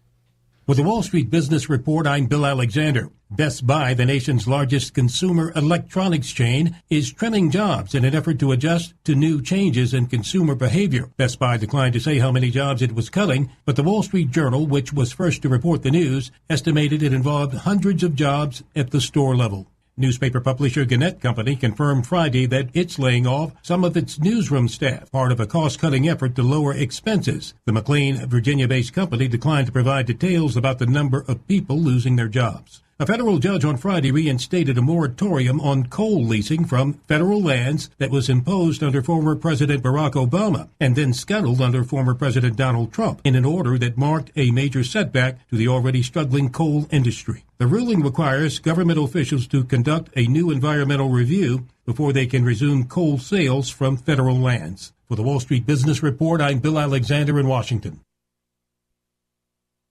With the Wall Street Business Report, I'm Bill Alexander. Best Buy, the nation's largest consumer electronics chain, is trimming jobs in an effort to adjust to new changes in consumer behavior. Best Buy declined to say how many jobs it was cutting, but the Wall Street Journal, which was first to report the news, estimated it involved hundreds of jobs at the store level. Newspaper publisher Gannett Company confirmed Friday that it's laying off some of its newsroom staff, part of a cost-cutting effort to lower expenses. The McLean, Virginia-based company declined to provide details about the number of people losing their jobs. A federal judge on Friday reinstated a moratorium on coal leasing from federal lands that was imposed under former President Barack Obama and then scuttled under former President Donald Trump in an order that marked a major setback to the already struggling coal industry. The ruling requires government officials to conduct a new environmental review before they can resume coal sales from federal lands. For the Wall Street Business Report, I'm Bill Alexander in Washington.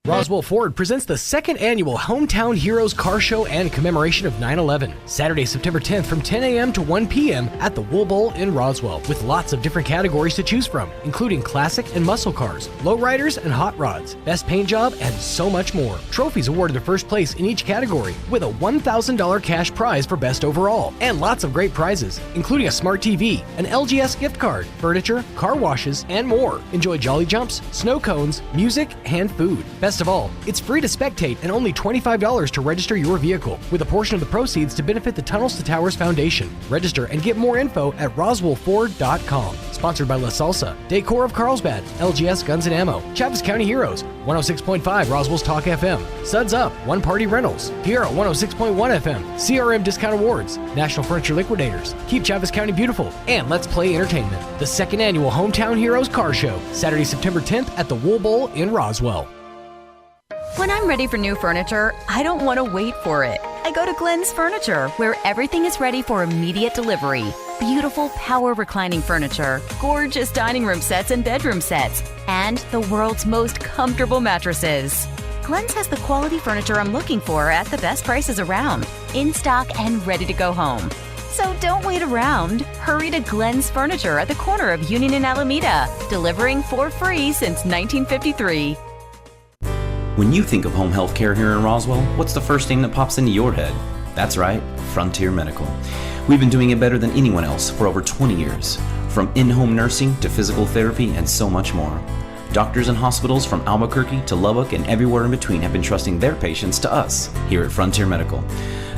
Roswell Ford presents the second annual Hometown Heroes Car Show and commemoration of 9/11. Saturday, September 10th from 10 a.m. to 1 p.m. at the Wool Bowl in Roswell, with lots of different categories to choose from, including classic and muscle cars, lowriders and hot rods, best paint job, and so much more. Trophies awarded to first place in each category, with a $1,000 cash prize for best overall, and lots of great prizes, including a smart TV, an LGS gift card, furniture, car washes, and more. Enjoy jolly jumps, snow cones, music, and food. Best of all, it's free to spectate and only $25 to register your vehicle, with a portion of the proceeds to benefit the Tunnels to Towers Foundation. Register and get more info at roswellford.com. Sponsored by La Salsa, Decor of Carlsbad, LGS Guns and Ammo, Chaves County Heroes, 106.5 Roswell's Talk FM, Suds Up, One Party Rentals, Piero 106.1 FM, CRM Discount Awards, National Furniture Liquidators, Keep Chaves County Beautiful, and Let's Play Entertainment. The second annual Hometown Heroes Car Show, Saturday, September 10th at the Wool Bowl in Roswell. When I'm ready for new furniture, I don't want to wait for it. I go to Glenn's Furniture, where everything is ready for immediate delivery. Beautiful power reclining furniture, gorgeous dining room sets and bedroom sets, and the world's most comfortable mattresses. Glenn's has the quality furniture I'm looking for at the best prices around, in stock and ready to go home. So don't wait around. Hurry to Glenn's Furniture at the corner of Union and Alameda, delivering for free since 1953. When you think of home health care here in Roswell, what's the first thing that pops into your head? That's right, Frontier Medical. We've been doing it better than anyone else for over 20 years. From in-home nursing to physical therapy and so much more. Doctors and hospitals from Albuquerque to Lubbock and everywhere in between have been trusting their patients to us here at Frontier Medical.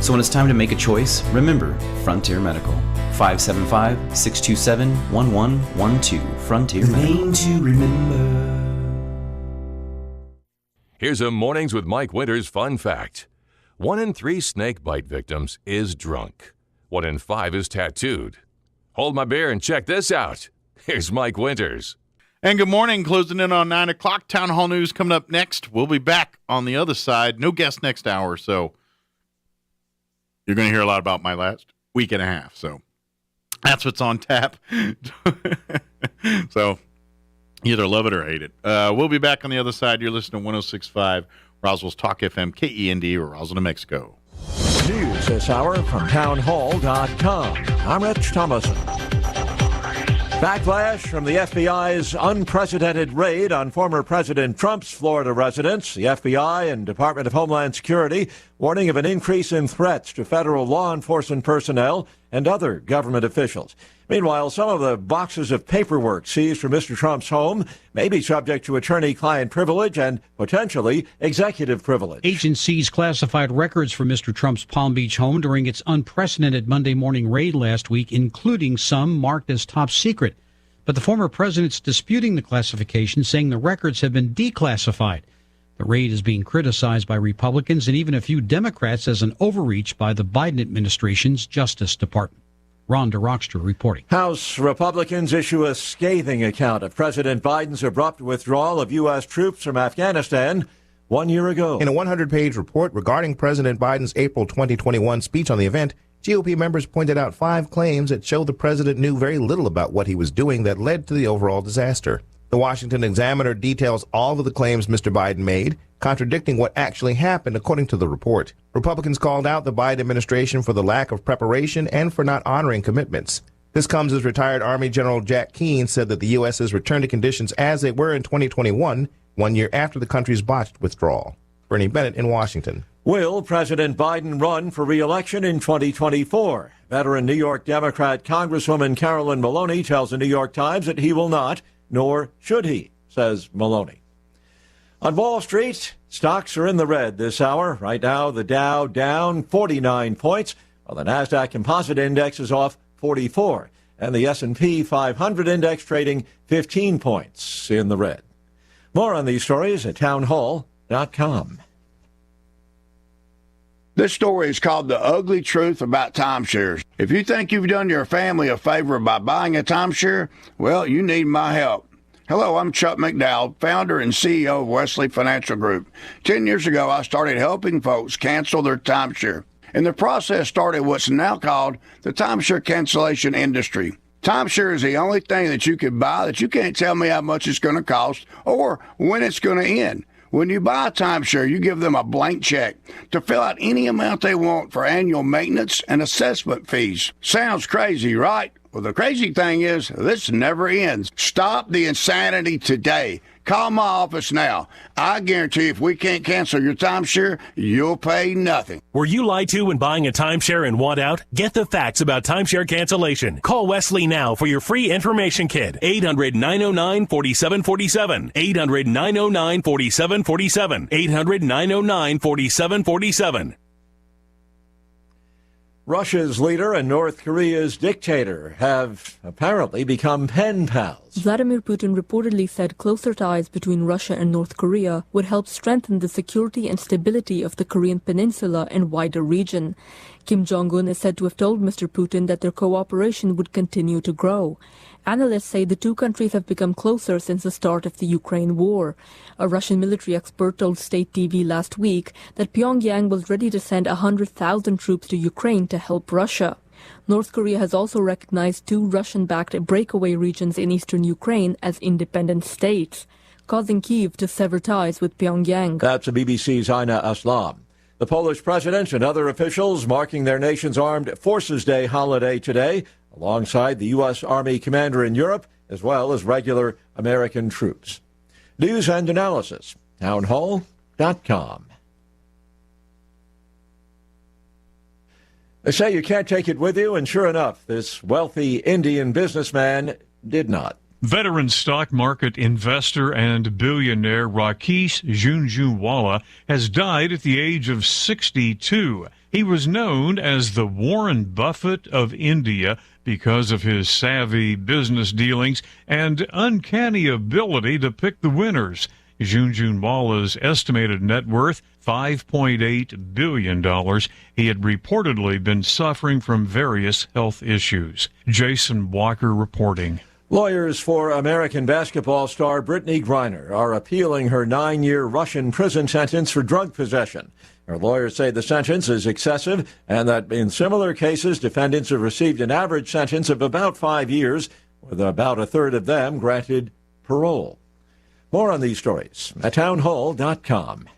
So when it's time to make a choice, remember Frontier Medical. 575-627-1112. Frontier Medical. Name to remember. Here's a Mornings with Mike Winters fun fact. 1 in 3 snake bite victims is drunk. 1 in 5 is tattooed. Hold my beer and check this out. Here's Mike Winters. And good morning. Closing in on 9 o'clock. Town Hall News coming up next. We'll be back on the other side. No guest next hour, so you're going to hear a lot about my last week and a half. So that's what's on tap. So either love it or hate it. We'll be back on the other side. You're listening to 106.5 Roswell's Talk FM, KEND, Roswell, New Mexico. News this hour from townhall.com. I'm Rich Thomason. Backlash from the FBI's unprecedented raid on former President Trump's Florida residence. The FBI and Department of Homeland Security warning of an increase in threats to federal law enforcement personnel and other government officials. Meanwhile, some of the boxes of paperwork seized from Mr. Trump's home may be subject to attorney-client privilege and potentially executive privilege. Agencies classified records from Mr. Trump's Palm Beach home during its unprecedented Monday morning raid last week, including some marked as top secret. But the former president's disputing the classification, saying the records have been declassified. The raid is being criticized by Republicans and even a few Democrats as an overreach by the Biden administration's Justice Department. Rhonda Rockster reporting. House Republicans issue a scathing account of President Biden's abrupt withdrawal of U.S. troops from Afghanistan 1 year ago. In a 100-page report regarding President Biden's April 2021 speech on the event, GOP members pointed out 5 claims that show the president knew very little about what he was doing that led to the overall disaster. The Washington Examiner details all of the claims Mr. Biden made, contradicting what actually happened according to the report. Republicans called out the Biden administration for the lack of preparation and for not honoring commitments. This comes as retired Army General Jack Keane said that the U.S. has returned to conditions as they were in 2021, 1 year after the country's botched withdrawal. Bernie Bennett in Washington. Will President Biden run for re-election in 2024? Veteran New York Democrat Congresswoman Carolyn Maloney tells the New York Times that he will not, nor should he, says Maloney. On Wall Street, stocks are in the red this hour. Right now, the Dow down 49 points, while the NASDAQ Composite Index is off 44, and the S&P 500 Index trading 15 points in the red. More on these stories at townhall.com. This story is called The Ugly Truth About Timeshares. If you think you've done your family a favor by buying a timeshare, well, you need my help. Hello, I'm Chuck McDowell, founder and CEO of Wesley Financial Group. 10 years ago, I started helping folks cancel their timeshare. And the process started what's now called the timeshare cancellation industry. Timeshare is the only thing that you can buy that you can't tell me how much it's going to cost or when it's going to end. When you buy a timeshare, you give them a blank check to fill out any amount they want for annual maintenance and assessment fees. Sounds crazy, right? Well, the crazy thing is, this never ends. Stop the insanity today. Call my office now. I guarantee if we can't cancel your timeshare, you'll pay nothing. Were you lied to when buying a timeshare and want out? Get the facts about timeshare cancellation. Call Wesley now for your free information kit. 800-909-4747. 800-909-4747. 800-909-4747. Russia's leader and North Korea's dictator have apparently become pen pals. Vladimir Putin reportedly said closer ties between Russia and North Korea would help strengthen the security and stability of the Korean peninsula and wider region. Kim Jong-un is said to have told Mr. Putin that their cooperation would continue to grow. Analysts say the two countries have become closer since the start of the Ukraine war. A Russian military expert told state TV last week that Pyongyang was ready to send 100,000 troops to Ukraine to help Russia. North Korea has also recognized two Russian-backed breakaway regions in eastern Ukraine as independent states, causing Kyiv to sever ties with Pyongyang. That's the BBC's Aina Aslam. The Polish president and other officials marking their nation's Armed Forces Day holiday today, alongside the U.S. Army commander in Europe, as well as regular American troops. News and analysis, townhall.com. They say you can't take it with you, and sure enough, this wealthy Indian businessman did not. Veteran stock market investor and billionaire Rakesh Jhunjhunwala has died at the age of 62. He was known as the Warren Buffett of India because of his savvy business dealings and uncanny ability to pick the winners. Jhunjhunwala's estimated net worth, $5.8 billion. He had reportedly been suffering from various health issues. Jason Walker reporting. Lawyers for American basketball star Brittany Griner are appealing her 9-year Russian prison sentence for drug possession. Her lawyers say the sentence is excessive and that in similar cases, defendants have received an average sentence of about 5 years, with about a third of them granted parole. More on these stories at townhall.com.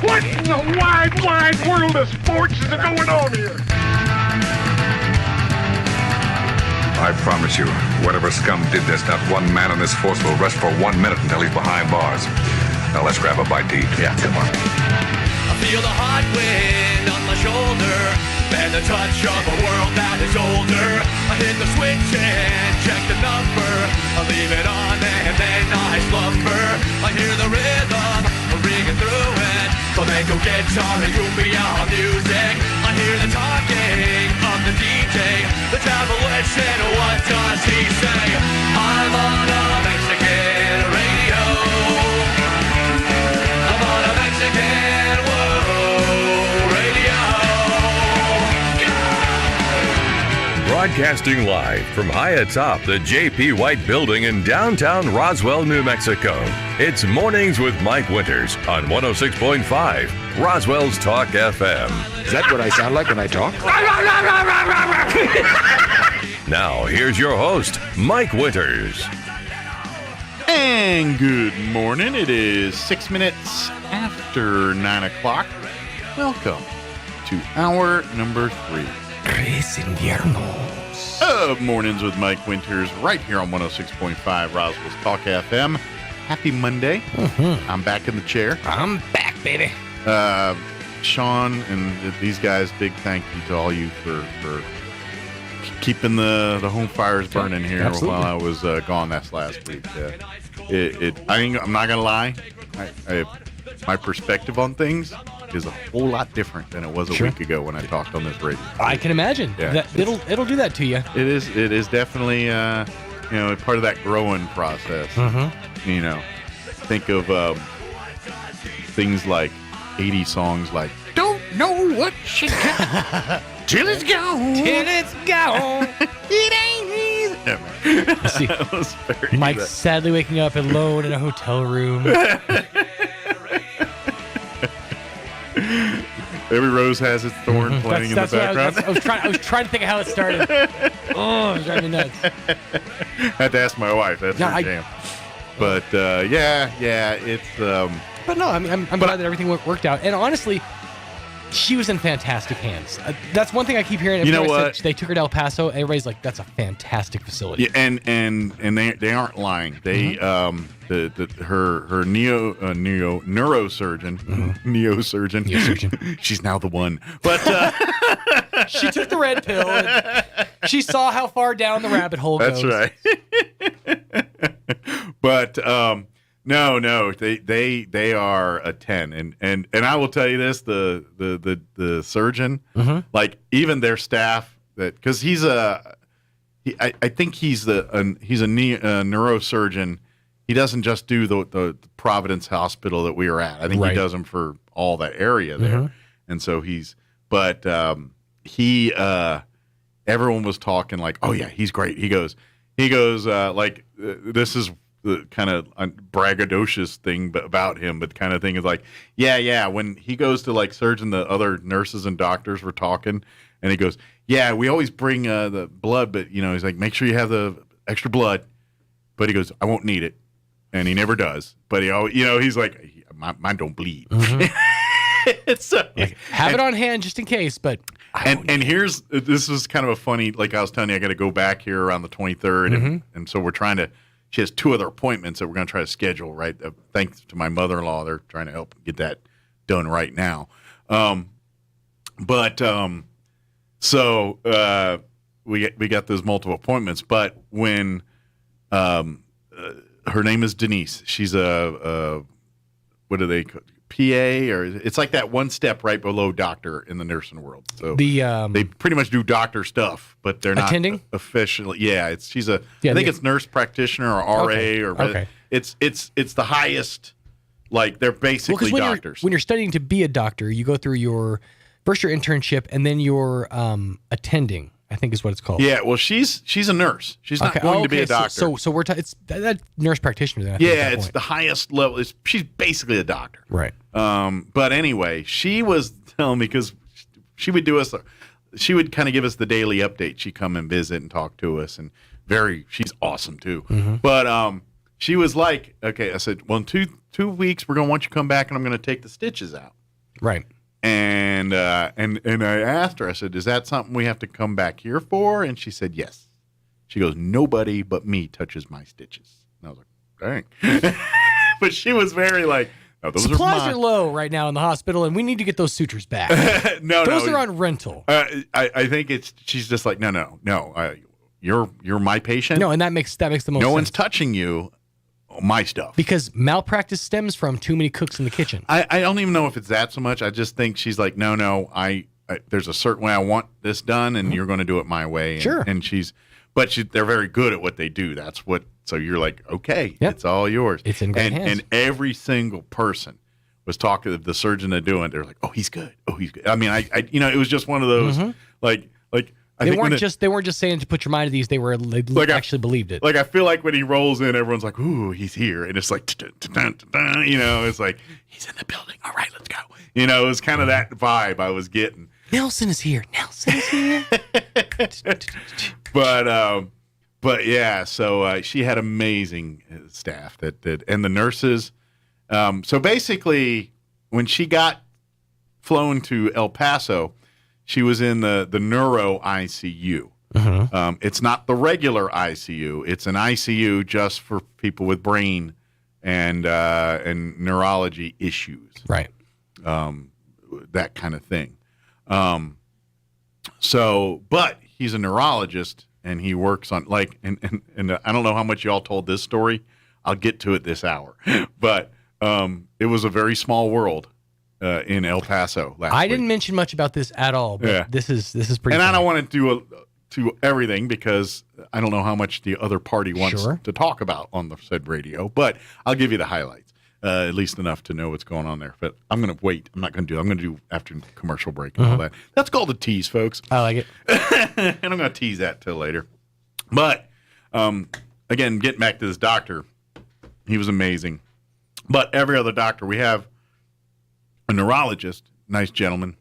What in the wide, wide world of sports is going on here? I promise you, whatever scum did this, not one man in this force will rest for 1 minute until he's behind bars. Now let's grab a bite to eat. Yeah, come on. I feel the hot wind on my shoulder and the touch of a world that is older. I hit the switch and check the number. I leave it on and then I slumber. I hear the rhythm ringing through it. Flamenco guitar and cumbia music. I hear the talking of the DJ. The travelation, what does he say? I'm on a Mexican radio. I'm on a Mexican radio. Broadcasting live from high atop the J.P. White Building in downtown Roswell, New Mexico. It's Mornings with Mike Winters on 106.5 Roswell's Talk FM. Is that what I sound like when I talk? Now, here's your host, Mike Winters. And good morning. It is 6 minutes after 9 o'clock. Welcome to hour number 3. Tres Inviernos. Mornings with Mike Winters right here on 106.5 Roswell's Talk FM. Happy Monday. I'm back in the chair. I'm back, baby. Sean and these guys, big thank you to all you for keeping the home fires burning here. Absolutely. While I was gone last week. I'm not gonna lie, my perspective on things is a whole lot different than it was a week ago when I talked on this radio. I can imagine. Yeah, it'll do that to you. It is definitely part of that growing process. You know, think of things like 80 songs like "Don't Know What She Got Till It's Gone, Till It's Gone." It ain't easy. See, Mike's sadly waking up alone in a hotel room. Every rose has its thorn playing in the background. I was trying to think of how it started. Oh, it's driving me nuts. Had to ask my wife. That's her jam. But it's. But no, I'm glad that everything worked out. And honestly, she was in fantastic hands. That's one thing I keep hearing. You know what? They took her to El Paso. Everybody's like, "That's a fantastic facility." Yeah, and they aren't lying. They her neurosurgeon. She's now the one. But she took the red pill. And she saw how far down the rabbit hole goes. That's right. But no, they are a 10, and I will tell you this: the surgeon, like even their staff, that because I think he's a neurosurgeon. He doesn't just do the Providence Hospital that we were at. I think he does them for all that area there, and so everyone was talking like, oh yeah, he's great. He goes like this is the kind of braggadocious thing about him, but kind of thing is like, yeah. When he goes to like surgeon, the other nurses and doctors were talking, and he goes, yeah, we always bring the blood, but he's like, make sure you have the extra blood. But he goes, I won't need it, and he never does. But he always, he's like, mine don't bleed. So, have it on hand just in case. But this is kind of a funny, like I was telling you, I got to go back here around the 23rd, and so we're trying to. She has 2 other appointments that we're going to try to schedule, right? Thanks to my mother-in-law, they're trying to help get that done right now. So we got those multiple appointments. But when her name is Denise, she's a what do they call PA, or it's like that one step right below doctor in the nursing world. So they pretty much do doctor stuff, but they're not attending officially. Yeah, I think it's nurse practitioner or RA it's the highest. Like they're basically doctors. When you're studying to be a doctor, you go through your internship and then your attending. I think is what it's called. Yeah, well, she's a nurse. She's not going to be a doctor. So we're it's that nurse practitioner. Then it's the highest level. She's basically a doctor. Right. But anyway, she was telling me because she would she would kind of give us the daily update. She'd come and visit and talk to us, and she's awesome too. But she was like, okay, I said, well, in two weeks we're gonna want you to come back, and I'm gonna take the stitches out. Right. And I asked her, I said, is that something we have to come back here for? And she said, yes. She goes, nobody but me touches my stitches. And I was like, dang. But she was very like, no, those supplies are low right now in the hospital, and we need to get those sutures back. Those are on rental. I think she's just like, no. You're my patient. No, and that makes the most sense. No one's touching you. My stuff. Because malpractice stems from too many cooks in the kitchen. I don't even know if it's that so much. I just think she's like, no, there's a certain way I want this done, and you're going to do it my way. And, sure. And they're very good at what they do. So you're like, okay, It's all yours. It's in great hands. And every single person was talking to the surgeon to do it. They're like, oh, he's good. Oh, he's good. I mean, it was just one of those, like. They weren't just saying to put your mind at ease. They were actually believed it. Like I feel like when he rolls in, everyone's like, "Ooh, he's here," and it's like, it's like he's in the building. All right, let's go. It was kind of that vibe I was getting. Nelson is here. But yeah, so she had amazing staff that and the nurses. So basically, when she got flown to El Paso, she was in the neuro ICU. It's not the regular ICU. It's an ICU just for people with brain and neurology issues. Right. That kind of thing. But he's a neurologist and he works on and I don't know how much y'all told this story. I'll get to it this hour, but it was a very small world in El Paso last week. I didn't mention much about this at all, but this is pretty. And funny. I don't want to do everything because I don't know how much the other party wants to talk about on the said radio, but I'll give you the highlights, at least enough to know what's going on there. But I'm going to wait. I'm not going to do. I'm going to do after commercial break and all that. That's called a tease, folks. I like it, and I'm going to tease that till later. But again, getting back to this doctor, he was amazing. But every other doctor, we have a neurologist, nice gentleman.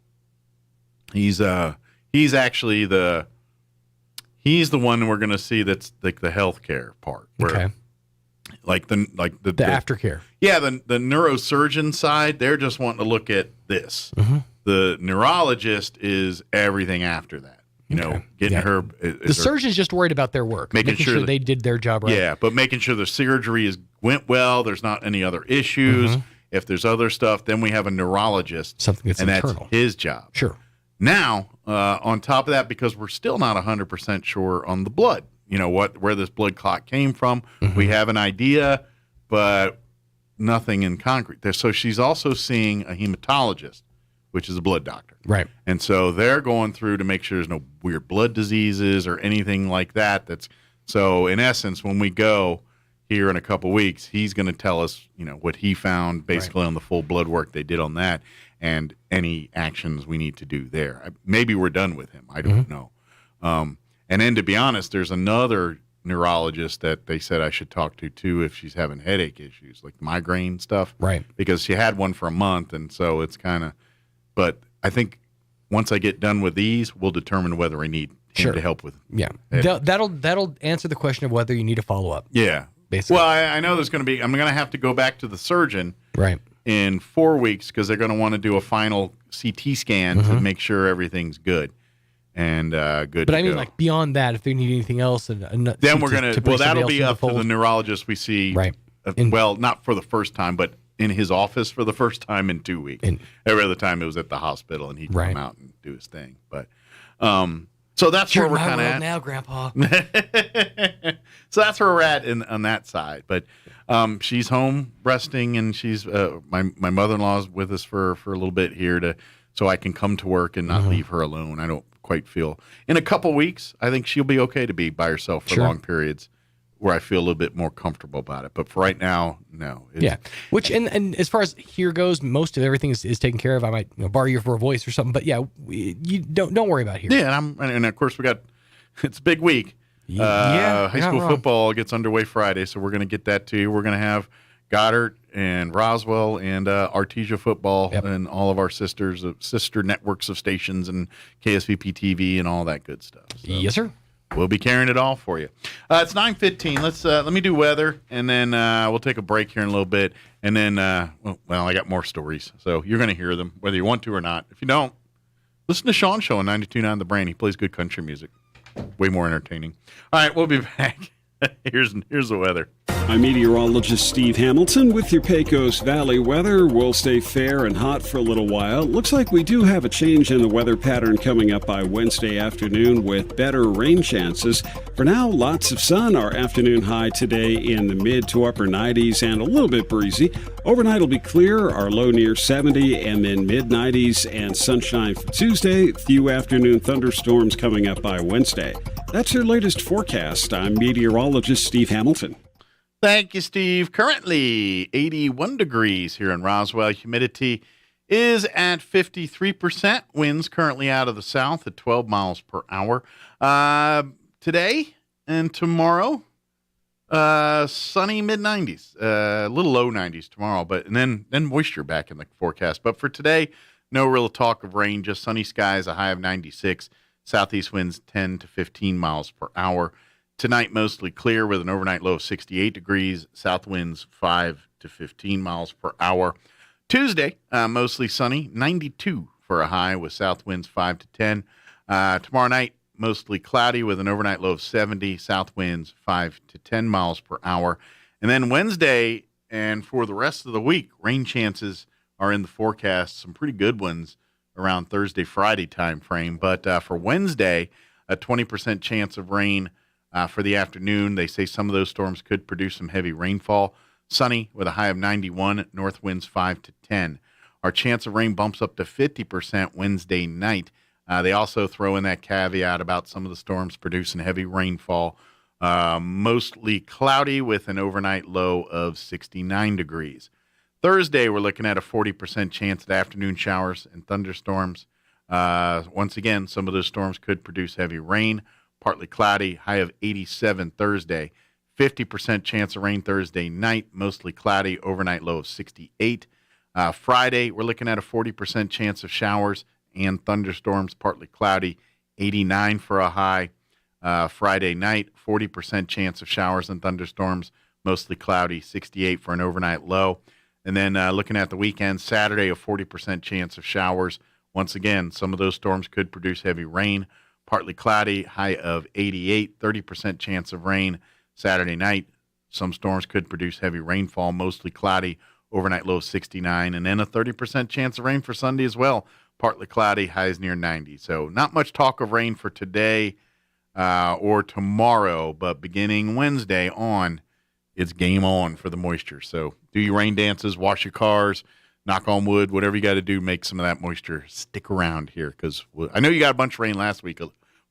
He's actually he's the one we're going to see that's like the healthcare part. Where, like the aftercare. Yeah, the neurosurgeon side, they're just wanting to look at this. The neurologist is everything after that. You know, getting her. The surgeon's just worried about their work, making sure they did their job right. Yeah, but making sure the surgery went well. There's not any other issues. If there's other stuff, then we have a neurologist. Something that's internal. That's his job. Sure. Now, on top of that, because we're still not 100% sure on the blood, you know, where this blood clot came from. We have an idea, but nothing in concrete. So she's also seeing a hematologist, which is a blood doctor. Right. And so they're going through to make sure there's no weird blood diseases or anything like that. So in essence, when we go here in a couple weeks, he's going to tell us, you know, what he found basically on the full blood work they did on that and any actions we need to do there. Maybe we're done with him. I don't know. And then to be honest, there's another neurologist that they said I should talk to too if she's having headache issues, like migraine stuff. Right. Because she had one for a month, and so it's kind of. But I think once I get done with these, we'll determine whether I need him to help with. Yeah, that'll answer the question of whether you need a follow up. Yeah, basically. Well, I know there's going to be. I'm going to have to go back to the surgeon. Right. In 4 weeks because they're going to want to do a final CT scan to make sure everything's good and good. But I mean, like beyond that, if they need anything else, then we're going to. Well, that'll be up to the neurologist we see. Right. Well, not for the first time, but in his office for the first time in 2 weeks. Every other time it was at the hospital, and he'd come out and do his thing. But so that's where we're kind of at now, Grandpa. So that's where we're at on that side. But she's home resting, and she's my mother-in-law's with us for a little bit here so I can come to work and not leave her alone. I don't quite feel in a couple weeks. I think she'll be okay to be by herself for long periods, where I feel a little bit more comfortable about it. But for right now, no. Yeah. Which and as far as here goes, most of everything is taken care of. I might borrow you for a voice or something, but yeah, you don't worry about here. Yeah, and of course it's a big week. High school football gets underway Friday, so we're going to get that to you. We're going to have Goddard and Roswell and Artesia football and all of our sister networks of stations and KSVP TV and all that good stuff. So yes, sir. We'll be carrying it all for you. It's 9:15. Let me do weather, and then we'll take a break here in a little bit. And then, I got more stories, so you're going to hear them whether you want to or not. If you don't, listen to Sean's show on 92.9 The Brain. He plays good country music. Way more entertaining. All right, we'll be back. Here's the weather. I'm meteorologist Steve Hamilton with your Pecos Valley weather. We'll stay fair and hot for a little while. Looks like we do have a change in the weather pattern coming up by Wednesday afternoon with better rain chances. For now, lots of sun. Our afternoon high today in the mid to upper 90s and a little bit breezy. Overnight will be clear, our low near 70 and then mid 90s and sunshine for Tuesday. Few afternoon thunderstorms coming up by Wednesday. That's your latest forecast. I'm meteorologist Steve Hamilton. Thank you, Steve. Currently 81 degrees here in Roswell. Humidity is at 53%. Winds currently out of the south at 12 miles per hour. Today and tomorrow, sunny mid-90s, a little low 90s tomorrow, and then moisture back in the forecast. But for today, no real talk of rain, just sunny skies, a high of 96. Southeast winds 10 to 15 miles per hour. Tonight, mostly clear with an overnight low of 68 degrees. South winds 5 to 15 miles per hour. Tuesday, mostly sunny, 92 for a high with south winds 5 to 10. Tomorrow night, mostly cloudy with an overnight low of 70, south winds 5 to 10 miles per hour. And then Wednesday and for the rest of the week, rain chances are in the forecast, some pretty good ones around Thursday, Friday time frame. But for Wednesday, a 20% chance of rain for the afternoon. They say some of those storms could produce some heavy rainfall. Sunny with a high of 91, north winds 5 to 10. Our chance of rain bumps up to 50% Wednesday night. They also throw in that caveat about some of the storms producing heavy rainfall. Mostly cloudy with an overnight low of 69 degrees. Thursday, we're looking at a 40% chance of afternoon showers and thunderstorms. Once again, some of those storms could produce heavy rain. Partly cloudy, high of 87 Thursday. 50% chance of rain Thursday night, mostly cloudy, overnight low of 68. Friday, we're looking at a 40% chance of showers and thunderstorms, partly cloudy, 89 for a high. Friday night, 40% chance of showers and thunderstorms, mostly cloudy, 68 for an overnight low. And then looking at the weekend, Saturday, a 40% chance of showers. Once again, some of those storms could produce heavy rain, partly cloudy, high of 88, 30% chance of rain. Saturday night, some storms could produce heavy rainfall, mostly cloudy, overnight low of 69, and then a 30% chance of rain for Sunday as well, partly cloudy, highs near 90. So not much talk of rain for today or tomorrow, but beginning Wednesday on, it's game on for the moisture. So do your rain dances, wash your cars, knock on wood, whatever you got to do, make some of that moisture stick around here, because I know you got a bunch of rain last week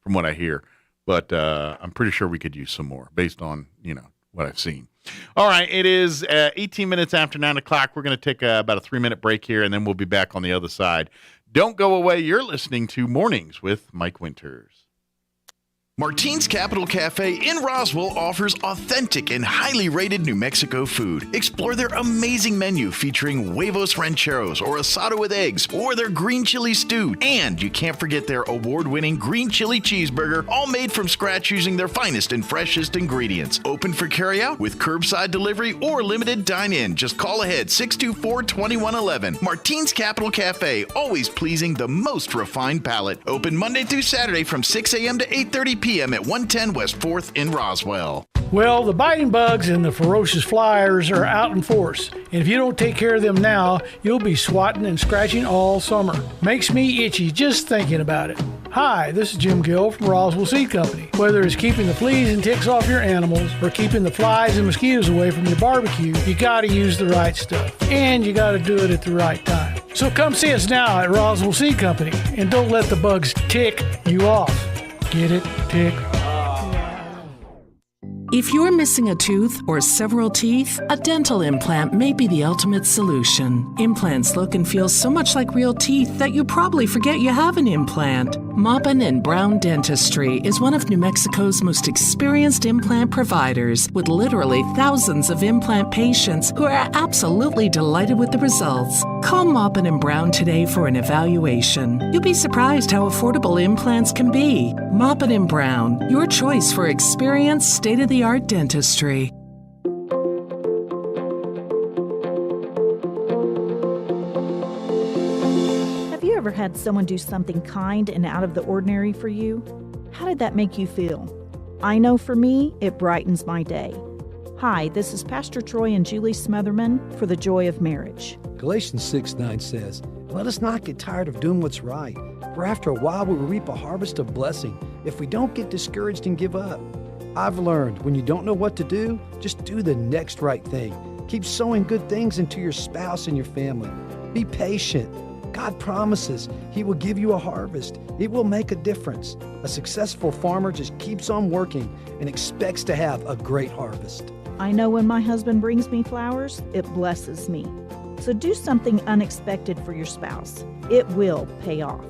from what I hear. But I'm pretty sure we could use some more based on, what I've seen. All right, it is 18 minutes after 9 o'clock. We're going to take about a 3-minute break here, and then we'll be back on the other side. Don't go away. You're listening to Mornings with Mike Winters. Martine's Capital Cafe in Roswell offers authentic and highly rated New Mexico food. Explore their amazing menu featuring huevos rancheros or asado with eggs or their green chili stew. And you can't forget their award-winning green chili cheeseburger, all made from scratch using their finest and freshest ingredients. Open for carryout with curbside delivery or limited dine-in. Just call ahead 624-2111. Martine's Capital Cafe, always pleasing the most refined palate. Open Monday through Saturday from 6 a.m. to 8:30 p.m. at 110 West 4th in Roswell. Well, the biting bugs and the ferocious flyers are out in force, and if you don't take care of them now, you'll be swatting and scratching all summer. Makes me itchy just thinking about it. Hi, this is Jim Gill from Roswell Seed Company. Whether it's keeping the fleas and ticks off your animals or keeping the flies and mosquitoes away from your barbecue, you got to use the right stuff, and you got to do it at the right time. So come see us now at Roswell Seed Company, and don't let the bugs tick you off. Get it? Tick. If you're missing a tooth or several teeth, a dental implant may be the ultimate solution. Implants look and feel so much like real teeth that you probably forget you have an implant. Maupin & Brown Dentistry is one of New Mexico's most experienced implant providers, with literally thousands of implant patients who are absolutely delighted with the results. Call Maupin & Brown today for an evaluation. You'll be surprised how affordable implants can be. Maupin & Brown, your choice for experienced, state-of-the-art dentistry. Have you ever had someone do something kind and out of the ordinary for you? How did that make you feel? I know for me, it brightens my day. Hi, this is Pastor Troy and Julie Smotherman for The Joy of Marriage. Galatians 6:9 says, "Let us not get tired of doing what's right, for after a while we will reap a harvest of blessing if we don't get discouraged and give up." I've learned when you don't know what to do, just do the next right thing. Keep sowing good things into your spouse and your family. Be patient. God promises He will give you a harvest. It will make a difference. A successful farmer just keeps on working and expects to have a great harvest. I know when my husband brings me flowers, it blesses me. So do something unexpected for your spouse. It will pay off.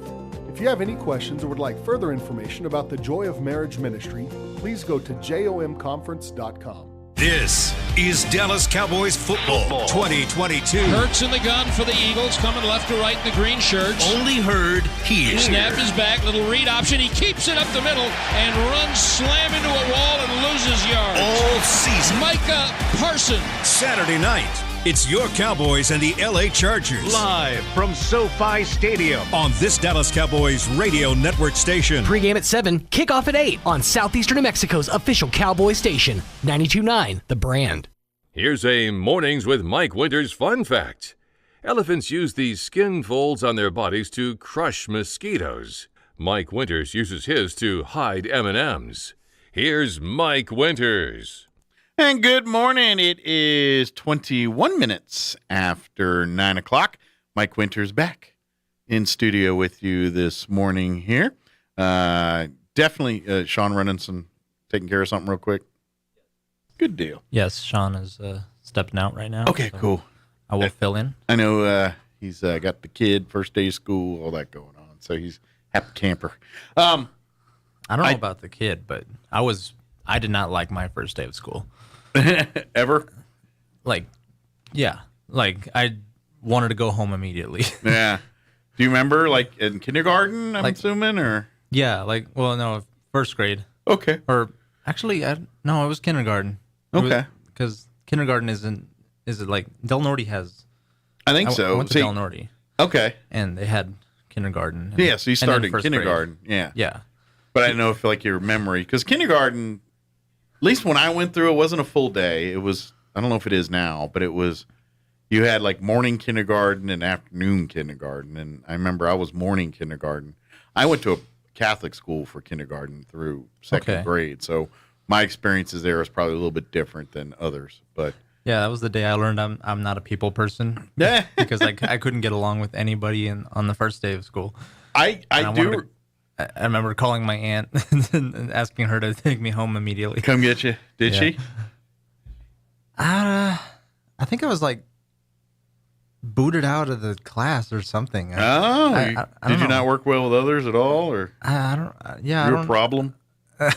If you have any questions or would like further information about the Joy of Marriage Ministry, please go to jomconference.com. This is Dallas Cowboys football 2022. Hurts in the gun for the Eagles, coming left to right in the green shirts. Only heard here. Snap is back, little read option. He keeps it up the middle and runs slam into a wall and loses yards. All season. Micah Parsons. Saturday night, It's your Cowboys and the LA Chargers. Live from SoFi Stadium. On this Dallas Cowboys radio network station. Pre-game at 7, kickoff at 8 on Southeastern New Mexico's official Cowboy station. 92.9 The Brand. Here's a Mornings with Mike Winters fun fact. Elephants use these skin folds on their bodies to crush mosquitoes. Mike Winters uses his to hide M&Ms. Here's Mike Winters. And good morning. It is 21 minutes after 9 o'clock. Mike Winters back in studio with you this morning here. Definitely, Sean taking care of something real quick. Good deal. Yes, Sean is stepping out right now. Okay, cool. I will fill in. I know he's got the kid, first day of school, all that going on. So he's happy camper. I don't know about the kid, but I did not like my first day of school. Ever? Yeah. I wanted to go home immediately. Yeah. Do you remember, in kindergarten, I'm assuming, or? Yeah, no, first grade. Okay. Or, actually, no, it was kindergarten. Okay. Because kindergarten is it like, Del Norte has. I think so. I went to Del Norte. Okay. And they had kindergarten. Yeah, so you started in kindergarten. Grade. Yeah. Yeah. But I don't know if, your memory, because kindergarten, at least when I went through, it wasn't a full day. It was, I don't know if it is now, but it was, you had morning kindergarten and afternoon kindergarten. And I remember I was morning kindergarten. I went to a Catholic school for kindergarten through second grade. So my experiences there is probably a little bit different than others. But yeah, that was the day I learned I'm not a people person. Yeah. Because I couldn't get along with anybody on the first day of school. I remember calling my aunt and asking her to take me home immediately. Come get you. Did she? I think I was booted out of the class or something. Did you not work well with others at all, or? I don't. Yeah, you're a problem.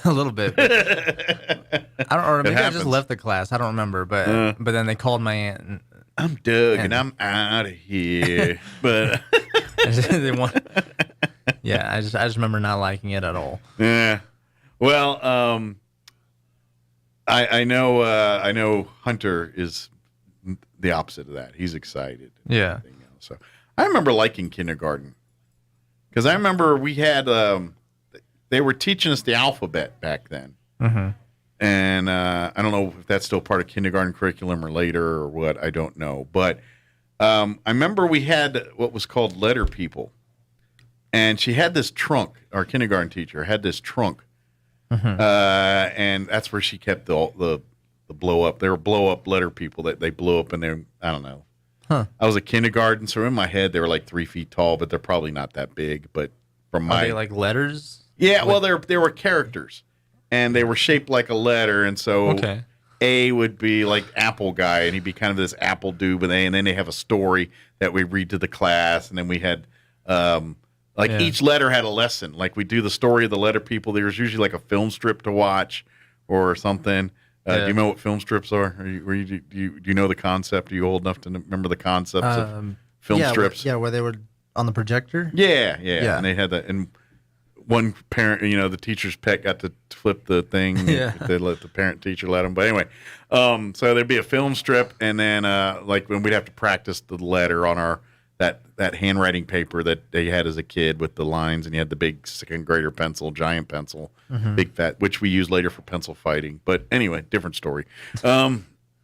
A little bit. I don't. Or maybe I just left the class. I don't remember. But then they called my aunt. And, I'm Doug, and I'm out of here. But they want. Yeah, I just remember not liking it at all. Yeah. Well, I know Hunter is the opposite of that. He's excited. Yeah. So I remember liking kindergarten because I remember we had they were teaching us the alphabet back then. Mm-hmm. And I don't know if that's still part of kindergarten curriculum or later or what. I don't know. But I remember we had what was called letter people. And she had this trunk. Our kindergarten teacher had this trunk. Mm-hmm. And that's where she kept the blow up. They were blow up letter people that they blew up, and they're, I don't know. Huh. I was a kindergarten, so in my head they were 3 feet tall, but they're probably not that big. But from my, are they letters? Yeah, well, they were characters, and they were shaped like a letter, and so A would be apple guy, and he'd be kind of this apple dude with A, and then they have a story that we read to the class, and then we had each letter had a lesson. We do the story of the letter people. There was usually a film strip to watch or something. Do you know what film strips are? Do you know the concept? Are you old enough to remember the concepts of film strips? Where they were on the projector? Yeah. And they had that. And one parent, the teacher's pet got to flip the thing. Yeah. They let the parent teacher let them. But anyway, so there'd be a film strip, and then when we'd have to practice the letter on our that handwriting paper that they had as a kid with the lines, and you had the big second grader pencil, giant pencil, big fat, which we used later for pencil fighting. But anyway, different story. Did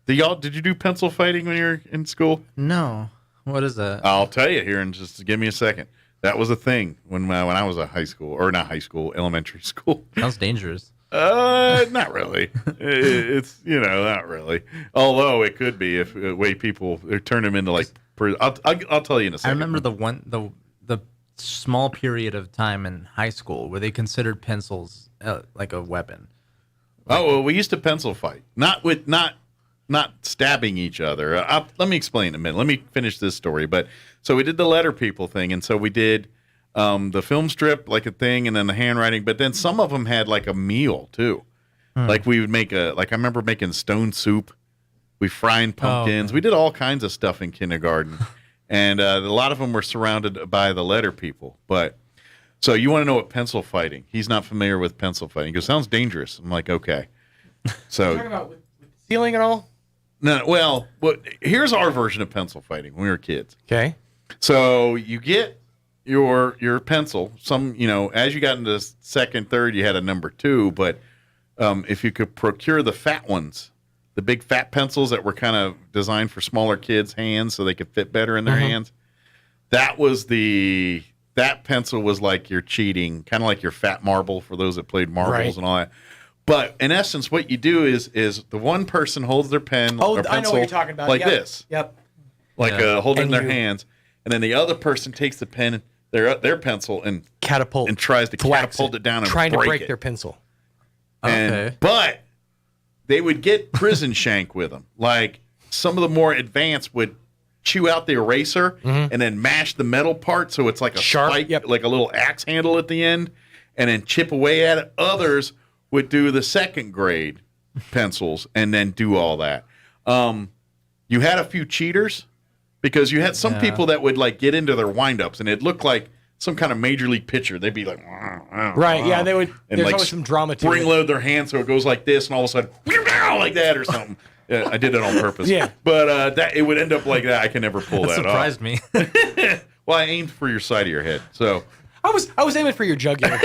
you do pencil fighting when you were in school? No. What is that? I'll tell you here, and just give me a second. That was a thing when I was elementary school. Sounds dangerous. Not really. It's not really. Although it could be if the way people turn them into I'll tell you in a second. I remember the small period of time in high school where they considered pencils like a weapon. Well, we used to pencil fight, not stabbing each other. Let me explain in a minute. Let me finish this story. But so we did the letter people thing, and so we did the film strip a thing, and then the handwriting. But then some of them had a meal too. We would make I remember making stone soup. We fried pumpkins. We did all kinds of stuff in kindergarten. And a lot of them were surrounded by the letter people. But so you want to know what pencil fighting? He's not familiar with pencil fighting. He goes, sounds dangerous. I'm like, okay. So talking about with ceiling and all? No, well, here's our version of pencil fighting when we were kids. Okay. So you get your pencil. As you got into second, third, you had a number 2. But if you could procure the fat ones, the big fat pencils that were kind of designed for smaller kids' hands so they could fit better in their hands, that pencil was like you're cheating, kind of like your fat marble for those that played marbles and all that. But in essence, what you do is the one person holds their pen or pencil I know what you're talking about. like this. Yep. Holding in their hands. And then the other person takes the pen, their pencil, and catapult, and tries to catapult it down and trying to break it. their pencil. But they would get prison shank with them. Like some of the more advanced would chew out the eraser and then mash the metal part so it's like a spike, like a little axe handle at the end, and then chip away at it. Others would do the second grade pencils and then do all that. You had a few cheaters because you had some people that would like get into their windups and it looked like some kind of major league pitcher. They'd be like, yeah, they would. And There's like always some drama to it. spring load their hand so it goes like this, and all of a sudden, like that or something. I did it on purpose. Yeah, but that it would end up like that. I can never pull that surprised me. Well, I aimed for your side of your head, so I was aiming for your jugular.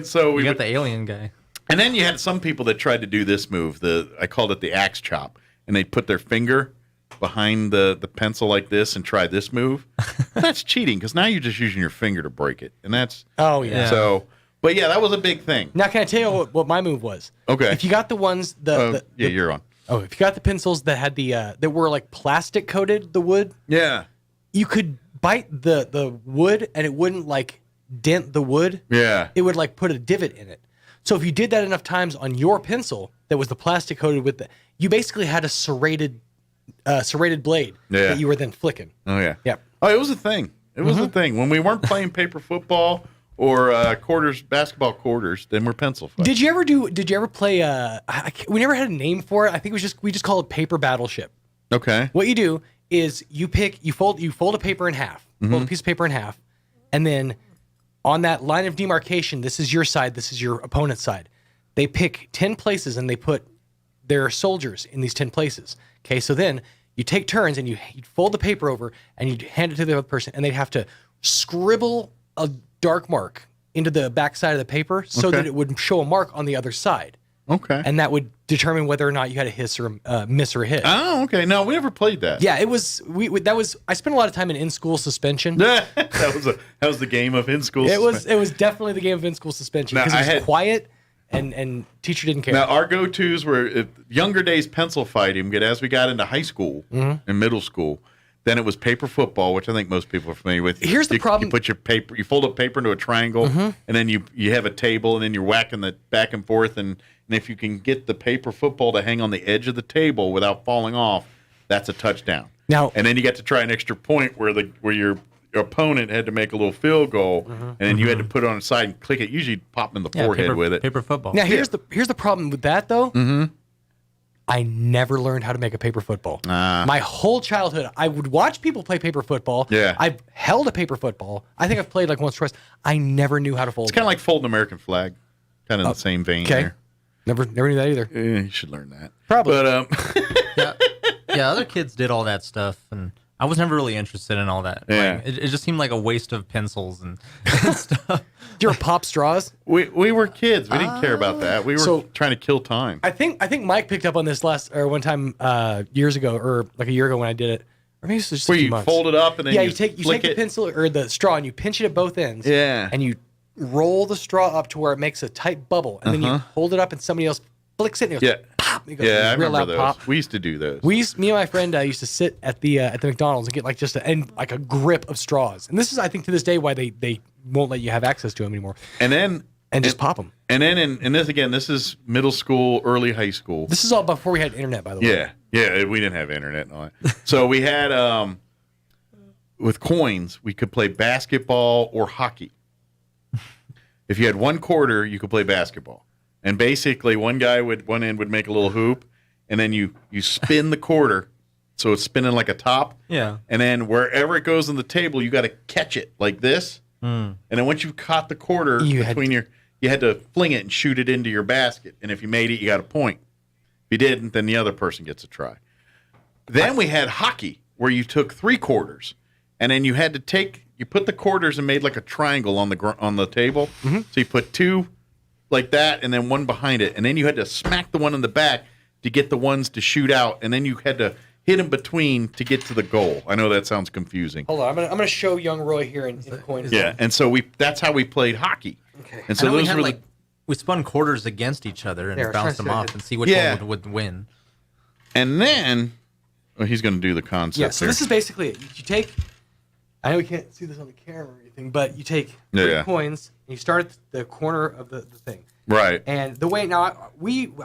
So you got the alien guy. And then you had some people that tried to do this move. I called it the axe chop, and they put their finger behind the pencil like this and try this move. That's cheating because now you're just using your finger to break it, and that's So, but yeah, that was a big thing. Now, can I tell you what my move was? Okay. If you got the ones you're on. Oh, if you got the pencils that had that were like plastic coated, the wood. Yeah. You could bite the wood and it wouldn't like dent the wood. Yeah. It would like put a divot in it. So if you did that enough times on your pencil that was the plastic coated with you basically had a serrated blade that you were then flicking. Oh yeah. Yep. Oh, it was a thing. It was a thing when we weren't playing paper football or basketball quarters. Then we're pencil fighting. Did you ever play? We never had a name for it. I think we just call it paper battleship. Okay. What you do is you fold a paper in half, fold a piece of paper in half, and then on that line of demarcation, this is your side, this is your opponent's side. They pick 10 places and they put their soldiers in these 10 places. Okay, so then you take turns and you fold the paper over and you hand it to the other person, and they'd have to scribble a dark mark into the back side of the paper so that it would show a mark on the other side. Okay. And that would determine whether or not you had a miss or a hit. Oh, okay. No, we never played that. Yeah, it was. I spent a lot of time in school suspension. that was the game of in school. It was definitely the game of in school suspension because it was quiet and teacher didn't care. Now our go-tos were younger days pencil fighting. But as we got into high school and middle school, then it was paper football, which I think most people are familiar with. Here's the problem: you put your paper, you fold up paper into a triangle, and then you have a table, and then you're whacking the back and forth and if you can get the paper football to hang on the edge of the table without falling off, that's a touchdown. Now, and then you got to try an extra point where your opponent had to make a little field goal, and then you had to put it on the side and click it. Usually pop in the forehead with it. Paper football. Now here's the problem with that though. I never learned how to make a paper football. My whole childhood, I would watch people play paper football. Yeah. I've held a paper football. I think I've played like once or twice. I never knew how to fold. It's kind of like folding an American flag, kind of in the same vein. Okay. There. Never knew that either. You should learn that. Probably. But yeah, other kids did all that stuff, and I was never really interested in all that. Yeah. Like, it just seemed like a waste of pencils and stuff. Do you ever pop straws? We were kids. We didn't care about that. We were trying to kill time. I think Mike picked up on this one time years ago, or like a year ago when I did it. Or maybe it was just where a few you months. fold it up and then you take the pencil or the straw and you pinch it at both ends. Yeah. And you roll the straw up to where it makes a tight bubble, and then you hold it up and somebody else flicks it and it goes pop. It goes I real remember loud those. pop. We used to do those. Me and my friend used to sit at the McDonald's and get like a grip of straws. And this is, I think, to this day why they won't let you have access to them anymore. And just pop them. And then this is middle school, early high school. This is all before we had internet, by the way. Yeah, we didn't have internet and all that. So we had with coins, we could play basketball or hockey. If you had one quarter, you could play basketball. And basically, one end would make a little hoop, and then you spin the quarter, so it's spinning like a top. Yeah. And then wherever it goes on the table, you got to catch it like this. And then once you've caught the quarter you had to fling it and shoot it into your basket. And if you made it, you got a point. you didn't, then the other person gets a try. Then we had hockey, where you took 3 quarters, and then you had to you put the quarters and made like a triangle on the table. Mm-hmm. So you put 2 like that, and then 1 behind it, and then you had to smack the one in the back to get the ones to shoot out, and then you had to hit them between to get to the goal. I know that sounds confusing. Hold on, I'm gonna show young Roy here in coins. Yeah, and so that's how we played hockey. Okay. And so those were we spun quarters against each other and bounced them off and see which one would win. And then he's going to do the concept. Yeah, so this is basically it. You take, I know we can't see this on the camera or anything, but you take 3 coins and you start at the corner of the thing. Right. And the way now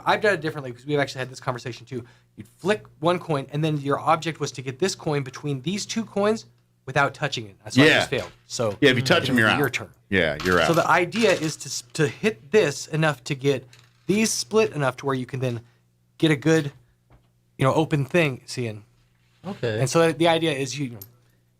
I've done it differently because we've actually had this conversation too. You'd flick 1 coin and then your object was to get this coin between these 2 coins without touching it. So I just failed. So if you touch them, you're out. Your turn. Yeah, you're out. So the idea is to hit this enough to get these split enough to where you can then get a good, open thing. Seeing. Okay. And so the idea is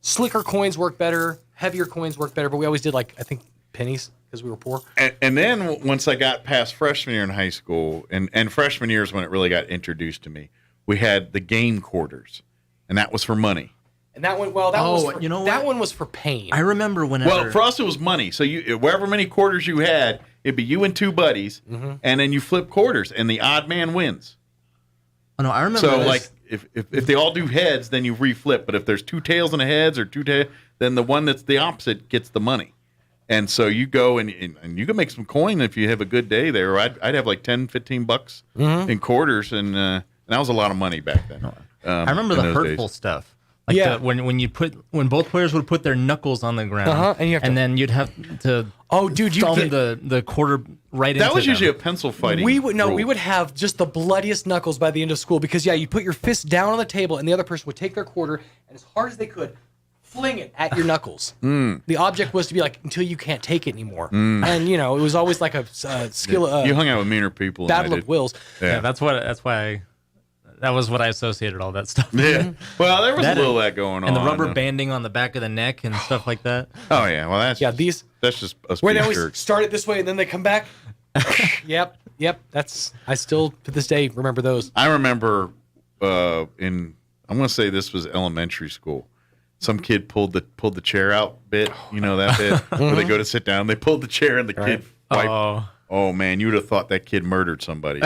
slicker coins work better, heavier coins work better, but we always did I think pennies because we were poor. And then once I got past freshman year in high school, and freshman year is when it really got introduced to me, we had the game quarters, and that was for money. And that one, that one was for pain. I remember whenever. Well, for us it was money. So wherever many quarters you had, it'd be you and 2 buddies, and then you flip quarters, and the odd man wins. Oh no, I remember. So if they all do heads, then you reflip. But if there's 2 tails and a heads or 2 tails, then the one that's the opposite gets the money. And so you go and you can make some coin if you have a good day there. I'd have like $10-15 in quarters, and that was a lot of money back then. I remember the hurtful stuff. Like when both players would put their knuckles on the ground, and then you'd have to thumb the quarter right into that was them. usually a pencil fighting. We would have just the bloodiest knuckles by the end of school because you put your fist down on the table and the other person would take their quarter and as hard as they could fling it at your knuckles. The object was to be until you can't take it anymore. And it was always like a skill. You hung out with meaner people. Battle of wills. Yeah, that's why. That was what I associated all that stuff. Yeah. Well, there was a little of that going on. And the rubber banding on the back of the neck and stuff like that. Oh, yeah. Well, that's just us where being they always jerks. start it this way and then they come back. Yep. I still, to this day, remember those. I remember I'm going to say this was elementary school. Some kid pulled the chair out bit, that bit, where they go to sit down. They pulled the chair and the kid wiped. Oh, man, you would have thought that kid murdered somebody.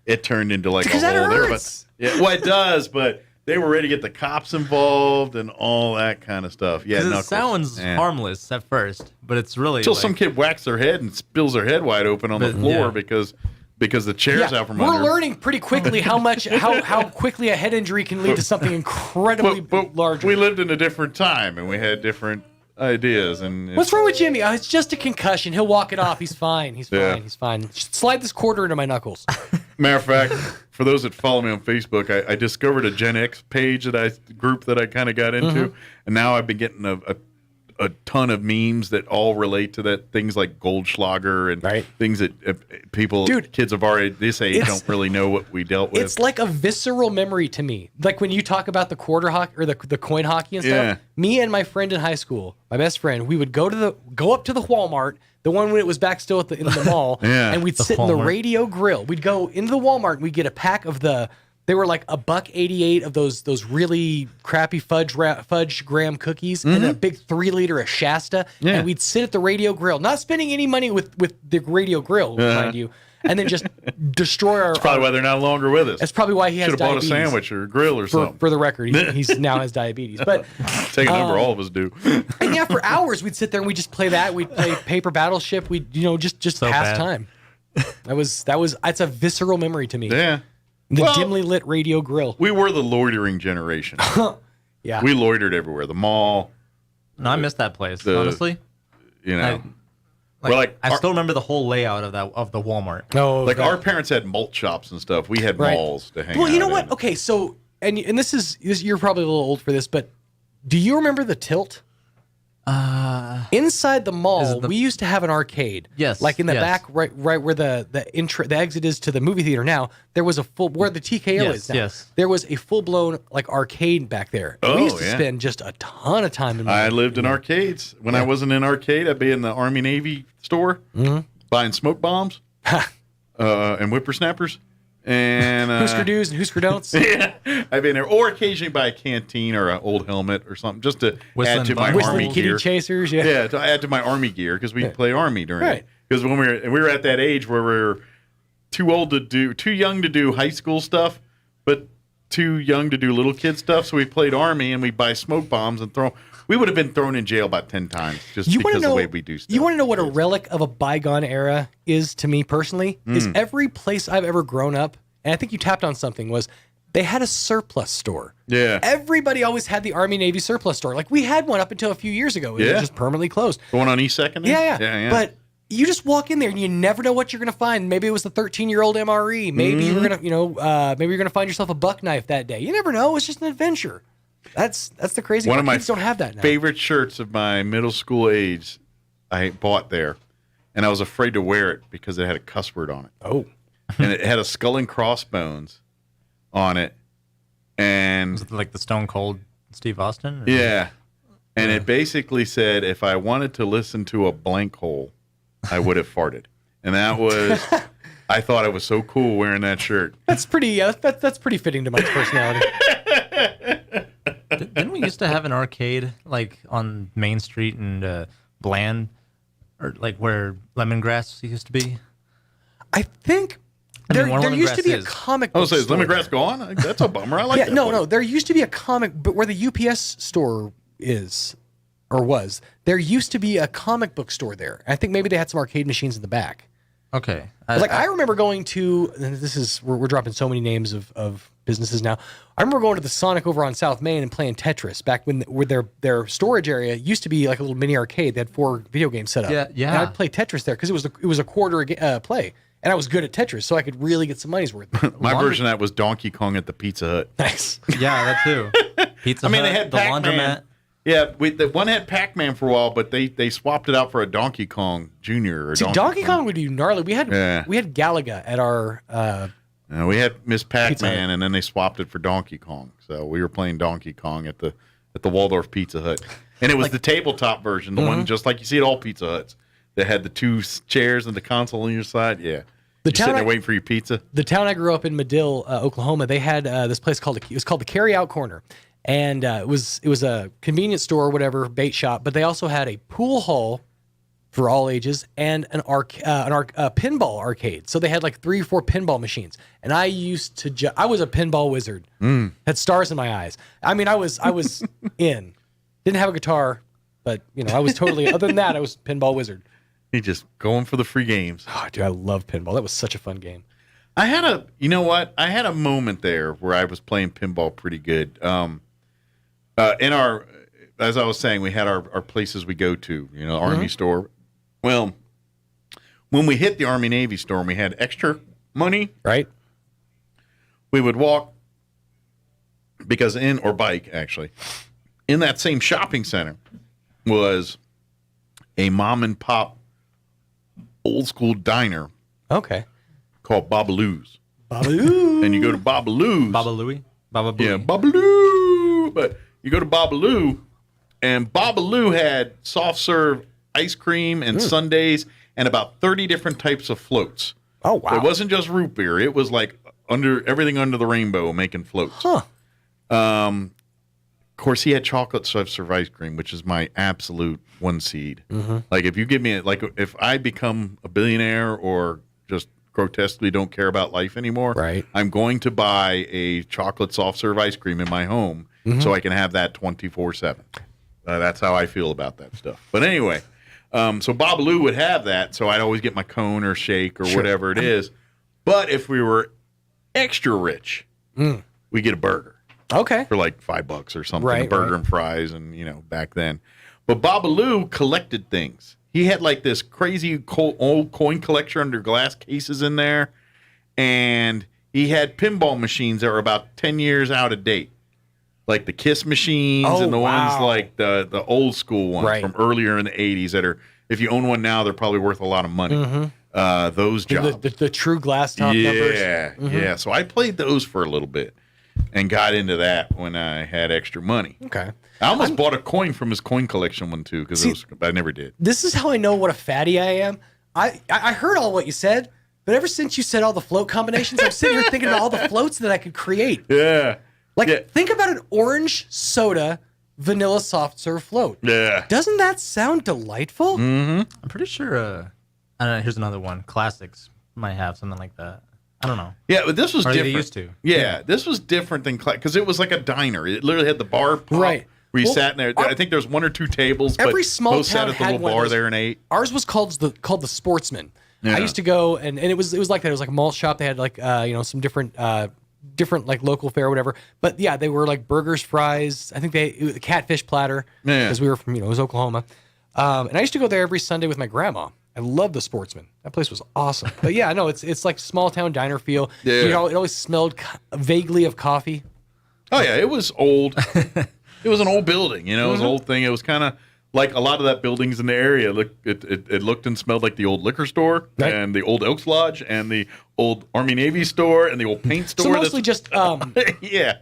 It turned into like a whole there. But it does, but they were ready to get the cops involved and all that kind of stuff. Yeah, it sounds harmless at first, but it's really until some kid whacks their head and spills their head wide open on the floor because the chair's out from under. We're learning pretty quickly how quickly a head injury can lead to something incredibly larger. We lived in a different time and we had different ideas. And what's wrong with Jimmy? Oh, it's just a concussion. He'll walk it off. He's fine. He's fine. Just slide this quarter into my knuckles. Matter of fact, for those that follow me on Facebook, I discovered a Gen X page group that I kind of got into, and now I've been getting a ton of memes that all relate to that. Things like Goldschlager and things that kids of our age, this age, don't really know what we dealt with. It's like a visceral memory to me. Like when you talk about the quarter hockey or the coin hockey and stuff. Yeah. Me and my friend in high school, my best friend, we would go up to the Walmart. The one when it was back still in the mall, and we'd sit in the Radio Grill. We'd go into the Walmart and we'd get a pack of they were like $1.88 of those really crappy fudge graham cookies and a big 3-liter of Shasta. Yeah. And we'd sit at the Radio Grill, not spending any money with the Radio Grill, mind you, and then just destroy our. That's probably why they're no longer with us. That's probably why he has diabetes. Should have bought a sandwich or a grill or something. For the record, he's now has diabetes. But take a number, all of us do. And for hours we'd sit there and we'd just play that. We'd play Paper Battleship. We'd just so pass bad. time. That's a visceral memory to me. Yeah. The dimly lit Radio Grill. We were the loitering generation. Yeah. We loitered everywhere. The mall. No, I missed that place, honestly. I still remember the whole layout of the Walmart. Oh, our parents had malt shops and stuff. We had malls to hang out. Well, you know what? in. Okay, so and this is you're probably a little old for this, but do you remember the Tilt? Inside the mall, we used to have an arcade. Yes, like in the back, right where the exit is to the movie theater. Now there was where the TKO is now. Yes, there was a full blown arcade back there. We used to spend just a ton of time in. I lived in arcades. When I wasn't in arcade, I'd be in the Army Navy store buying smoke bombs and whippersnappers. And Husker do's and Husker don'ts. Yeah, I've been there, or occasionally buy a canteen or an old helmet or something, just to add to my Army kitty gear. Chasers, Yeah, to add to my Army gear because we play Army during it. Because when we were at that age where we were too young to do high school stuff, but too young to do little kid stuff. So we played Army and we buy smoke bombs and throw. We would have been thrown in jail about 10 times just because of the way we do stuff. You want to know what a relic of a bygone era is to me personally? Is every place I've ever grown up, and I think you tapped on something, was they had a surplus store. Yeah. Everybody always had the Army Navy surplus store. Like we had one up until a few years ago. It was just permanently closed. The one on East 2nd? Yeah. But you just walk in there and you never know what you're going to find. Maybe it was the 13-year-old MRE. Maybe you're going to, maybe you're going to find yourself a buck knife that day. You never know. It's just an adventure. That's the crazy part. Kids don't have that now. Favorite shirts of my middle school age I bought there, and I was afraid to wear it because it had a cuss word on it. Oh. And it had a skull and crossbones on it. And was it like the Stone Cold Steve Austin? Or? Yeah. And it basically said, if I wanted to listen to a blank hole, I would have farted. And that was, I thought it was so cool wearing that shirt. That's pretty, that's pretty fitting to my personality. Didn't we used to have an arcade like on Main Street and Bland, or like where Lemongrass used to be? I think there used to be a comic book store. Oh, so is Lemongrass there. gone? That's a bummer. I like that. No. There used to be a comic, but where the UPS store is, or was, there used to be a comic book store there. I think maybe they had some arcade machines in the back. Okay. I remember going to, and this is, we're dropping so many names of businesses now. I remember going to the Sonic over on South Main and playing Tetris back when their storage area used to be like a little mini arcade. They had 4 video games set up. Yeah. And I'd play Tetris there because it was a quarter play. And I was good at Tetris, so I could really get some money's worth. My version of that was Donkey Kong at the Pizza Hut. Nice. Yeah, that too. Pizza Hut, they had the Pac-Man. laundromat. Yeah, the one had Pac-Man for a while, but they swapped it out for a Donkey Kong Jr. See, Donkey Kong would be gnarly. We had Galaga at our. We had Miss Pac-Man, and then they swapped it for Donkey Kong. So we were playing Donkey Kong at the Waldorf Pizza Hut, and it was the tabletop version, the one just like you see at all Pizza Huts. That had the 2 chairs and the console on your side. Yeah, you're sitting there waiting for your pizza. The town I grew up in, Medill, Oklahoma, they had this place called the Carry Out Corner. And it was a convenience store or whatever, bait shop, but they also had a pool hall for all ages and a pinball arcade. So they had like 3 or 4 pinball machines. And I used to I was a pinball wizard. Had stars in my eyes. I mean, I was in. Didn't have a guitar, but I was totally other than that, I was pinball wizard. He just going for the free games. Oh, dude, I love pinball. That was such a fun game. I had a moment there where I was playing pinball pretty good. In our, as I was saying, we had our places we go to, Army store. Well, when we hit the Army Navy store and we had extra money, right? We would walk or bike actually. In that same shopping center was a mom and pop old school diner. Okay. Called Babaloo's. Babaloo. And you go to Babaloo's. Babalooey? Babaloo. Yeah, Babaloo. But you go to Babaloo, and Babaloo had soft serve ice cream and sundaes and about 30 different types of floats. Oh, wow. So it wasn't just root beer. It was like everything under the rainbow making floats. Huh. Of course, he had chocolate soft serve ice cream, which is my absolute one seed. Like, if you give me if I become a billionaire or just grotesquely don't care about life anymore, right, I'm going to buy a chocolate soft serve ice cream in my home so I can have that 24/7. That's how I feel about that stuff. But anyway, so Babaloo would have that, so I'd always get my cone or shake or whatever it is. But if we were extra rich, we get a burger. Okay. For like $5 or something, right, a burger and fries, and back then. But Babaloo collected things. He had like this crazy old coin collection under glass cases in there, and he had pinball machines that were about 10 years out of date, like the Kiss machines and the ones like the old school ones from earlier in the 80s that are, if you own one now, they're probably worth a lot of money. Those jobs. The true glass top numbers. Yeah. So I played those for a little bit and got into that when I had extra money. Okay. I almost bought a coin from his coin collection one too, because I never did. This is how I know what a fatty I am. I heard all what you said, But ever since you said all the float combinations, I'm sitting here thinking about all the floats that I could create. Yeah. Think about an orange soda vanilla soft serve float. Yeah. Doesn't that sound delightful? Mm-hmm. I'm pretty sure. I don't know. Here's another one. Classics might have something like that. I don't know. Yeah, but this was Or different. They used to. Yeah, this was different than because it was like a diner. It literally had the bar pop Right. where you sat in there. I think there's 1 or 2 tables. Every but small both sat town at the had little one of bar those. there and ate. Ours was called the Sportsman. Yeah. I used to go and it was like that. It was like a malt shop. They had like some different like local fare or whatever. But yeah, they were like burgers, fries. I think it was a catfish platter because we were from it was Oklahoma. And I used to go there every Sunday with my grandma. I love the Sportsman. That place was awesome. But yeah, no, it's like small town diner feel. Yeah. You know, it always smelled vaguely of coffee. Oh yeah, it was old. It was an old building. You know, it was an old thing. It was kind of like a lot of that buildings in the area. It looked and smelled like the old liquor store and the old Elks Lodge and the old Army Navy store and the old paint store. So mostly just yeah.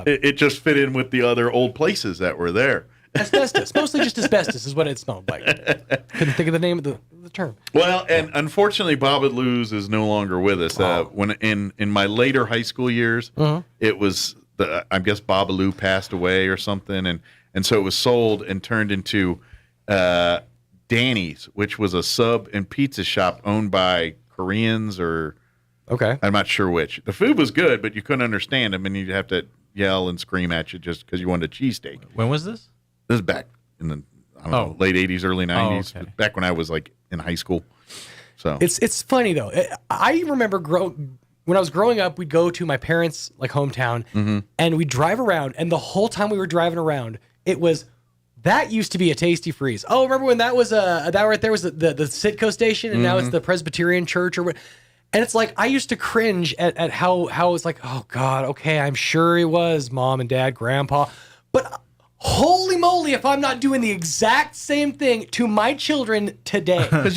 It just fit in with the other old places that were there. Asbestos. Mostly just asbestos is what it smelled like. Couldn't think of the name of the term. Well, and unfortunately, Bob at Lou's is no longer with us. When in my later high school years, it was I guess Bob at Lou passed away or something, and so it was sold and turned into Danny's, which was a sub and pizza shop owned by Koreans or I'm not sure which. The food was good, but you couldn't understand them, and you'd have to yell and scream at you just because you wanted a cheesesteak. When was this? This is back in the late 80s, early 90s, back when I was like in high school. So it's funny though. I remember when I was growing up, we'd go to my parents' like hometown, and we'd drive around, and the whole time we were driving around, it was that used to be a Tasty Freeze. Oh, remember when that was that right there was the Sitco station, and now it's the Presbyterian Church or what? And it's like I used to cringe at how it's like, oh God, okay, I'm sure it was Mom and Dad, Grandpa, but. Holy moly, if I'm not doing the exact same thing to my children today. Because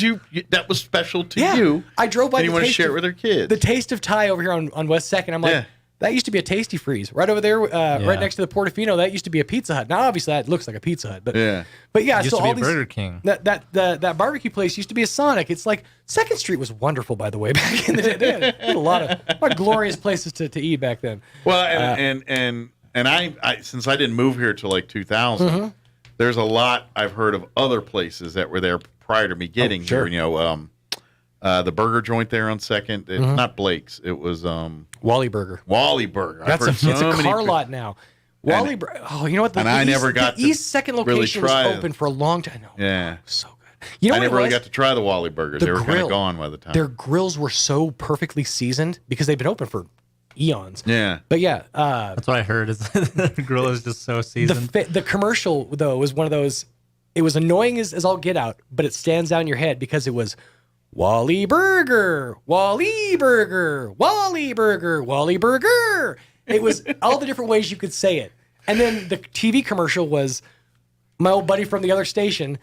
that was special to you. I drove by and you want to share it with their kids. The Taste of Thai over here on West 2nd. I'm like, that used to be a Tasty Freeze. Right over there, right next to the Portofino, that used to be a Pizza Hut. Now, obviously, that looks like a Pizza Hut. But yeah, it used so to be all a these, Burger King. That barbecue place used to be a Sonic. It's like 2nd Street was wonderful, by the way, back in the day. They had a lot of glorious places to eat back then. Well, and I since I didn't move here till like 2000, there's a lot I've heard of other places that were there prior to me getting here. You know, the burger joint there on 2nd. It's not Blake's. It was Wally Burger. Wally Burger. It's a car lot now. Wally Burger. Oh, you know what? I never got the East 2nd location was open for a long time. Yeah. So good. You know I never really got to try the Wally Burgers. They were kind of gone by the time. Their grills were so perfectly seasoned because they've been open for eons. Yeah. But yeah. That's what I heard. Is the grill is just so seasoned. The commercial, though, was one of those, it was annoying as all get out, but it stands out in your head because it was Wally Burger, Wally Burger, Wally Burger, Wally Burger. It was all the different ways you could say it. And then the TV commercial was my old buddy from the other station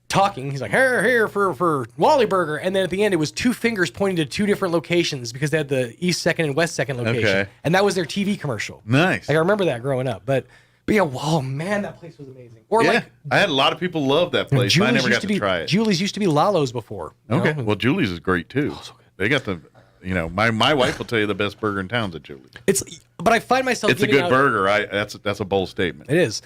talking. He's like, here for Wally Burger. And then at the end, it was 2 fingers pointing to 2 different locations because they had the East 2nd and West 2nd location. Okay. And that was their TV commercial. Nice. Like, I remember that growing up. But yeah, oh man, that place was amazing. Or I had a lot of people love that place. But I never got to try it. Julie's used to be Lalo's before. Okay. Well, Julie's is great too. Oh, so good. They got the, my wife will tell you the best burger in town's at Julie's. But I find myself it's a good burger. That's a bold statement. It is.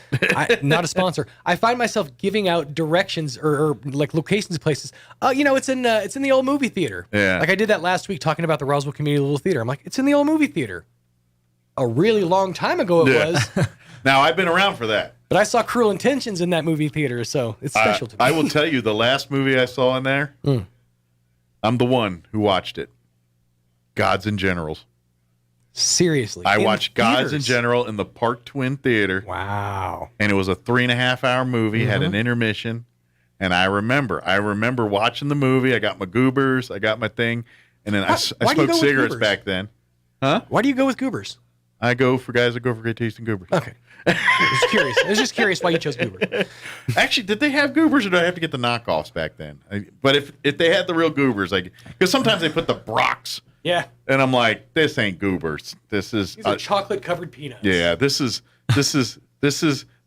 Not a sponsor. I find myself giving out directions or like locations of places. It's in the old movie theater. Yeah. Like I did that last week talking about the Roswell Community Little Theater. I'm like, it's in the old movie theater. A really long time ago it was. Now I've been around for that. But I saw Cruel Intentions in that movie theater, so it's special to me. I will tell you, the last movie I saw in there, I'm the one who watched it. Gods and Generals. Seriously. I watched Gods in General in the Park Twin Theater. Wow. And it was a 3.5-hour movie, had an intermission. And I remember watching the movie. I got my goobers, I got my thing. And then I smoked cigarettes back then. Huh? Why do you go with goobers? I go for guys that go for great tasting goobers. Okay. I was just curious why you chose goobers. Actually, did they have goobers or did I have to get the knockoffs back then? But if they had the real goobers, because sometimes they put the Brocks. Yeah. And I'm like, this ain't goobers. These are chocolate covered peanuts. Yeah, this is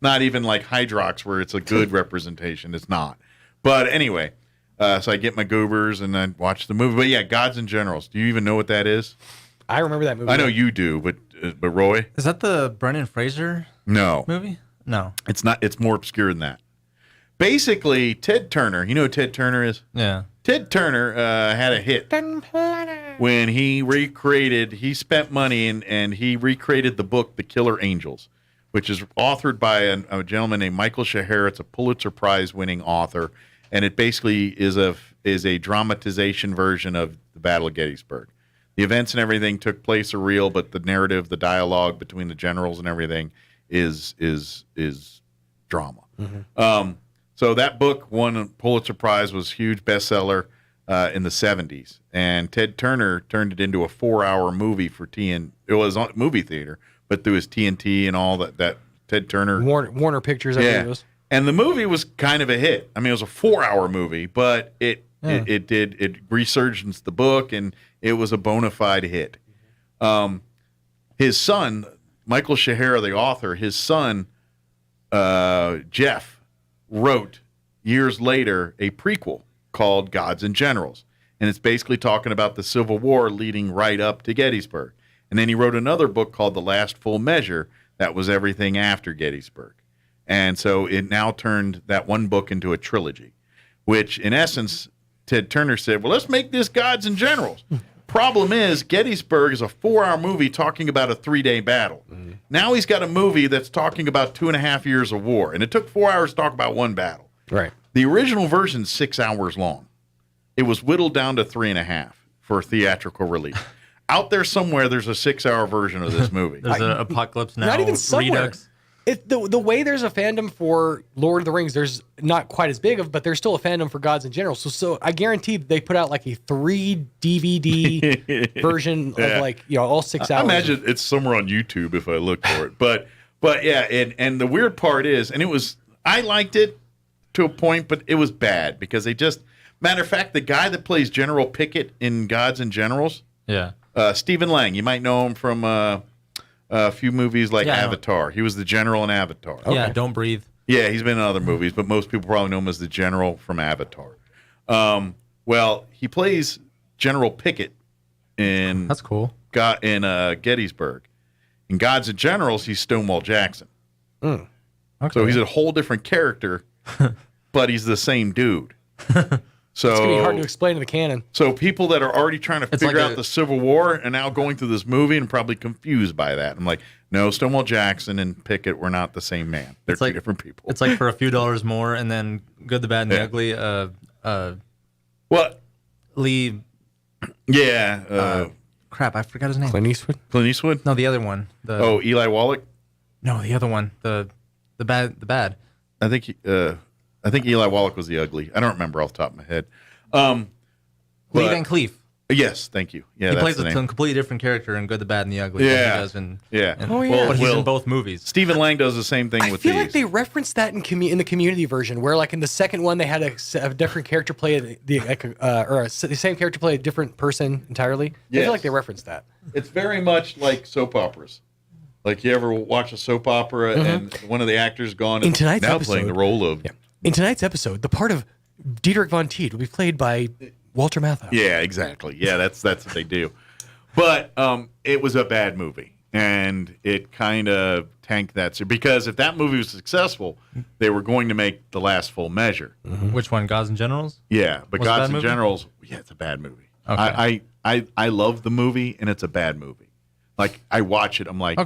not even like Hydrox where it's a good representation. It's not. But anyway, So I get my goobers and I watch the movie. But yeah, Gods and Generals. Do you even know what that is? I remember that movie. I know you do, but Roy? Is that the Brendan Fraser movie? No. It's not. It's more obscure than that. Basically, Ted Turner, you know who Ted Turner is? Yeah. Ted Turner had a hit when he spent money and he recreated the book The Killer Angels, which is authored by a gentleman named Michael Shahar. It's a Pulitzer Prize winning author, and it basically is a dramatization version of the Battle of Gettysburg. The events and everything took place are real, but the narrative, the dialogue between the generals and everything is drama. Mm-hmm. So that book won a Pulitzer Prize, was a huge bestseller in the 70s. And Ted Turner turned it into a 4-hour movie for TNT. It was on movie theater, but through his TNT and all that Ted Turner. Warner Pictures, I think it was. And the movie was kind of a hit. I mean, it was a 4-hour movie, but it resurgenced the book, and it was a bona fide hit. His son, Michael Shahar, the author, his son, Jeff, wrote years later a prequel called Gods and Generals. And it's basically talking about the Civil War leading right up to Gettysburg. And then he wrote another book called The Last Full Measure that was everything after Gettysburg. And so it now turned that one book into a trilogy, which in essence, Ted Turner said, well, let's make this Gods and Generals. Problem is, Gettysburg is a 4-hour movie talking about a 3-day battle. Mm-hmm. Now he's got a movie that's talking about 2.5 years of war, and it took 4 hours to talk about one battle. Right. The original version's 6 hours long. It was whittled down to 3.5 for theatrical release. Out there somewhere, there's a 6-hour version of this movie. There's an Apocalypse Now. Not even somewhere. Redux. The way there's a fandom for Lord of the Rings, there's not quite as big of, but there's still a fandom for Gods and Generals. So I guarantee they put out like a 3 DVD version of all 6 hours. I imagine it's somewhere on YouTube if I look for it. But yeah, and the weird part is, I liked it to a point, but it was bad because matter of fact, the guy that plays General Pickett in Gods and Generals, Stephen Lang, you might know him from a few movies like Avatar. He was the general in Avatar. Okay. Yeah, Don't Breathe. Yeah, he's been in other movies, but most people probably know him as the general from Avatar. Well, he plays General Pickett in That's cool. Gettysburg. In Gods and Generals, he's Stonewall Jackson. Okay. So he's a whole different character, but he's the same dude. So it's going to be hard to explain to the canon. So people that are already trying to figure out the Civil War and now going through this movie and probably confused by that. I'm like, no, Stonewall Jackson and Pickett were not the same man. They're two different people. It's like for a few dollars more, and then Good, the Bad, and the Ugly. What? Lee. Yeah. Crap, I forgot his name. Clint Eastwood? Clint Eastwood? No, the other one. Eli Wallach? No, the other one. The bad. I think Eli Wallach was the ugly. I don't remember off the top of my head. Lee Van Cleef. Yes, thank you. Yeah, he that's plays the a name. completely different character in Good, the Bad, and the Ugly. Yeah, he does in, But he's in both movies. Stephen Lang does the same thing with these. I feel like they referenced that in the Community version, where like in the second one they had a different character play the same character play a different person entirely. Yes. I feel like they referenced that. It's very much like soap operas. Like you ever watch a soap opera and one of the actors gone and now playing the role of. Yeah. In tonight's episode, the part of Dietrich von Teet will be played by Walter Matthau. Yeah, exactly. Yeah, that's what they do. But it was a bad movie, and it kind of tanked that. Because if that movie was successful, they were going to make The Last Full Measure. Mm-hmm. Which one, Gods and Generals? Yeah, but Gods and Generals, it's a bad movie. Okay. I love the movie, and it's a bad movie. Like, I watch it, I'm like,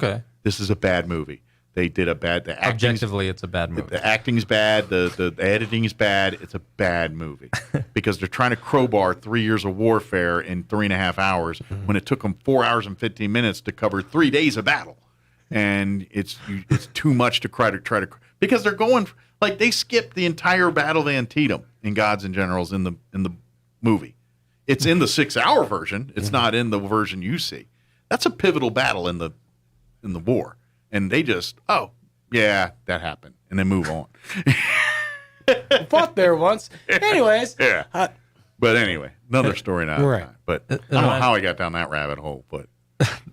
this is a bad movie. They did objectively, it's a bad movie. The acting's bad. The editing's bad. It's a bad movie because they're trying to crowbar 3 years of warfare in 3.5 hours when it took them 4 hours and 15 minutes to cover 3 days of battle, and it's too much to try to because they're going like they skipped the entire Battle of Antietam in Gods and Generals in the movie. It's in the 6-hour version. It's not in the version you see. That's a pivotal battle in the war. And they just, that happened, and then move on. Fought there once. Anyways. Yeah. But anyway, another story now. Right. But I don't know how I got down that rabbit hole. But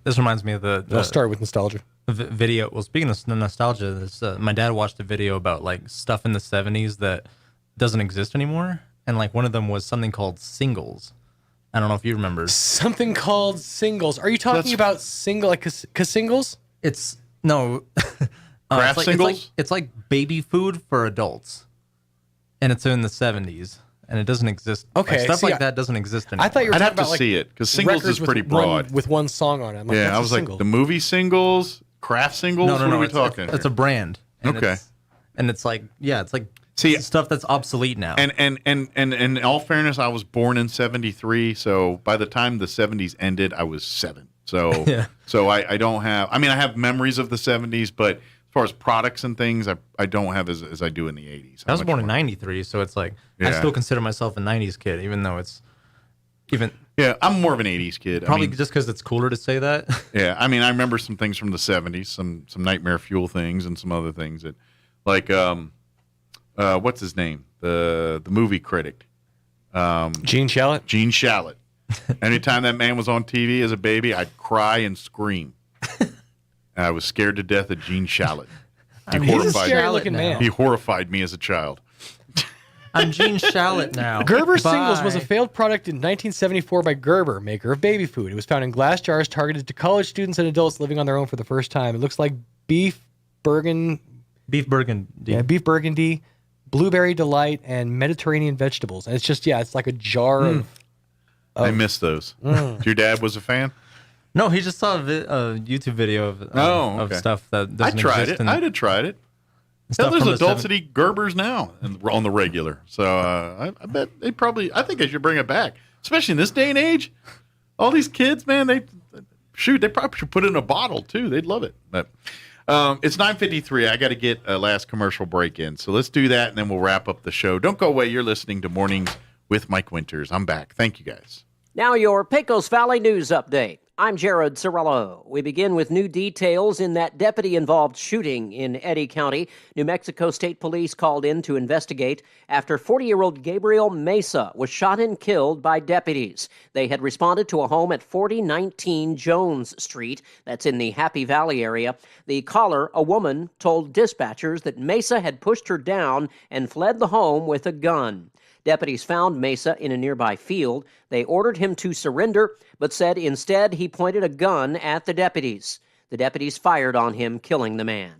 this reminds me of I'll start with nostalgia. Video. Well, speaking of nostalgia, my dad watched a video about like stuff in the 70s that doesn't exist anymore. and like one of them was something called Singles. I don't know if you remember. Something called Singles. Are you talking about single, like singles? It's no. Craft Singles? It's like baby food for adults, and it's in the 70s, and it doesn't exist. Okay, like, stuff like that doesn't exist anymore. I thought you were I'd talking have to about, like, see it because Singles is pretty broad. With one song on it. I'm like, yeah, that's I was a like single. the movie Singles, Craft Singles. No, what are we it's, talking? It's a brand. And Okay. It's like it's like See, stuff that's obsolete now. And in all fairness, I was born in '73, so by the time the '70s ended, I was 7. So so I don't have. I mean, I have memories of the '70s, but as far as products and things, I don't have as I do in the '80s. I was born in '93, so it's like I still consider myself a '90s kid, even though it's even. Yeah, I'm more of an '80s kid. Probably just because it's cooler to say that. Yeah, I mean, I remember some things from the '70s, some Nightmare Fuel things, and some other things that, like, what's his name? The movie critic, Gene Shalit. Gene Shalit. Anytime that man was on TV as a baby, I'd cry and scream. I was scared to death of Gene Shalit. He's a scary-looking man. He horrified me as a child. I'm Gene Shalit now. Gerber Singles was a failed product in 1974 by Gerber, maker of baby food. It was found in glass jars targeted to college students and adults living on their own for the first time. It looks like beef burgundy, blueberry delight, and Mediterranean vegetables. And it's just it's like a jar of. I miss those. Your dad was a fan? No, he just saw a YouTube video of stuff that doesn't exist. I'd have tried it. Hell, there's adults that eat Gerbers now on the regular. So I bet they probably. I think they should bring it back, especially in this day and age. All these kids, man, they probably should put it in a bottle too. They'd love it. But it's 9:53. I got to get a last commercial break in, so let's do that, and then we'll wrap up the show. Don't go away. You're listening to Mornings with Mike Winters. I'm back. Thank you, guys. Now your Pecos Valley News Update. I'm Jared Cirillo. We begin with new details in that deputy-involved shooting in Eddy County. New Mexico State Police called in to investigate after 40-year-old Gabriel Mesa was shot and killed by deputies. They had responded to a home at 4019 Jones Street. That's in the Happy Valley area. The caller, a woman, told dispatchers that Mesa had pushed her down and fled the home with a gun. Deputies found Mesa in a nearby field. They ordered him to surrender, but said instead he pointed a gun at the deputies. The deputies fired on him, killing the man.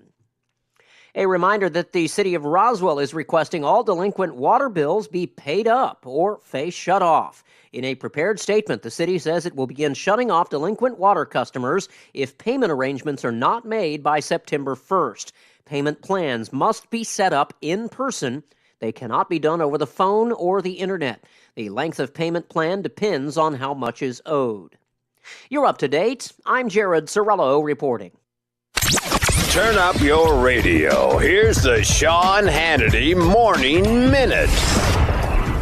A reminder that the city of Roswell is requesting all delinquent water bills be paid up or face shut off. In a prepared statement, the city says it will begin shutting off delinquent water customers if payment arrangements are not made by September 1st. Payment plans must be set up in person. They cannot be done over the phone or the internet. The length of payment plan depends on how much is owed. You're up to date. I'm Jared Cirillo reporting. Turn up your radio. Here's the Sean Hannity Morning Minute.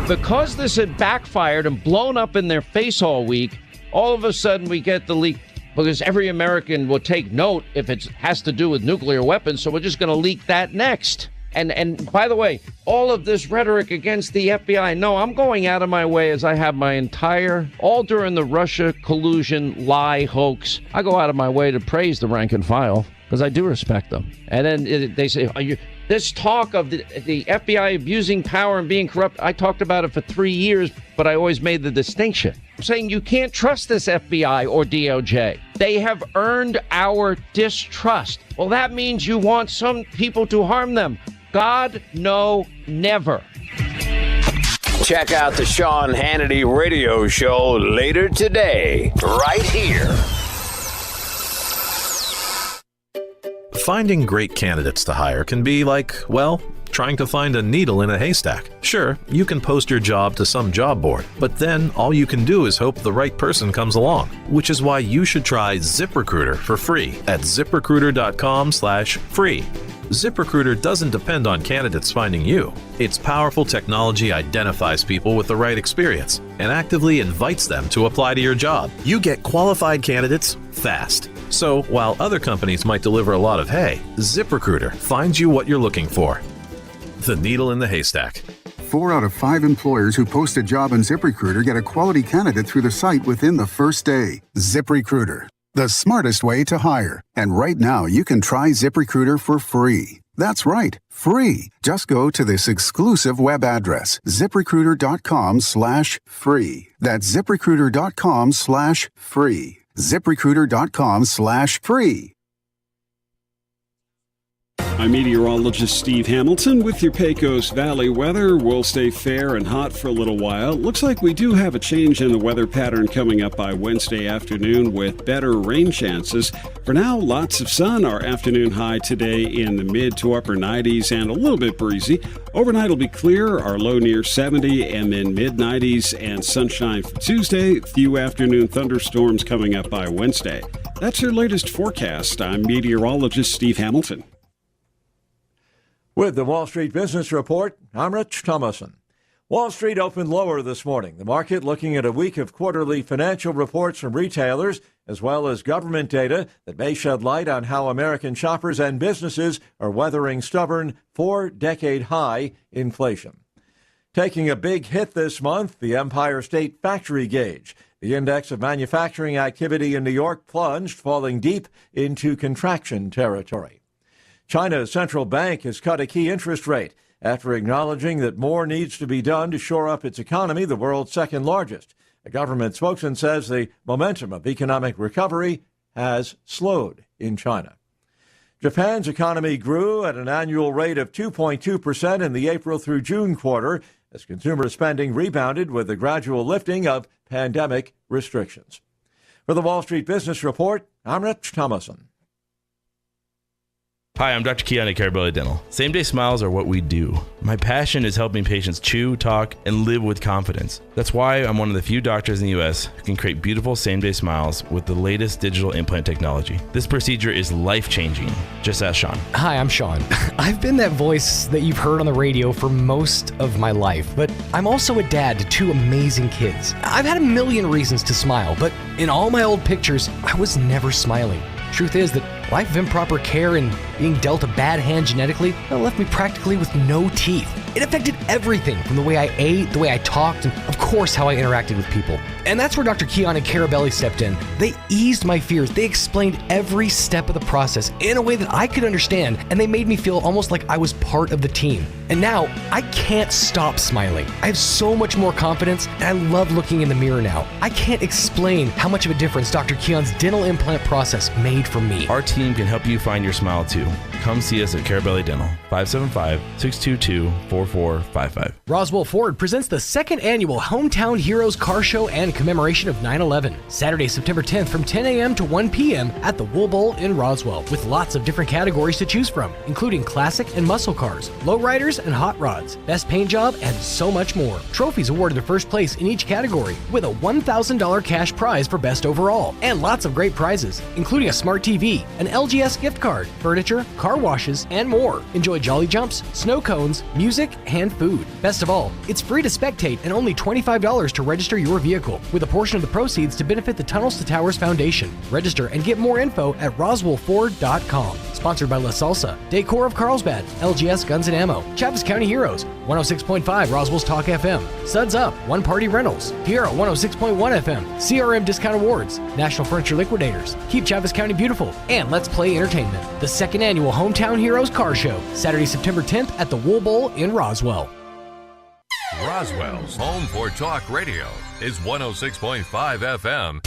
Because this had backfired and blown up in their face all week, all of a sudden we get the leak because every American will take note if it has to do with nuclear weapons, so we're just going to leak that next. And by the way, all of this rhetoric against the FBI, no, I'm going out of my way as I have my all during the Russia collusion lie hoax. I go out of my way to praise the rank and file because I do respect them. And then they say, this talk of the FBI abusing power and being corrupt, I talked about it for 3 years, but I always made the distinction. I'm saying you can't trust this FBI or DOJ. They have earned our distrust. Well, that means you want some people to harm them. God, no, never. Check out the Sean Hannity radio show later today, right here. Finding great candidates to hire can be like, well, trying to find a needle in a haystack. Sure, you can post your job to some job board, but then all you can do is hope the right person comes along, which is why you should try ZipRecruiter for free at ZipRecruiter.com/free. ZipRecruiter doesn't depend on candidates finding you. Its powerful technology identifies people with the right experience and actively invites them to apply to your job. You get qualified candidates fast. So while other companies might deliver a lot of hay, ZipRecruiter finds you what you're looking for. The needle in the haystack. 4 out of 5 employers who post a job on ZipRecruiter get a quality candidate through the site within the first day. ZipRecruiter, the smartest way to hire. And right now, you can try ZipRecruiter for free. That's right, free. Just go to this exclusive web address, ZipRecruiter.com/free. That's ZipRecruiter.com/free. ZipRecruiter.com/free. I'm meteorologist Steve Hamilton with your Pecos Valley weather. We'll stay fair and hot for a little while. Looks like we do have a change in the weather pattern coming up by Wednesday afternoon with better rain chances. For now, lots of sun. Our afternoon high today in the mid to upper 90s and a little bit breezy. Overnight will be clear, our low near 70 and then mid 90s and sunshine for Tuesday. Few afternoon thunderstorms coming up by Wednesday. That's your latest forecast. I'm meteorologist Steve Hamilton. With the Wall Street Business Report, I'm Rich Thomason. Wall Street opened lower this morning. The market looking at a week of quarterly financial reports from retailers, as well as government data that may shed light on how American shoppers and businesses are weathering stubborn 4-decade-high inflation. Taking a big hit this month, the Empire State Factory Gauge. The index of manufacturing activity in New York plunged, falling deep into contraction territory. China's central bank has cut a key interest rate after acknowledging that more needs to be done to shore up its economy, the world's second largest. A government spokesman says the momentum of economic recovery has slowed in China. Japan's economy grew at an annual rate of 2.2% in the April through June quarter as consumer spending rebounded with the gradual lifting of pandemic restrictions. For the Wall Street Business Report, I'm Rich Thomason. Hi, I'm Dr. Keon at Carabelli Dental. Same-day smiles are what we do. My passion is helping patients chew, talk, and live with confidence. That's why I'm one of the few doctors in the U.S. who can create beautiful same-day smiles with the latest digital implant technology. This procedure is life-changing. Just ask Sean. Hi, I'm Sean. I've been that voice that you've heard on the radio for most of my life, but I'm also a dad to 2 amazing kids. I've had a million reasons to smile, but in all my old pictures, I was never smiling. Truth is that life of improper care and being dealt a bad hand genetically left me practically with no teeth. It affected everything from the way I ate, the way I talked, and of course how I interacted with people. And that's where Dr. Keon and Carabelli stepped in. They eased my fears. They explained every step of the process in a way that I could understand, and they made me feel almost like I was part of the team. And now, I can't stop smiling. I have so much more confidence, and I love looking in the mirror now. I can't explain how much of a difference Dr. Keon's dental implant process made for me. Our team can help you find your smile too. Come see us at Carabelli Dental, 575-622-4455. Roswell Ford presents the 2nd annual Hometown Heroes Car Show and commemoration of 9/11. Saturday, September 10th from 10 a.m. to 1 p.m. at the Wool Bowl in Roswell, with lots of different categories to choose from, including classic and muscle cars, lowriders and hot rods, best paint job, and so much more. Trophies awarded to first place in each category, with a $1,000 cash prize for best overall, and lots of great prizes, including a smart TV, an LGS gift card, furniture, car washes, and more. Enjoy jolly jumps, snow cones, music, and food. Best of all, it's free to spectate and only $25 to register your vehicle, with a portion of the proceeds to benefit the Tunnels to Towers Foundation. Register and get more info at roswellford.com. Sponsored by La Salsa, Decor of Carlsbad, LGS Guns and Ammo, Chaves County Heroes, 106.5 Roswell's Talk FM, Suds Up, One Party Rentals, Hero 106.1 FM, CRM Discount Awards, National Furniture Liquidators, Keep Chaves County Beautiful, and Let's Play Entertainment. The 2nd annual Hometown Heroes Car Show, Saturday, September 10th at the Wool Bowl in Roswell. Roswell's home for talk radio is 106.5 FM.